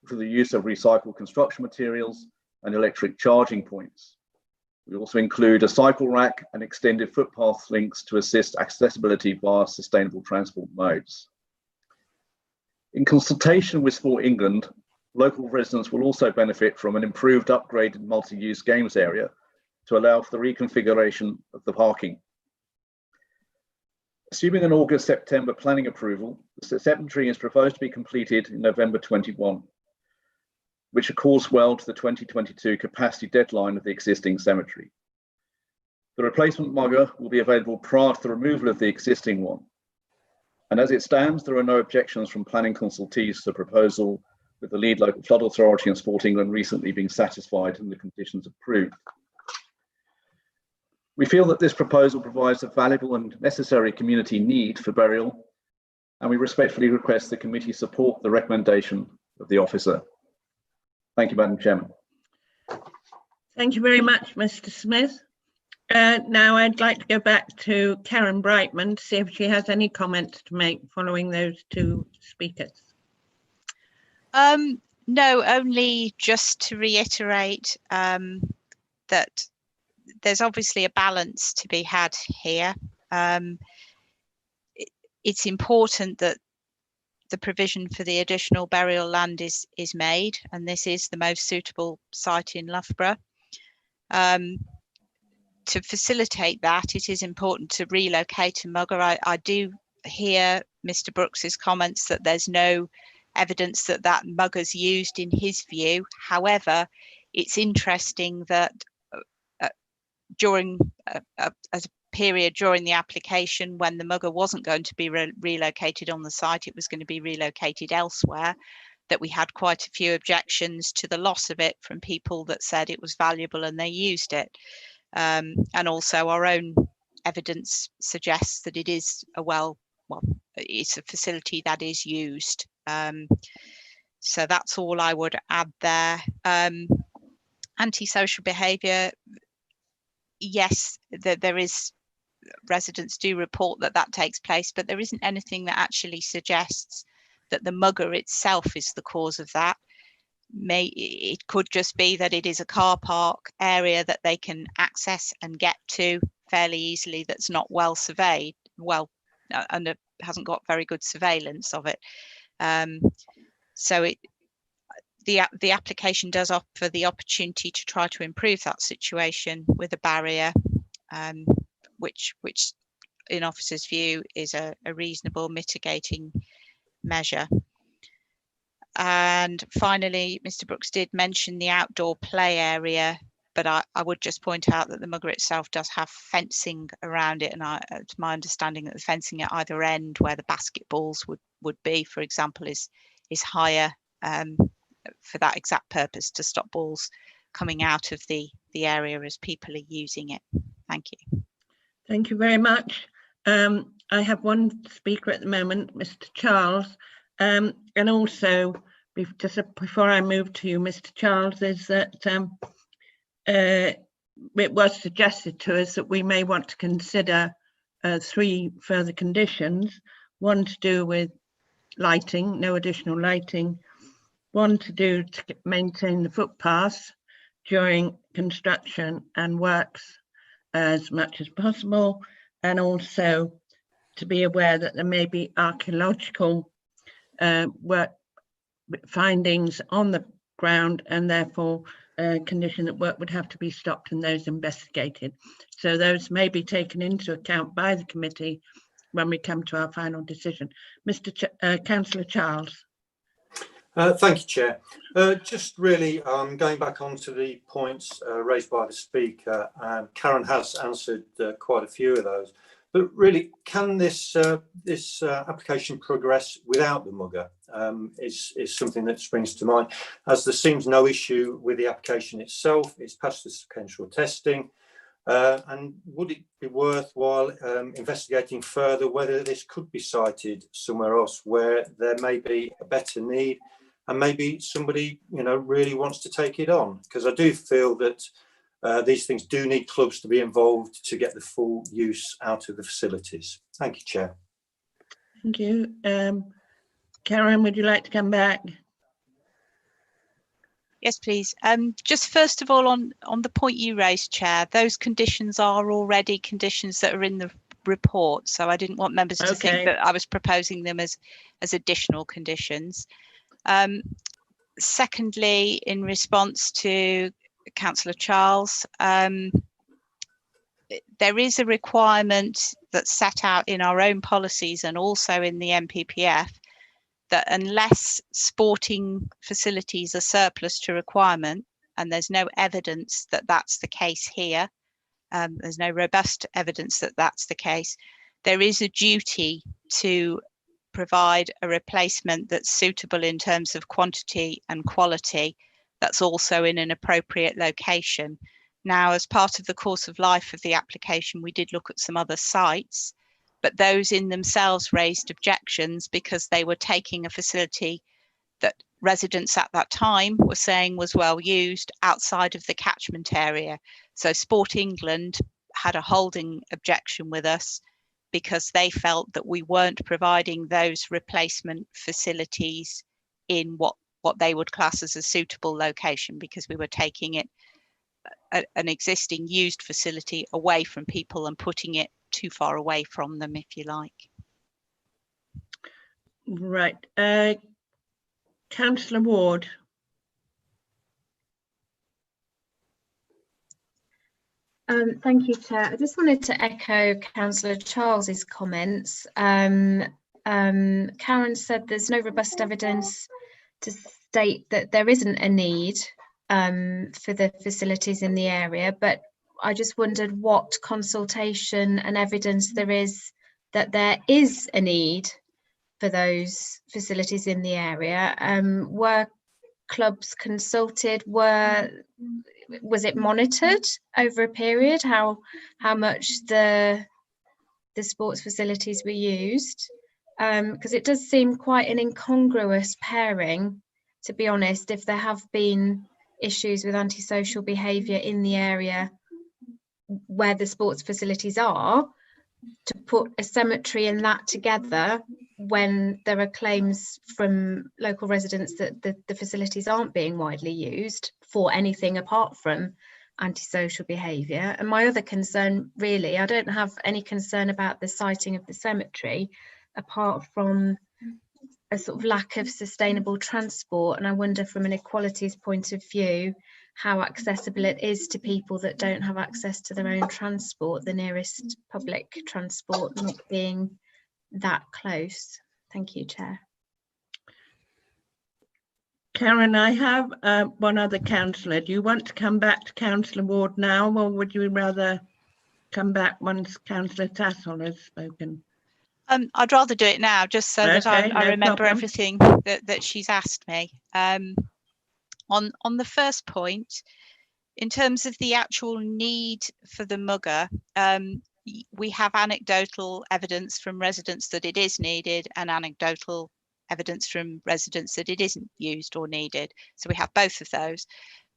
through the use of recycled construction materials and electric charging points. We also include a cycle rack and extended footpath links to assist accessibility via sustainable transport modes. In consultation with Sport England, local residents will also benefit from an improved upgraded multi-use games area to allow for the reconfiguration of the parking. Assuming an August-September planning approval, the cemetery is proposed to be completed in November 21, which accords well to the 2022 capacity deadline of the existing cemetery. The replacement mugger will be available prior to the removal of the existing one. And as it stands, there are no objections from planning consultees to the proposal, with the lead local flood authority and Sport England recently being satisfied and the conditions approved. We feel that this proposal provides a valuable and necessary community need for burial, and we respectfully request the committee support the recommendation of the officer. Thank you, Madam Chairman. Thank you very much, Mr. Smith. Now I'd like to go back to Karen Brightman to see if she has any comments to make following those 2 speakers. No, only just to reiterate that there's obviously a balance to be had here. It's important that the provision for the additional burial land is made, and this is the most suitable site in Loughborough. To facilitate that, it is important to relocate a mugger. I do hear Mr. Brooks's comments that there's no evidence that that mugger's used in his view. However, it's interesting that during a period during the application when the mugger wasn't going to be relocated on the site, it was going to be relocated elsewhere, that we had quite a few objections to the loss of it from people that said it was valuable and they used it. And also our own evidence suggests that it is a it's a facility that is used. So that's all I would add there. Antisocial behaviour, yes, there is, residents do report that takes place, but there isn't anything that actually suggests that the mugger itself is the cause of that. It could just be that it is a car park area that they can access and get to fairly easily, that's not well surveyed, and it hasn't got very good surveillance of it. So the application does offer the opportunity to try to improve that situation with a barrier, which in officers' view is a reasonable mitigating measure. And finally, Mr. Brooks did mention the outdoor play area, but I would just point out that the mugger itself does have fencing around it, and it's my understanding that the fencing at either end where the basketballs would be, for example, is higher for that exact purpose, to stop balls coming out of the area as people are using it. Thank you. Thank you very much. I have one speaker at the moment, Mr. Charles, and also just before I move to you, Mr. Charles, is that it was suggested to us that we may want to consider 3 further conditions. One to do with lighting, no additional lighting. One to do to maintain the footpaths during construction and works as much as possible, and also to be aware that there may be archaeological work findings on the ground, and therefore condition that work would have to be stopped and those investigated. So those may be taken into account by the committee when we come to our final decision. Councillor Charles. Thank you, Chair. Just really going back onto the points raised by the speaker, Karen has answered quite a few of those. But really, can this application progress without the mugger? Is something that springs to mind, as there seems no issue with the application itself. It's passed the sequential testing, and would it be worthwhile investigating further whether this could be sited somewhere else where there may be a better need, and maybe somebody really wants to take it on? Because I do feel that these things do need clubs to be involved to get the full use out of the facilities. Thank you, Chair. Thank you. Karen, would you like to come back? Yes, please. Just first of all, on the point you raised, Chair, those conditions are already conditions that are in the report, so I didn't want members to think that I was proposing them as additional conditions. Secondly, in response to Councillor Charles, there is a requirement that's set out in our own policies and also in the MPPF that unless sporting facilities are surplus to requirement, and there's no evidence that that's the case here, there's no robust evidence that that's the case, there is a duty to provide a replacement that's suitable in terms of quantity and quality, that's also in an appropriate location. Now, as part of the course of life of the application, we did look at some other sites, but those in themselves raised objections because they were taking a facility that residents at that time were saying was well used outside of the catchment area. So Sport England had a holding objection with us because they felt that we weren't providing those replacement facilities in what they would class as a suitable location, because we were taking it an existing used facility away from people and putting it too far away from them, if you like. Right. Councillor Ward. Thank you, Chair. I just wanted to echo Councillor Charles's comments. Karen said there's no robust evidence to state that there isn't a need for the facilities in the area, but I just wondered what consultation and evidence there is that there is a need for those facilities in the area. Were clubs consulted? Was it monitored over a period how much the sports facilities were used? because it does seem quite an incongruous pairing, to be honest, if there have been issues with antisocial behaviour in the area where the sports facilities are, to put a cemetery and that together when there are claims from local residents that the facilities aren't being widely used for anything apart from antisocial behaviour. And my other concern, really, I don't have any concern about the siting of the cemetery apart from a sort of lack of sustainable transport. And I wonder, from an equalities point of view, how accessible it is to people that don't have access to their own transport, the nearest public transport not being that close. Thank you, Chair. Karen, I have one other councillor. Do you want to come back to Councillor Ward now, or would you rather come back once Councillor Tassell has spoken? I'd rather do it now, just so that I remember everything that she's asked me. On the first point, in terms of the actual need for the mugger, we have anecdotal evidence from residents that it is needed, and anecdotal evidence from residents that it isn't used or needed. So we have both of those.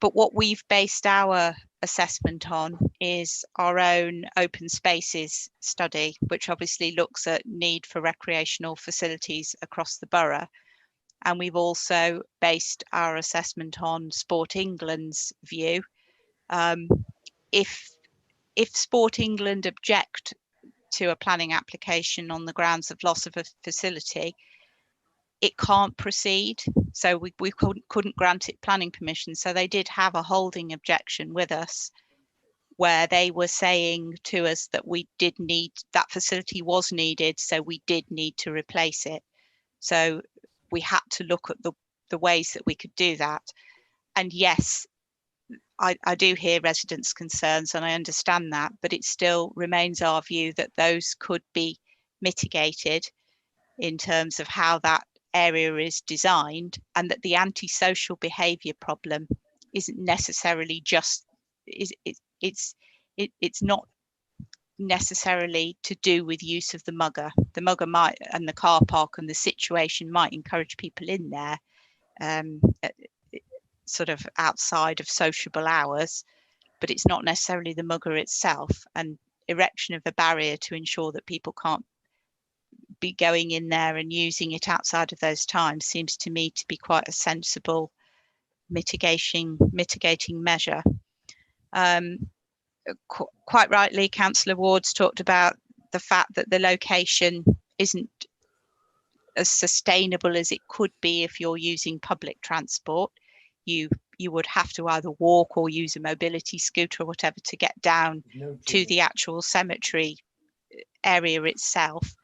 But what we've based our assessment on is our own open spaces study, which obviously looks at need for recreational facilities across the borough. And we've also based our assessment on Sport England's view. If Sport England object to a planning application on the grounds of loss of a facility, it can't proceed. So we couldn't grant it planning permission. So they did have a holding objection with us, where they were saying to us that we did need, that facility was needed, so we did need to replace it. So we had to look at the ways that we could do that. And yes, I do hear residents' concerns, and I understand that, but it still remains our view that those could be mitigated in terms of how that area is designed, and that the antisocial behaviour problem isn't necessarily just, it's not necessarily to do with use of the mugger. The mugger might, and the car park and the situation might encourage people in there sort of outside of sociable hours, but it's not necessarily the mugger itself. And erection of a barrier to ensure that people can't be going in there and using it outside of those times seems to me to be quite a sensible mitigating measure. Quite rightly, Councillor Ward's talked about the fact that the location isn't as sustainable as it could be if you're using public transport. You would have to either walk or use a mobility scooter or whatever to get down to the actual cemetery area itself.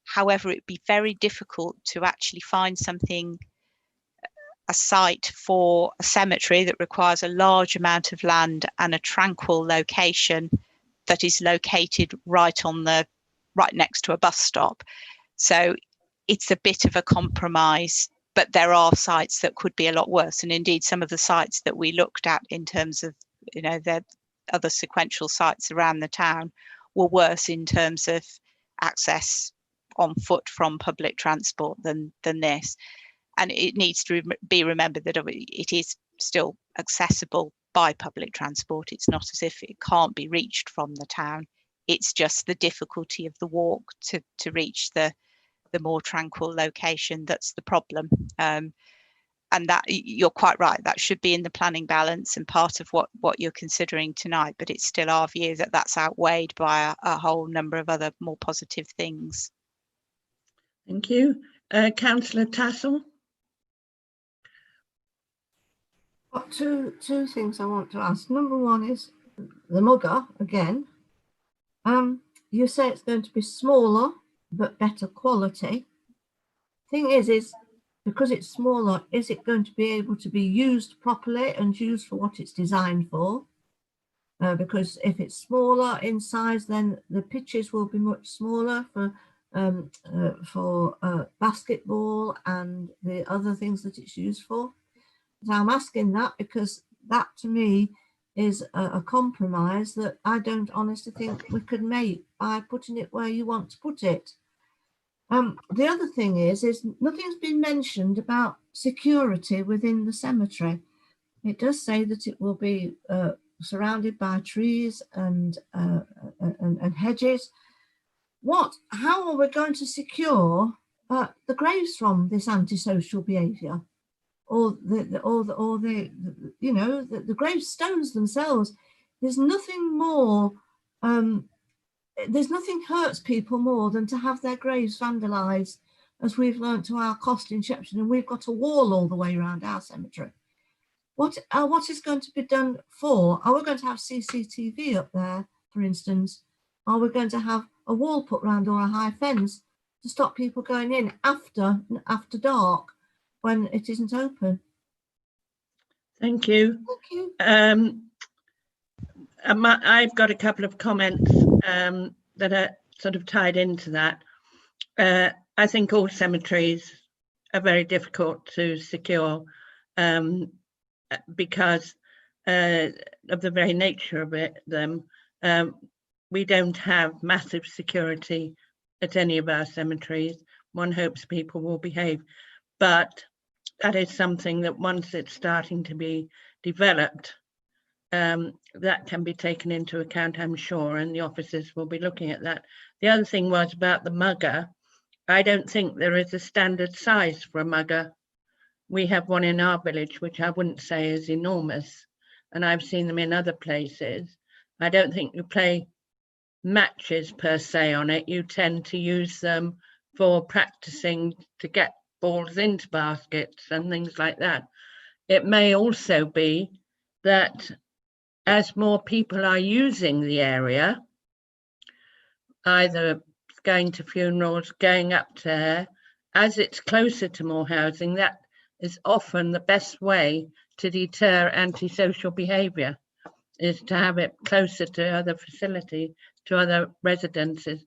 However, it'd be very difficult to actually find a site for a cemetery that requires a large amount of land and a tranquil location that is located right next to a bus stop. So it's a bit of a compromise, but there are sites that could be a lot worse. And indeed, some of the sites that we looked at in terms of, the other sequential sites around the town were worse in terms of access on foot from public transport than this. And it needs to be remembered that it is still accessible by public transport. It's not as if it can't be reached from the town. It's just the difficulty of the walk to reach the more tranquil location that's the problem. And that, you're quite right, that should be in the planning balance and part of what you're considering tonight, but it's still our view that that's outweighed by a whole number of other more positive things. Thank you. Councillor Tassell. Got two things I want to ask. Number one is the mugger again. You say it's going to be smaller but better quality. Thing is because it's smaller, is it going to be able to be used properly and used for what it's designed for? Because if it's smaller in size, then the pitches will be much smaller for basketball and the other things that it's used for. So I'm asking that because that to me is a compromise that I don't honestly think we could make by putting it where you want to put it. The other thing is nothing's been mentioned about security within the cemetery. It does say that it will be surrounded by trees and hedges. How are we going to secure the graves from this antisocial behaviour, or the gravestones themselves? There's nothing more. There's nothing hurts people more than to have their graves vandalised, as we've learnt to our cost in Shepperton, and we've got a wall all the way around our cemetery. What is going to be done for? Are we going to have CCTV up there, for instance? Are we going to have a wall put round or a high fence to stop people going in after dark when it isn't open? Thank you. Thank you. I've got a couple of comments that are sort of tied into that. I think all cemeteries are very difficult to secure because of the very nature of them. We don't have massive security at any of our cemeteries. One hopes people will behave, but that is something that once it's starting to be developed, that can be taken into account, I'm sure, and the officers will be looking at that. The other thing was about the mugger. I don't think there is a standard size for a mugger. We have one in our village, which I wouldn't say is enormous, and I've seen them in other places. I don't think you play matches per se on it. You tend to use them for practicing to get balls into baskets and things like that. It may also be that as more people are using the area, either going to funerals, going up there, as it's closer to more housing, that is often the best way to deter antisocial behaviour, is to have it closer to other facilities, to other residences.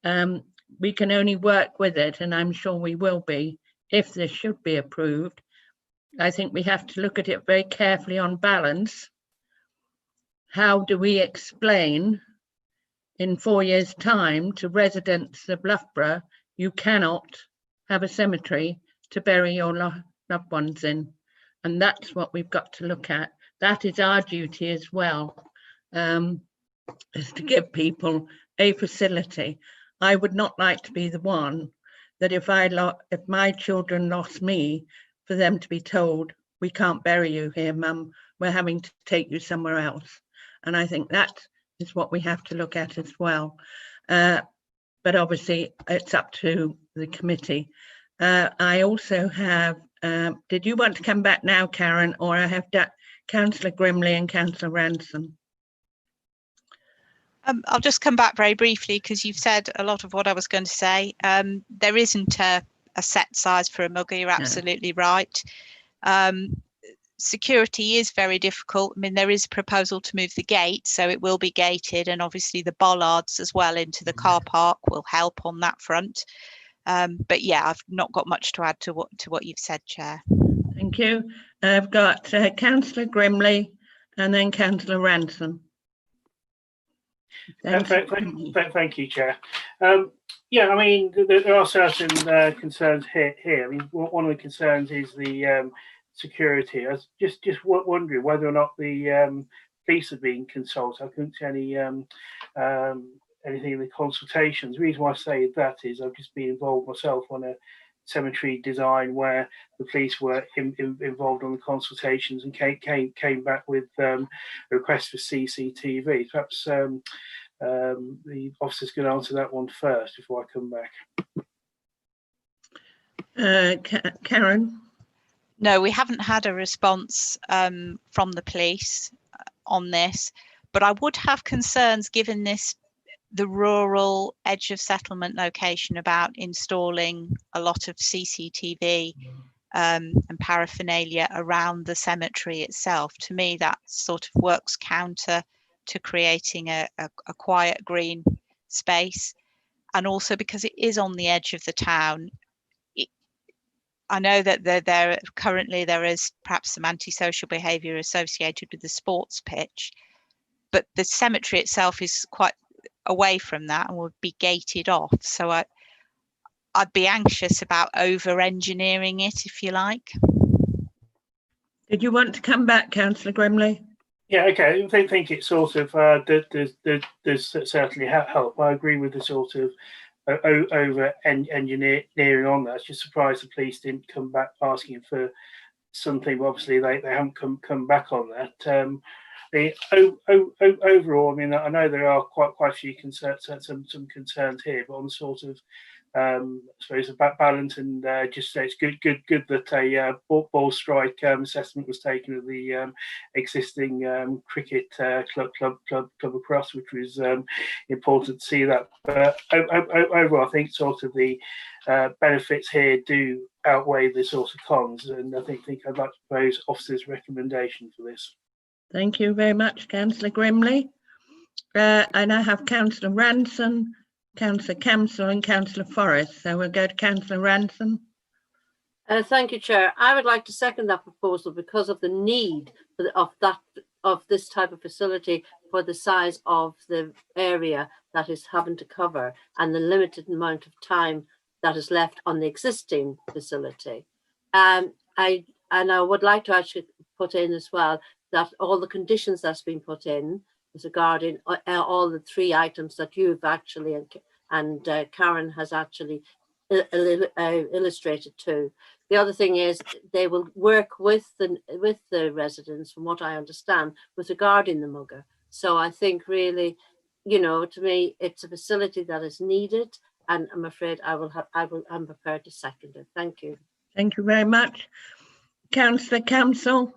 We can only work with it, and I'm sure we will be, if this should be approved. I think we have to look at it very carefully on balance. How do we explain in 4 years' time to residents of Loughborough, you cannot have a cemetery to bury your loved ones in? And that's what we've got to look at. That is our duty as well, is to give people a facility. I would not like to be the one that if my children lost me, for them to be told, we can't bury you here, Mum, we're having to take you somewhere else. And I think that is what we have to look at as well. But obviously it's up to the committee. I also have, did you want to come back now, Karen, or I have Councillor Grimley and Councillor Ransom? I'll just come back very briefly because you've said a lot of what I was going to say. There isn't a set size for a mugger, you're absolutely right. Security is very difficult. I mean, there is a proposal to move the gate, so it will be gated, and obviously the bollards as well into the car park will help on that front. But yeah, I've not got much to add to what you've said, Chair. Thank you. I've got Councillor Grimley and then Councillor Ransom. Thank you, Chair. Yeah, I mean, there are certain concerns here. I mean, one of the concerns is the security. I was just wondering whether or not the police have been consulted. I couldn't see anything in the consultations. The reason why I say that is I've just been involved myself on a cemetery design where the police were involved on the consultations and came back with a request for CCTV. Perhaps the officers can answer that one first before I come back. Karen? No, we haven't had a response from the police on this, but I would have concerns given the rural edge of settlement location about installing a lot of CCTV and paraphernalia around the cemetery itself. To me, that sort of works counter to creating a quiet green space, and also because it is on the edge of the town. I know that there currently is perhaps some antisocial behaviour associated with the sports pitch, but the cemetery itself is quite away from that and would be gated off. So I'd be anxious about over-engineering it, if you like. Did you want to come back, Councillor Grimley? Yeah, okay. I think it's sort of there's certainly help. I agree with the sort of over engineering on that. Just surprised the police didn't come back asking for something. Obviously, they haven't come back on that. Overall, I mean, I know there are quite a few concerns, some concerns here, but on sort of I suppose about balance and just say it's good that a ball strike assessment was taken of the existing cricket club across, which was important to see that. But overall, I think sort of the benefits here do outweigh the sort of cons, and I think I'd like to propose officers' recommendation for this. Thank you very much, Councillor Grimley. I now have Councillor Ranson, Councillor Camsell and Councillor Forrest. So we'll go to Councillor Ranson. Thank you, Chair. I would like to second that proposal because of the need of this type of facility for the size of the area that is having to cover and the limited amount of time that is left on the existing facility. I would like to actually put in as well that all the conditions that's been put in regarding all the 3 items that you've actually and Karen has actually illustrated too. The other thing is they will work with the residents, from what I understand, with regarding the mugger. So I think really, you know, to me, it's a facility that is needed, and I'm afraid I'm prepared to second it. Thank you. Thank you very much, Councillor Camsell.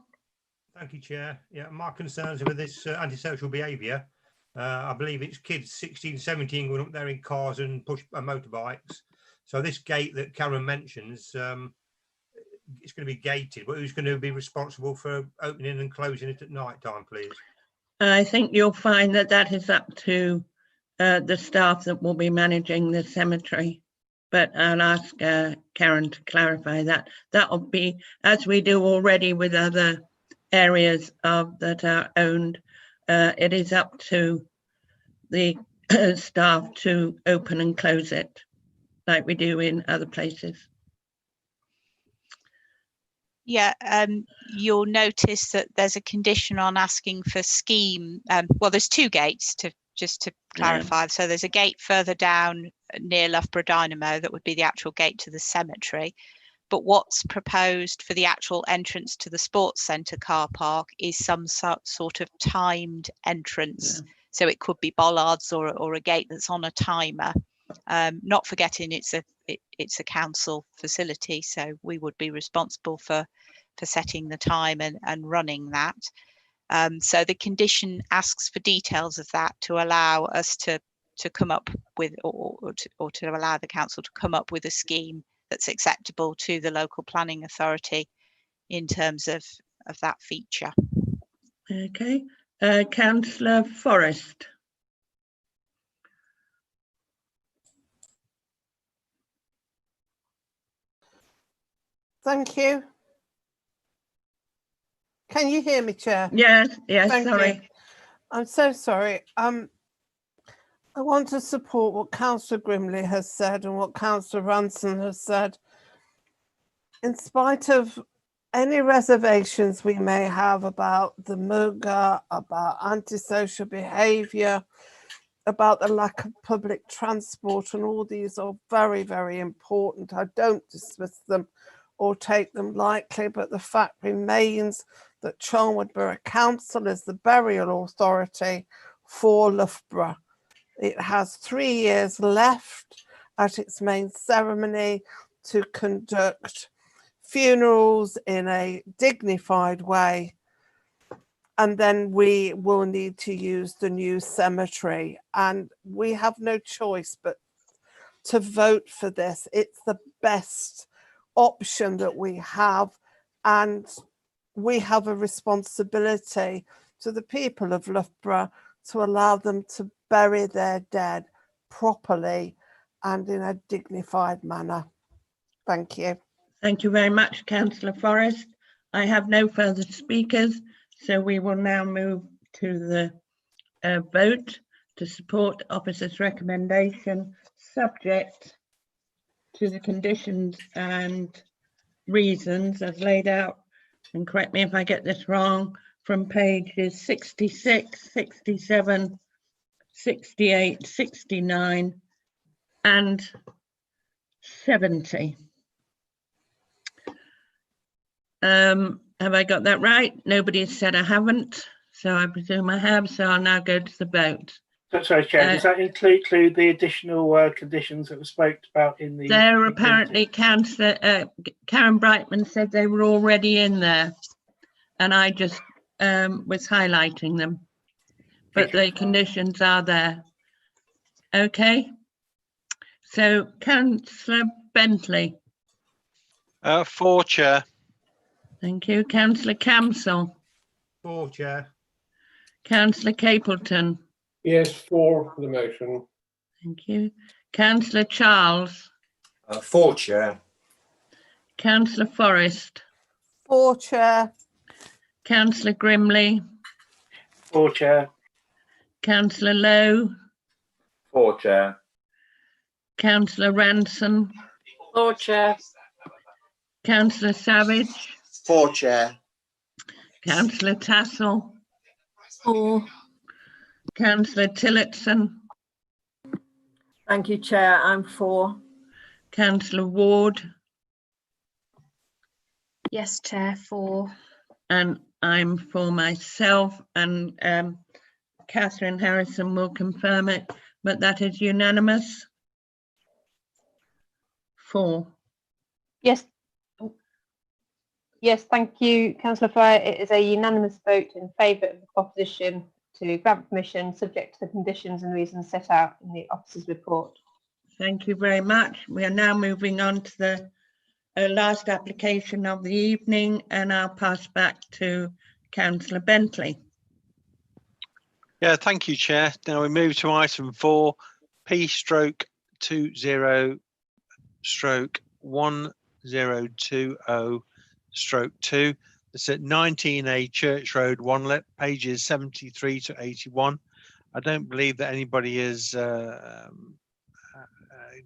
Thank you, Chair. Yeah, my concerns with this antisocial behaviour. I believe it's kids 16, 17 going up there in cars and push motorbikes. So this gate that Karen mentions, it's going to be gated, but who's going to be responsible for opening and closing it at night time, please? I think you'll find that is up to the staff that will be managing the cemetery. But I'll ask Karen to clarify that. That will be, as we do already with other areas that are owned, it is up to the staff to open and close it like we do in other places. Yeah, you'll notice that there's a condition on asking for scheme. Well, there's 2 gates just to clarify. Yeah. So there's a gate further down near Loughborough Dynamo that would be the actual gate to the cemetery. But what's proposed for the actual entrance to the sports centre car park is some sort of timed entrance. Yeah. So it could be bollards or a gate that's on a timer. Not forgetting it's a council facility, so we would be responsible for setting the time and running that. So the condition asks for details of that to allow us to come up with or to allow the council to come up with a scheme that's acceptable to the local planning authority in terms of that feature. Okay, Councillor Forrest. Thank you. Can you hear me, Chair? Yes, Thank sorry. you. I'm so sorry. I want to support what Councillor Grimley has said and what Councillor Ranson has said. In spite of any reservations we may have about the mugger, about antisocial behaviour, about the lack of public transport, and all these are very, very important. I don't dismiss them or take them lightly, but the fact remains that Charnwood Borough Council is the burial authority for Loughborough. It has 3 years left at its main ceremony to conduct funerals in a dignified way, and then we will need to use the new cemetery, and we have no choice but to vote for this. It's the best option that we have, and we have a responsibility to the people of Loughborough to allow them to bury their dead properly and in a dignified manner. Thank you. Thank you very much, Councillor Forrest. I have no further speakers, so we will now move to the vote to support officer's recommendation, subject to the conditions and reasons as laid out, and correct me if I get this wrong, from pages 66, 67, 68, 69 and 70. Have I got that right? Nobody has said I haven't, so I presume I have, so I'll now go to the vote. Sorry, Chair, does that include the additional conditions that were spoke about in the... There apparently, Councillor Karen Brightman said they were already in there, and I just was highlighting them, but the conditions are there. Okay, so Councillor Bentley. For, Chair. Thank you. Councillor Camsell. For, Chair. Councillor Capleton. Yes, for the motion. Thank you. Councillor Charles. For, Chair. Councillor Forrest. For, Chair. Councillor Grimley. For, Chair. Councillor Lowe. For, Chair. Councillor Ranson. For, Chair. Councillor Savage. For, Chair. Councillor Tassell. For. Councillor Tillotson. Thank you, Chair. I'm for. Councillor Ward. Yes, Chair, for. And I'm for myself, and Catherine Harrison will confirm it, but that is unanimous. For. Yes. Yes, thank you, Councillor Fryer. It is a unanimous vote in favour of the proposition to grant permission subject to the conditions and reasons set out in the officer's report. Thank you very much. We are now moving on to the last application of the evening, and I'll pass back to Councillor Bentley. Yeah, thank you, Chair. Now we move to item 4, P/20/1020/2. It's at 19A Church Road, Wanlip, pages 73 to 81. I don't believe that anybody has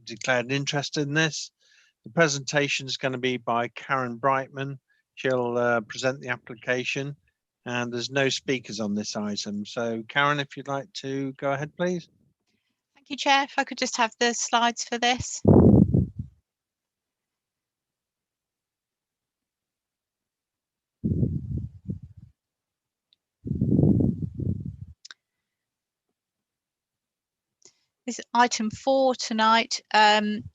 declared an interest in this. The presentation is going to be by Karen Brightman. She'll present the application, and there's no speakers on this item. So Karen, if you'd like to go ahead, please. Thank you, Chair. If I could just have the slides for this. This is item 4 tonight.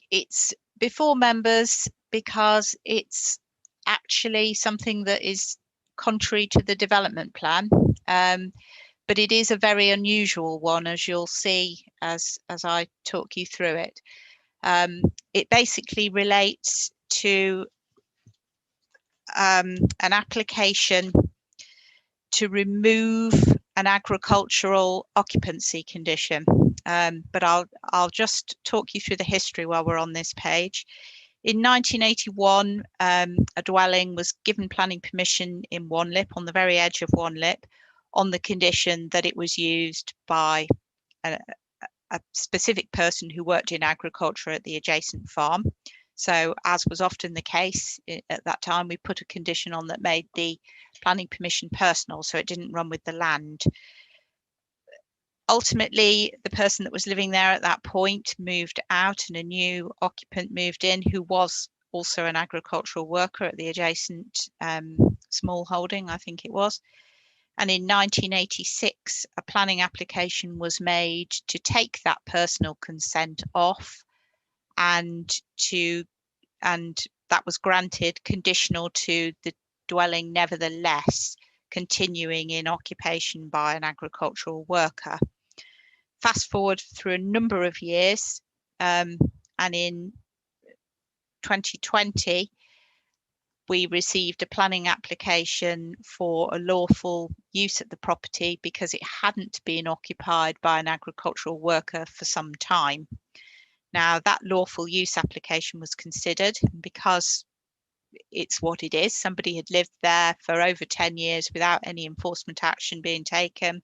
It's before members because it's actually something that is contrary to the development plan, but it is a very unusual one, as you'll see as I talk you through it. It basically relates to an application to remove an agricultural occupancy condition, but I'll just talk you through the history while we're on this page. In 1981, a dwelling was given planning permission in Wanlip, on the very edge of Wanlip, on the condition that it was used by a specific person who worked in agriculture at the adjacent farm. So, as was often the case at that time, we put a condition on that made the planning permission personal, so it didn't run with the land. Ultimately, the person that was living there at that point moved out, and a new occupant moved in who was also an agricultural worker at the adjacent small holding, I think it was. And in 1986, a planning application was made to take that personal consent off, and that was granted, conditional to the dwelling nevertheless continuing in occupation by an agricultural worker. Fast forward through a number of years, and in 2020 we received a planning application for a lawful use at the property because it hadn't been occupied by an agricultural worker for some time. Now, that lawful use application was considered, and because it's what it is, somebody had lived there for over 10 years without any enforcement action being taken,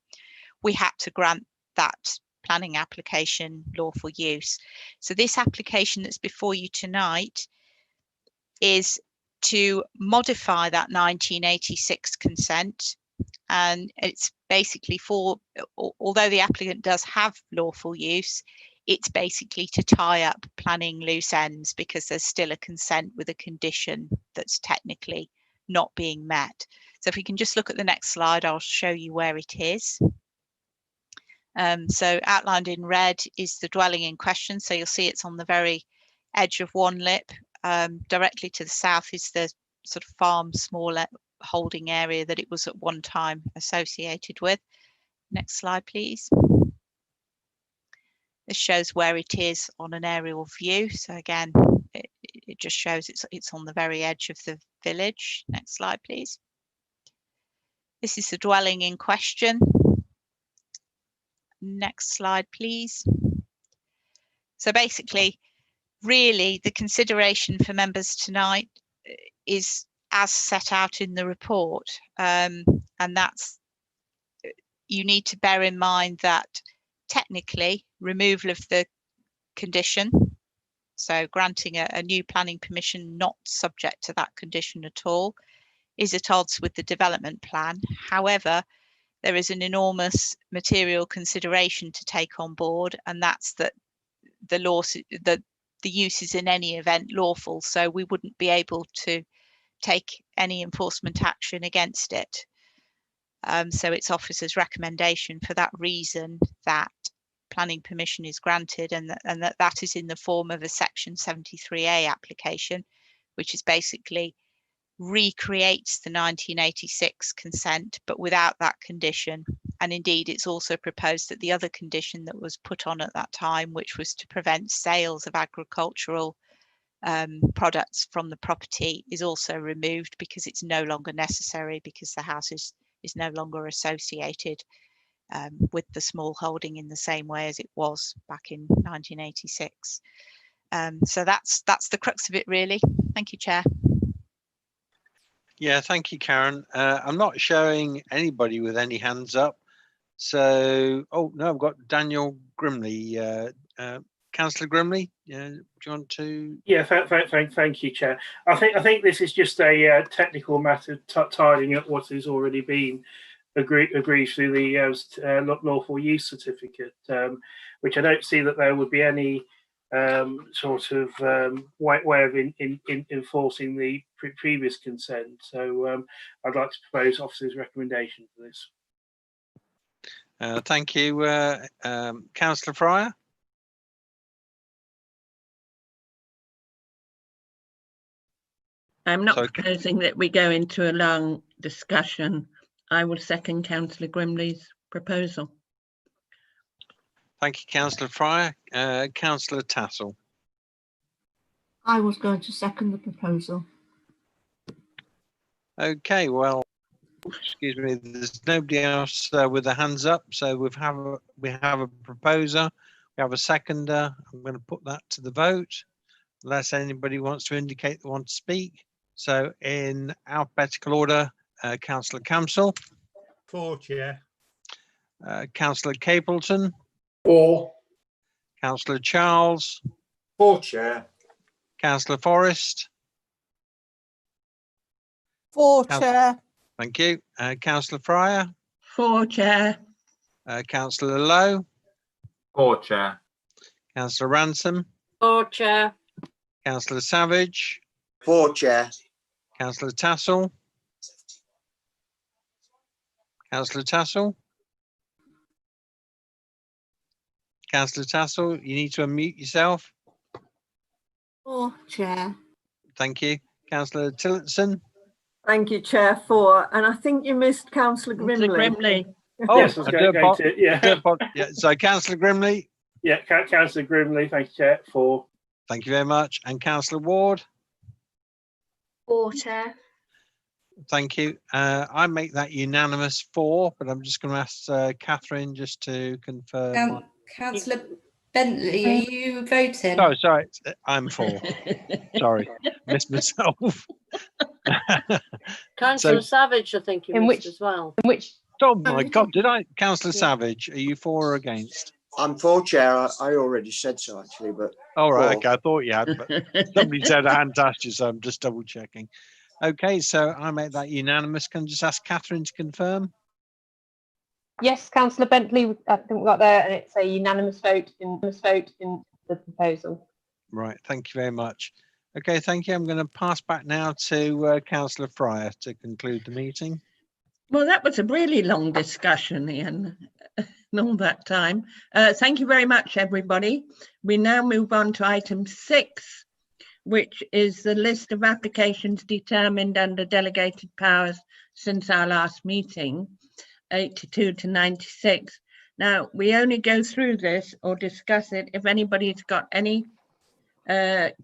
we had to grant that planning application lawful use. So this application that's before you tonight is to modify that 1986 consent, and it's basically for, although the applicant does have lawful use, it's basically to tie up planning loose ends because there's still a consent with a condition that's technically not being met. So if we can just look at the next slide, I'll show you where it is. So outlined in red is the dwelling in question. So you'll see it's on the very edge of one lip. Directly to the south is the sort of farm small holding area that it was at one time associated with. Next slide, please. This shows where it is on an aerial view. So again, it just shows it's on the very edge of the village. Next slide, please. This is the dwelling in question. Next slide, please. So basically, really, the consideration for members tonight is as set out in the report. And that's, you need to bear in mind that technically removal of the condition, so granting a new planning permission not subject to that condition at all, is at odds with the development plan. However, there is an enormous material consideration to take on board, and that's that the use is in any event lawful, so we wouldn't be able to take any enforcement action against it. So it's officer's recommendation for that reason that planning permission is granted, and that is in the form of a section 73A application, which is basically recreates the 1986 consent but without that condition. And indeed it's also proposed that the other condition that was put on at that time, which was to prevent sales of agricultural products from the property, is also removed because it's no longer necessary, because the house is no longer associated with the small holding in the same way as it was back in 1986. So that's the crux of it, really. Thank you, Chair. Yeah, thank you, Karen. I'm not showing anybody with any hands up. So, oh no, I've got Daniel Grimley. Councillor Grimley, do you want to? Yeah, thank you, Chair. I think this is just a technical matter, tidying up what has already been agreed through the lawful use certificate, which I don't see that there would be any sort of way of enforcing the previous consent. So I'd like to propose officer's recommendation for this. Thank you, Councillor Fryer. I'm not proposing that we go into a long discussion. I will second Councillor Grimley's proposal. Thank you, Councillor Fryer. Councillor Tassell. I was going to second the proposal. Okay, well, excuse me, there's nobody else with their hands up, so we have a proposer, we have a seconder. I'm going to put that to the vote unless anybody wants to indicate they want to speak. So in alphabetical order, Councillor Camsell. For, Chair. Councillor Capleton. For. Councillor Charles. For, Chair. Councillor Forrest. For, Chair. Thank you. Councillor Fryer. For, Chair. Councillor Lowe. For, Chair. Councillor Ransom. For, Chair. Councillor Savage. For, Chair. Councillor Tassell. Councillor Tassell. Councillor Tassell, you need to unmute yourself. For, Chair. Thank you. Councillor Tillotson. Thank you, Chair. For, and I think you missed Councillor Grimley. Oh, yes, I was going to, yeah. Yeah. So Councillor Grimley. Yeah, Councillor Grimley, thank you, Chair. For. Thank you very much. And Councillor Ward. For, Chair. Thank you. I make that unanimous for, but I'm just going to ask Catherine just to confirm. Councillor Bentley, are you voting? Oh, sorry, I'm for. Sorry, missed myself. Councillor Savage, I think you missed as well. Oh my God, did I? Councillor Savage, are you for or against? I'm for, Chair. I already said so, actually, but. All right, for. okay, I thought you had, but somebody said I hadn't asked you, so I'm just double checking. Okay, so I make that unanimous. Can I just ask Catherine to confirm? Yes, Councillor Bentley, I think we got there, and it's a unanimous vote in the proposal. Right, thank you very much. Okay, thank you. I'm going to pass back now to Councillor Fryer to conclude the meeting. Well, that was a really long discussion, Ian, and all that time. Thank you very much, everybody. We now move on to item 6, which is the list of applications determined under delegated powers since our last meeting, 82 to 96. Now, we only go through this or discuss it if anybody's got any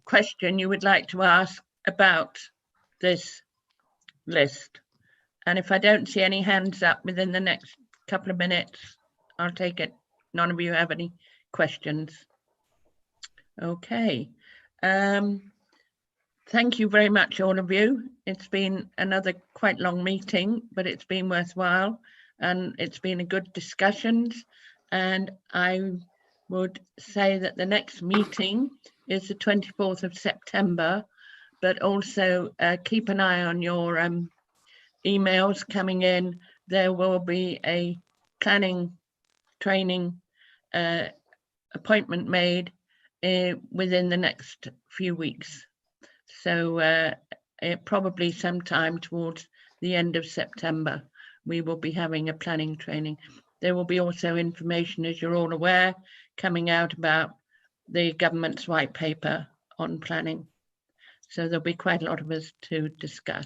question you would like to ask about this list. And if I don't see any hands up within the next couple of minutes, I'll take it. None of you have any questions. Okay. Thank you very much, all of you. It's been another quite long meeting, but it's been worthwhile and it's been a good discussions. And I would say that the next meeting is the 24th of September, but also keep an eye on your emails coming in. There will be a planning training appointment made within the next few weeks. So probably sometime towards the end of September, we will be having a planning training. There will be also information, as you're all aware, coming out about the government's white paper on planning. So there'll be quite a lot of us to discuss.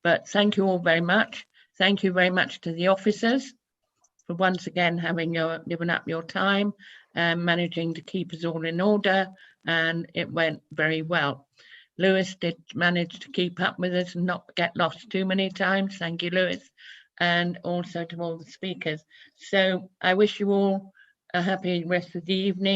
But thank you all very much. Thank you very much to the officers for once again having given up your time and managing to keep us all in order, and it went very well. Lewis did manage to keep up with us and not get lost too many times. Thank you, Lewis, and also to all the speakers. So I wish you all a happy rest of the evening.